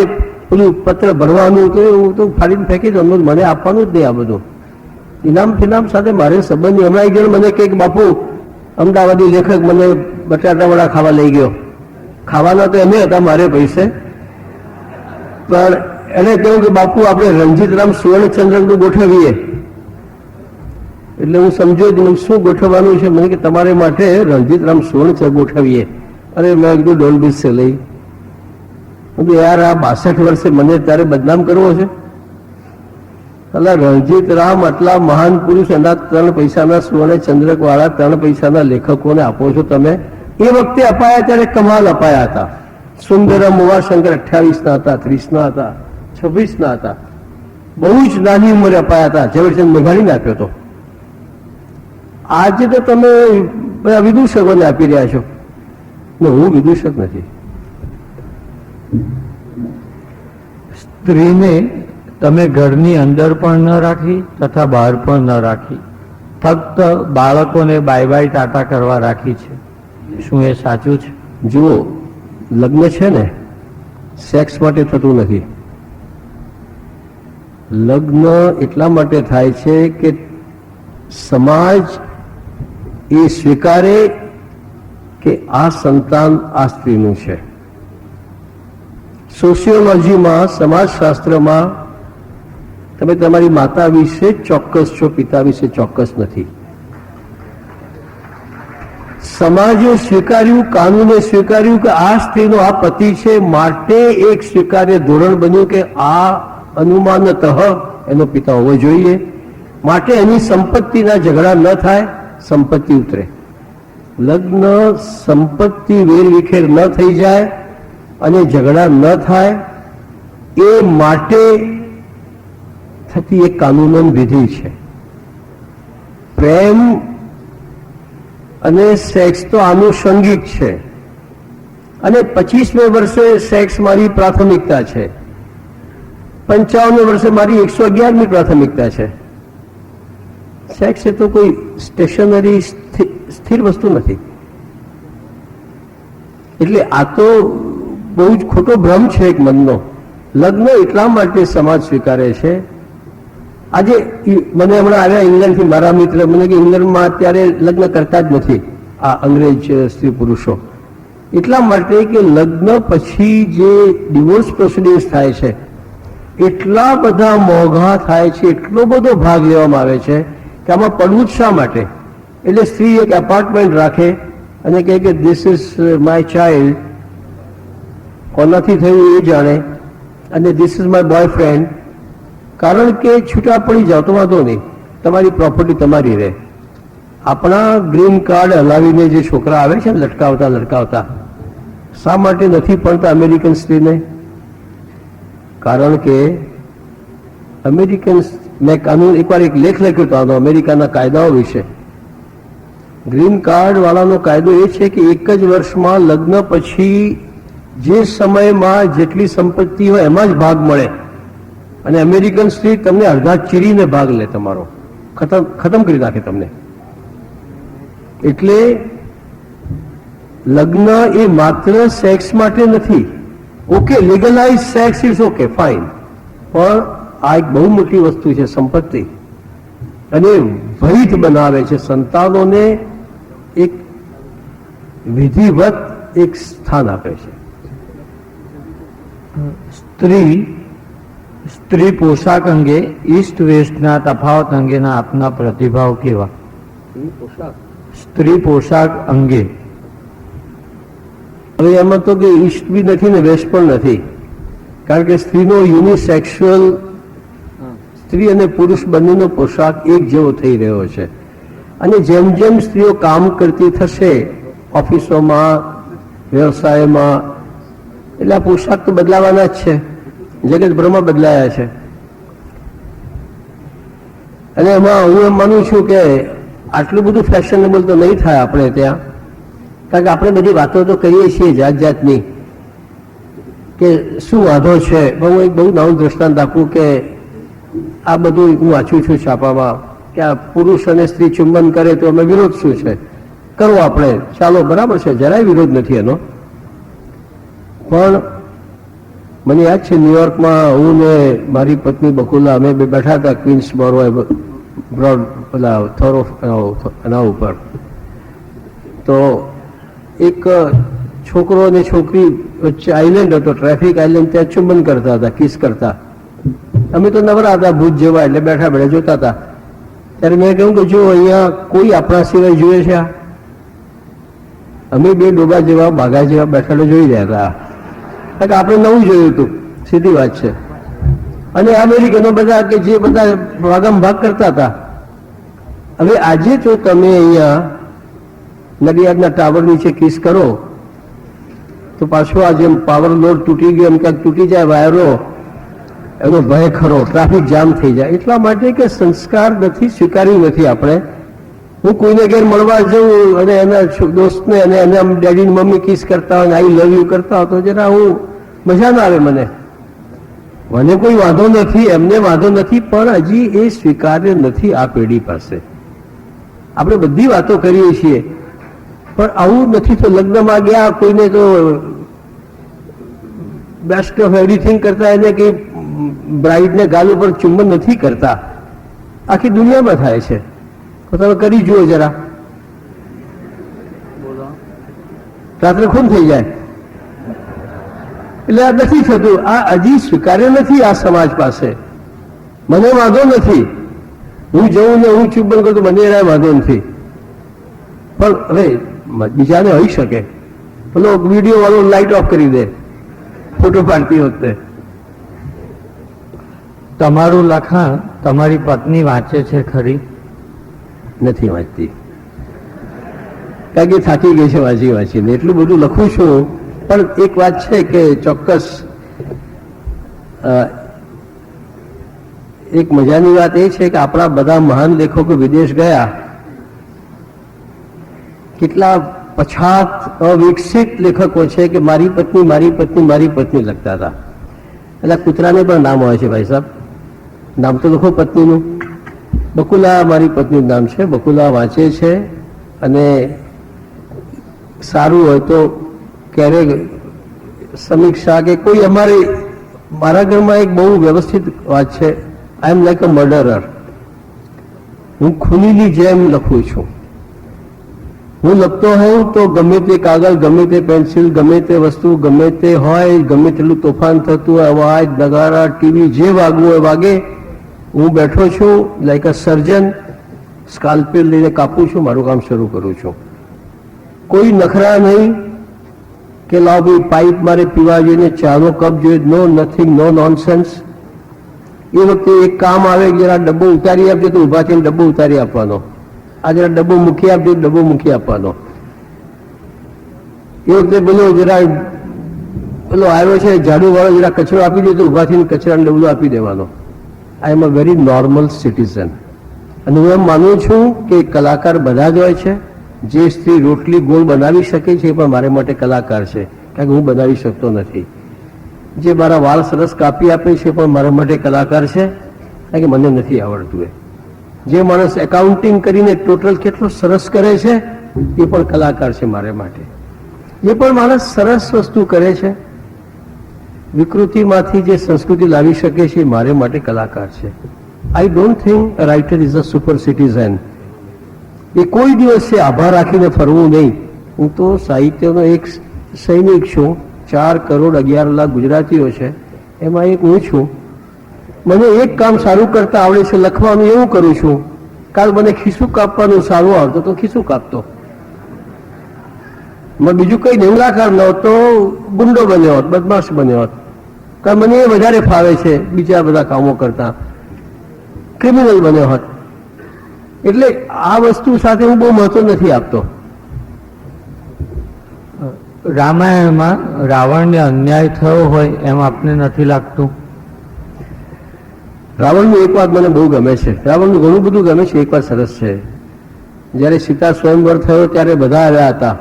પેલું પત્ર ભરવાનું તો હું તો ફાડીને ફેંકી દઉં, મને આપવાનું જ નહીં. આ બધું ઇનામ ફિનામ સાથે મારે સંબંધ. હમણાં એક જણ મને કહે કે બાપુ અમદાવાદી લેખક મને બટાટા વડા ખાવા લઈ ગયો. ખાવાના તો એમે હતા મારે પૈસે, પણ એને કહ્યું કે બાપુ આપણે રણજીતરામ સુવર્ણચંદ્રકનું ગોઠવીએ. એટલે હું સમજ્યો જ શું ગોઠવવાનું છે. મને કે તમારે માટે રણજીતરામ સુવર્ણચંદ્રક ગોઠવીએ. અરે મેં કીધું ડોન્ટ બી સિલી. યાર આ 62 વર્ષે મને ત્યારે બદનામ કરવો છે? એટલે રણજીતરામ આટલા મહાન પુરુષ, એના 3 પૈસાના સુવર્ણચંદ્રક વાળા 3 પૈસાના લેખકોને આપો છો તમે. એ વખતે અપાયા ત્યારે કમાલ અપાયા હતા. સુંદરમ ઉમાશંકર 28 ના હતા, 30 ના હતા, 26 ના હતા. બહુ જ નાની ઉંમરે અપાયા હતા. ઝવેરચંદ મેઘાણીને આપ્યો હતો. આજે તો તમે બધા વિદૂષકોને આપી રહ્યા છો. હું વિદૂષક નથી. સ્ત્રીને તમે ઘરની અંદર પણ ન રાખી તથા બહાર પણ ન રાખી, ફક્ત બાળકોને બાય બાય ટાટા કરવા રાખી છે. શું એ સાચું છે? જુઓ, લગ્ન છે ને સેક્સ માટે થતું નથી. લગ્ન એટલા માટે થાય છે કે સમાજ એ સ્વીકારે કે આ સંતાન આ સ્ત્રીનું છે. સોશિયોલોજીમાં, સમાજશાસ્ત્રમાં તમે તમારી માતા વિશે ચોક્કસ છો, પિતા વિશે ચોક્કસ નથી. સમાજે સ્વીકાર્યું, કાનૂને સ્વીકાર્યું કે આ સ્ત્રીનો આ પતિ છે, માટે એક સ્વીકાર્ય ધોરણ બન્યું કે આ અનુમાનતઃ એનો પિતા હોવો જોઈએ. માટે એની સંપત્તિના ઝઘડા ન થાય, સંપત્તિ ઉતરે. લગ્ન સંપત્તિ વેરવિખેર ન થઈ જાય અને ઝઘડા ન થાય એ માટે થતી એક કાનૂનન વિધિ છે. પ્રેમ અને સેક્સ તો આનુષંગિક છે, અને 25મે વર્ષે સેક્સ મારી પ્રાથમિકતા છે, 55મે વર્ષે મારી 111મી પ્રાથમિકતા છે. સેક્સ એ તો કોઈ સ્ટેશનરી સ્થિર વસ્તુ નથી. એટલે આ તો બહુ જ ખોટો ભ્રમ છે એક મનનો. લગ્ન એટલા માટે સમાજ સ્વીકારે છે. આજે મને હમણાં આવ્યા ઇંગ્લેન્ડથી મારા મિત્ર, મને કે ઇંગ્લેન્ડમાં અત્યારે લગ્ન કરતા જ નથી આ અંગ્રેજ સ્ત્રી પુરુષો. એટલા માટે કે લગ્ન પછી જે ડિવોર્સ પ્રોસિડિંગ્સ થાય છે એટલા બધા મોંઘા થાય છે, એટલો બધો ભાગ લેવામાં આવે છે કે આમાં પડવું જ શા માટે? એટલે સ્ત્રી એક એપાર્ટમેન્ટ રાખે અને કહે કે ધીસ ઇઝ માય ચાઇલ્ડ, કોનાથી થયું એ જાણે, અને ધીસ ઇઝ માય બોયફ્રેન્ડ. કારણ કે છૂટા પડી જાઓ તો વાંધો નહીં, તમારી પ્રોપર્ટી તમારી રહે. આપણા ગ્રીન કાર્ડ હલાવીને જે છોકરા આવે છે ને લટકાવતા લટકાવતા, શા માટે નથી પડતા અમેરિકન સ્ત્રીને? કારણ કે અમેરિકન, મેં કાનૂન એકવાર એક લેખ લખ્યો હતો આનો અમેરિકાના કાયદાઓ વિશે. ગ્રીન કાર્ડ વાળાનો કાયદો એ છે કે 1 જ વર્ષમાં લગ્ન પછી જે સમયમાં જેટલી સંપત્તિ હોય એમાં જ ભાગ મળે, અને અમેરિકન સ્ત્રી તમને અડધા ચીરીને ભાગ લે, તમારો ખતમ કરી નાખે તમને. એટલે લગ્ન એ માત્ર સેક્સ માટે નથી. Okay, legalise sex is okay, fine, પણ આ એક બહુ મોટી વસ્તુ છે સંપત્તિ, અને વૈધ બનાવે છે. સંતાનોને એક વિધિવત એક સ્થાન આપે છે. સ્ત્રી પોશાક અંગે ઈસ્ટ વેસ્ટના તફાવત અંગેના આપના પ્રતિભાવ કેવા? સ્ત્રી પોશાક અંગે હવે એમાં તો કે ઈસ્ટ બી નથી ને વેસ્ટ પણ નથી, કારણ કે સ્ત્રીનો યુનિસેક્સ્યુઅલ સ્ત્રી અને પુરુષ બંનેનો પોશાક એક જેવો થઈ રહ્યો છે. અને જેમ જેમ સ્ત્રીઓ કામ કરતી થશે ઓફિસોમાં, વ્યવસાયમાં, એટલે આ પોશાક તો બદલાવાના જ છે. જગતભરમાં બદલાયા છે. અને એમાં હું એમ માનું છું કે આટલું બધું ફેશનેબલ તો નહીં થાય આપણે ત્યાં, કારણ કે આપણે બધી વાતો તો કરીએ છીએ જાત જાતની કે શું વાંધો છે. પણ હું એક બહુ નાનું દ્રષ્ટાંત આપું કે આ બધું હું વાંચું છું છાપામાં કે આ પુરુષ અને સ્ત્રી ચુંબન કરે તો અમે વિરોધ શું છે, કરો આપણે, ચાલો બરાબર છે, જરાય વિરોધ નથી એનો. પણ મને યાદ છે ન્યુયોર્કમાં હું ને મારી પત્ની બકુલા અમે બે બેઠા હતા ક્વીન્સબોરો બ્રોડ પેલા થોરો એના ઉપર. તો એક છોકરો અને છોકરી વચ્ચે આઇલેન્ડ હતો, ટ્રાફિક આઇલેન્ડ, ત્યાં ચુંબન કરતા હતા, કિસ કરતા. અમે તો નવરા હતા ભૂત જેવા, એટલે બેઠા બેઠા જોતા હતા. ત્યારે મેં કહ્યું કે જો અહીંયા કોઈ આપણા સિવાય જોઈએ છે? અમે બે ડોબા જેવા બાઘા જેવા બેઠા જોઈ રહ્યા હતા, કારણ કે આપણે નવું જોયું હતું. સીધી વાત છે. અને અમેરિકનો બધા કે જે બધા ભાગમ ભાગ કરતા હતા. હવે આજે જો તમે અહીંયા નડિયાદના ટાવર નીચે કિસ કરો તો પાછો આ જેમ પાવર લોડ તૂટી ગયો એમ ક્યાંક તૂટી જાય વાયરો, એનો ભય ખરો, ટ્રાફિક જામ થઈ જાય. એટલા માટે કે સંસ્કાર નથી, સ્વીકાર્યું નથી આપણે. હું કોઈને ઘેર મળવા જઉં અને એના દોસ્તને અને એને ડેડી મમ્મી કિસ કરતા હોય, આઈ લવ યુ કરતા હોય તો જરા હું મજા ના આવે. મને કોઈ વાંધો નથી, એમને વાંધો નથી, પણ હજી એ સ્વીકાર્ય નથી આ પેઢી પાસે. આપણે બધી વાતો કરીએ છીએ પણ આવું નથી. તો લગ્નમાં ગયા કોઈને તો બેસ્ટ ઓફ એવરીથિંગ કરતા એને કઈ બ્રાઇડને ગાલ ઉપર ચુંબન નથી કરતા. આખી દુનિયામાં થાય છે. તો તમે કરી જુઓ જરા, રાત્રે ખૂન થઈ જાય. એટલે આ નથી થતું. આ હજી સ્વીકાર્ય નથી આ સમાજ પાસે. મને વાંધો નથી, હું જઉં ને હું ચુંબન કરું તો મને એના વાંધો નથી, પણ હવે બીજાને હોઈ શકે. પેલો વિડીયો વાળો લાઇટ ઓફ કરી દે ફોટો પાડતી વખતે. તમારું લખાણ તમારી પત્ની વાંચે છે ખરી? નથી વાંચતી, કારણ કે થાકી ગઈ છે વાંચી વાંચીને. એટલું બધું લખું છું. પણ એક વાત છે કે ચોક્કસ એક મજાની વાત એ છે કે આપણા બધા મહાન લેખકો વિદેશ ગયા, કેટલા પછાત અવિકસિત લેખકો છે કે મારી પત્ની મારી પત્ની મારી પત્ની લખતા હતા. એટલે કૂતરાને પણ નામ હોય છે ભાઈ સાહેબ, નામ તો લખો પત્નીનું. બકુલા મારી પત્નીનું નામ છે. બકુલા વાંચે છે અને સારું હોય તો ક્યારેક સમીક્ષા કે કોઈ મારા ઘરમાં એક બહુ વ્યવસ્થિત વાત છે. આઈ એમ લાઈક અ મર્ડરર. હું ખૂનીની જેમ લખું છું. હું લખતો હોઉં તો ગમે તે કાગળ, ગમે તે પેન્સિલ, ગમે તે વસ્તુ, ગમે તે હોય, ગમે તેટલું તોફાન થતું હોય, અવાજ, નગારા, ટીવી, જે વાગવું હોય વાગે. હું બેઠો છું લાઈક અ સર્જન, સ્કાલ્પેલ લઈને કાપું છું, મારું કામ શરૂ કરું છું. કોઈ નખરા નહીં કે લાવ ભાઈ પાઇપ મારે પીવા જોઈએ, ચાનો કપ જોઈએ, નો નથિંગ, નો નોનસેન્સ. એ વખતે એક કામ આવે, જરા ડબ્બો ઉતારી આપજો તો ઉભા થઈને ડબ્બો ઉતારી આપવાનો. આ જરા ડબ્બો મૂકી આપજો, ડબ્બો મૂકી આપવાનો. એ વખતે પેલો આવ્યો છે ઝાડુ વાળો, જરા કચરો આપી દે તો ઉભા થઈને કચરાનો ડબલો આપી દેવાનો. આઈ am a very normal citizen. અને હું એમ માનું છું કે કલાકાર બધા જ હોય છે. જે સ્ત્રી રોટલી ગોળ બનાવી શકે છે એ પણ મારે માટે કલાકાર છે, કારણ કે હું બનાવી શકતો નથી. જે મારા વાળ સરસ કાપી આપે છે પણ મારા માટે કલાકાર છે, કારણ કે મને નથી આવડતું. જે માણસ એકાઉન્ટિંગ કરીને ટોટલ કેટલો સરસ કરે છે એ પણ કલાકાર છે મારે માટે. જે પણ માણસ સરસ વસ્તુ કરે છે, વિકૃતિમાંથી જે સંસ્કૃતિ લાવી શકે છે એ મારે માટે કલાકાર છે. I don't think a writer is a super citizen. એ કોઈ દિવસે આભાર રાખીને ફરવું નહીં. હું તો સાહિત્યનો એક સૈનિક છું. 4 કરોડ 11 લાખ ગુજરાતીઓ છે, એમાં એક હું છું. મને એક કામ સારું કરતા આવડે છે, લખવાનું. એવું કરું છું. કાલ મને ખિસ્સું કાપવાનું સારું આવડતું તો ખિસ્સું કાપતો. બીજું કઈ નિમલાકાર ન હોત તો ગુંડો બન્યો હોત, બદમાશ બન્યો હોત. કારણ મને એ વધારે ફાવે છે બીજા બધા કામો કરતા. ક્રિમિનલ બન્યો હોત. એટલે આ વસ્તુ સાથે હું બહુ મહત્વ નથી આપતો. રામાયણમાં રાવણને અન્યાય થયો હોય એમ આપને નથી લાગતું? રાવણની એક વાત મને બહુ ગમે છે. રાવણનું ઘણું બધું ગમે છે. એક વાત સરસ છે. જ્યારે સીતા સ્વયંવર થયો ત્યારે બધા આવ્યા હતા,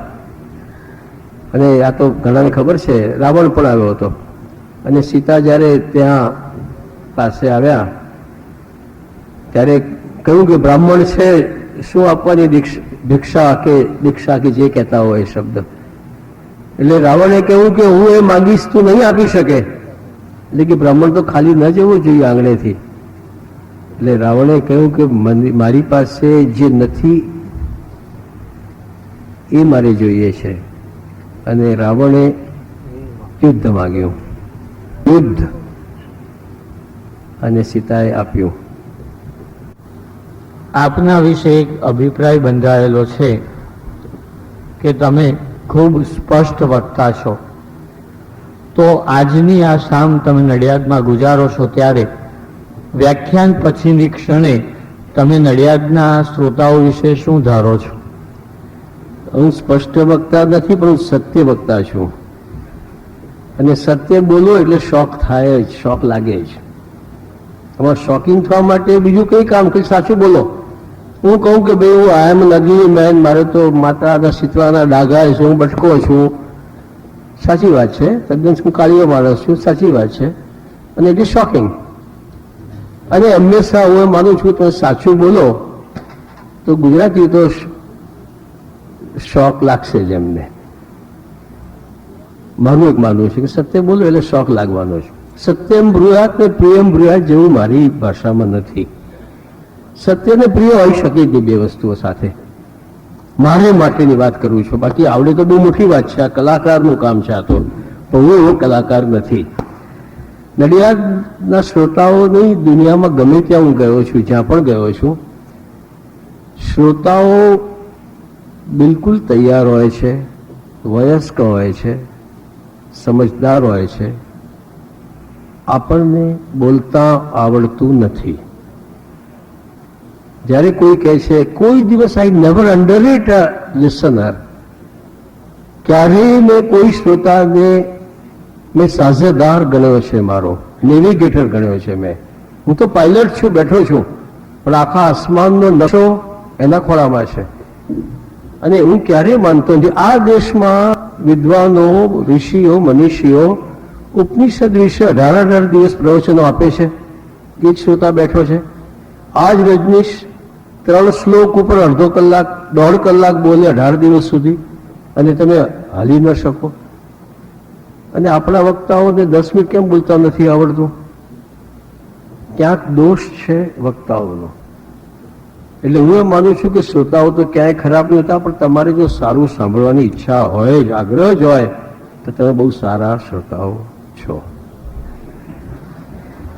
અને આ તો ઘણાને ખબર છે, રાવણ પણ આવ્યો હતો. અને સીતા જ્યારે ત્યાં પાસે આવ્યા ત્યારે કહ્યું કે બ્રાહ્મણ છે, શું આપવાની ભિક્ષા કે દીક્ષા કે જે કહેતા હોય એ શબ્દ. એટલે રાવણે કહ્યું કે હું એ માંગીશ તું નહીં આપી શકે. એટલે કે બ્રાહ્મણ તો ખાલી ન જવું જોઈએ આંગણેથી. એટલે રાવણે કહ્યું કે મારી પાસે જે નથી એ મારે જોઈએ છે. અને રાવણે યુદ્ધ માંગ્યું, યુદ્ધ, અને સીતાએ આપ્યું. આપના વિશે એક અભિપ્રાય બંધાયેલો છે કે તમે ખૂબ સ્પષ્ટ વક્તા છો. તો આજની આ શામ તમે નડિયાદમાં ગુજારો છો ત્યારે વ્યાખ્યાન પછીની ક્ષણે તમે નડિયાદના શ્રોતાઓ વિશે શું ધારો છો? હું સ્પષ્ટ વક્તા નથી, પણ હું સત્ય વક્તા છું. અને સત્ય બોલો એટલે શોખ થાય જ, શોખ લાગે જ. તમારે શોકિંગ થવા માટે બીજું કઈ કામ, કઈ સાચું બોલો. હું કહું કે ભાઈ હું આમ નગીની મેન, મારે તો માતાના શીતળાના ડાઘા છું, હું બટકો છું, સાચી વાત છે. તદ્દન હું કાળીઓ માણસ છું, સાચી વાત છે. અને ઇટ ઇઝ શોકિંગ. અને હંમેશા હું માનું છું તો સાચું બોલો તો ગુજરાતી તો શોખ લાગશે જ એમને. મારું એક માનવું છે કે સત્ય બોલો એટલે શોખ લાગવાનો છે. સત્યમ બ્રુયાત ને પ્રિયમ બ્રુયાત જેવું મારી ભાષામાં નથી. સત્ય ને પ્રિય હોઈ શકે તે બે વસ્તુઓ સાથે. મારે માટેની વાત કરું છું, બાકી આવડે તો બહુ મોટી વાત છે, આ કલાકારનું કામ છે. આ તો પણ હું એવો કલાકાર નથી. નડિયાદના શ્રોતાઓની દુનિયામાં ગમે ત્યાં હું ગયો છું, જ્યાં પણ ગયો છું, શ્રોતાઓ બિલકુલ તૈયાર હોય છે, વયસ્ક હોય છે, સમજદાર હોય છે. આપણને બોલતા આવડતું નથી. જ્યારે કોઈ કહે છે, કોઈ દિવસ આઈ નેવર અંડરરેટ અ લિસનર. ક્યારેય મેં કોઈ શ્રોતાને મેં સાઝેદાર ગણ્યો છે, મારો નેવિગેટર ગણ્યો છે. હું તો પાયલટ છું, બેઠો છું, પણ આખા આસમાનનો નકશો એના ખોળામાં છે. અને હું ક્યારેય માનતો નથી. આ દેશમાં વિદ્વાનો, ઋષિઓ, મનીષીઓ ઉપનિષદ વિશે 18 દિવસ પ્રવચનો આપે છે. એક શ્રોતા બેઠો છે. આજ રજનીશ 3 શ્લોક ઉપર અડધો કલાક, 1.5 કલાક બોલે 18 દિવસ સુધી, અને તમે હાલી ન શકો. અને આપણા વક્તાઓને 10 મિનિટ કેમ બોલતા નથી આવડતું? ક્યાંક દોષ છે વક્તાઓનો. એટલે હું એમ માનું છું કે શ્રોતાઓ તો ક્યાંય ખરાબ નહીં હોતા, પણ તમારે જો સારું સાંભળવાની ઈચ્છા હોય, આગ્રહ જ હોય, તો તમે બહુ સારા શ્રોતાઓ છો.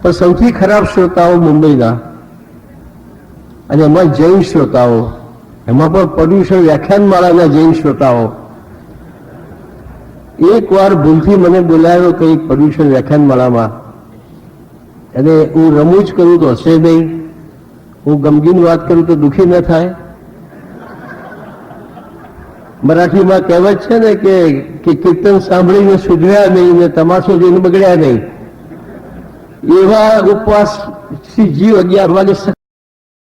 પણ સૌથી ખરાબ શ્રોતાઓ મુંબઈના, અને એમાં જૈન શ્રોતાઓ, એમાં પણ પર્યુષણ વ્યાખ્યાનમાળાના જૈન શ્રોતાઓ. એક વાર ભૂલથી મને બોલાવ્યો કંઈક પર્યુષણ વ્યાખ્યાનમાળામાં, અને હું રમૂજ કરું તો હશે નહીં, હું ગમગીન વાત કરું તો દુઃખી ન થાય. મરાઠીમાં કહેવત છે ને કે કીર્તન સાંભળીને સુધર્યા નહીં ને તમાશો જોઈને બગડ્યા નહીં. એવા ઉપવાસ જીવ 11 વાગે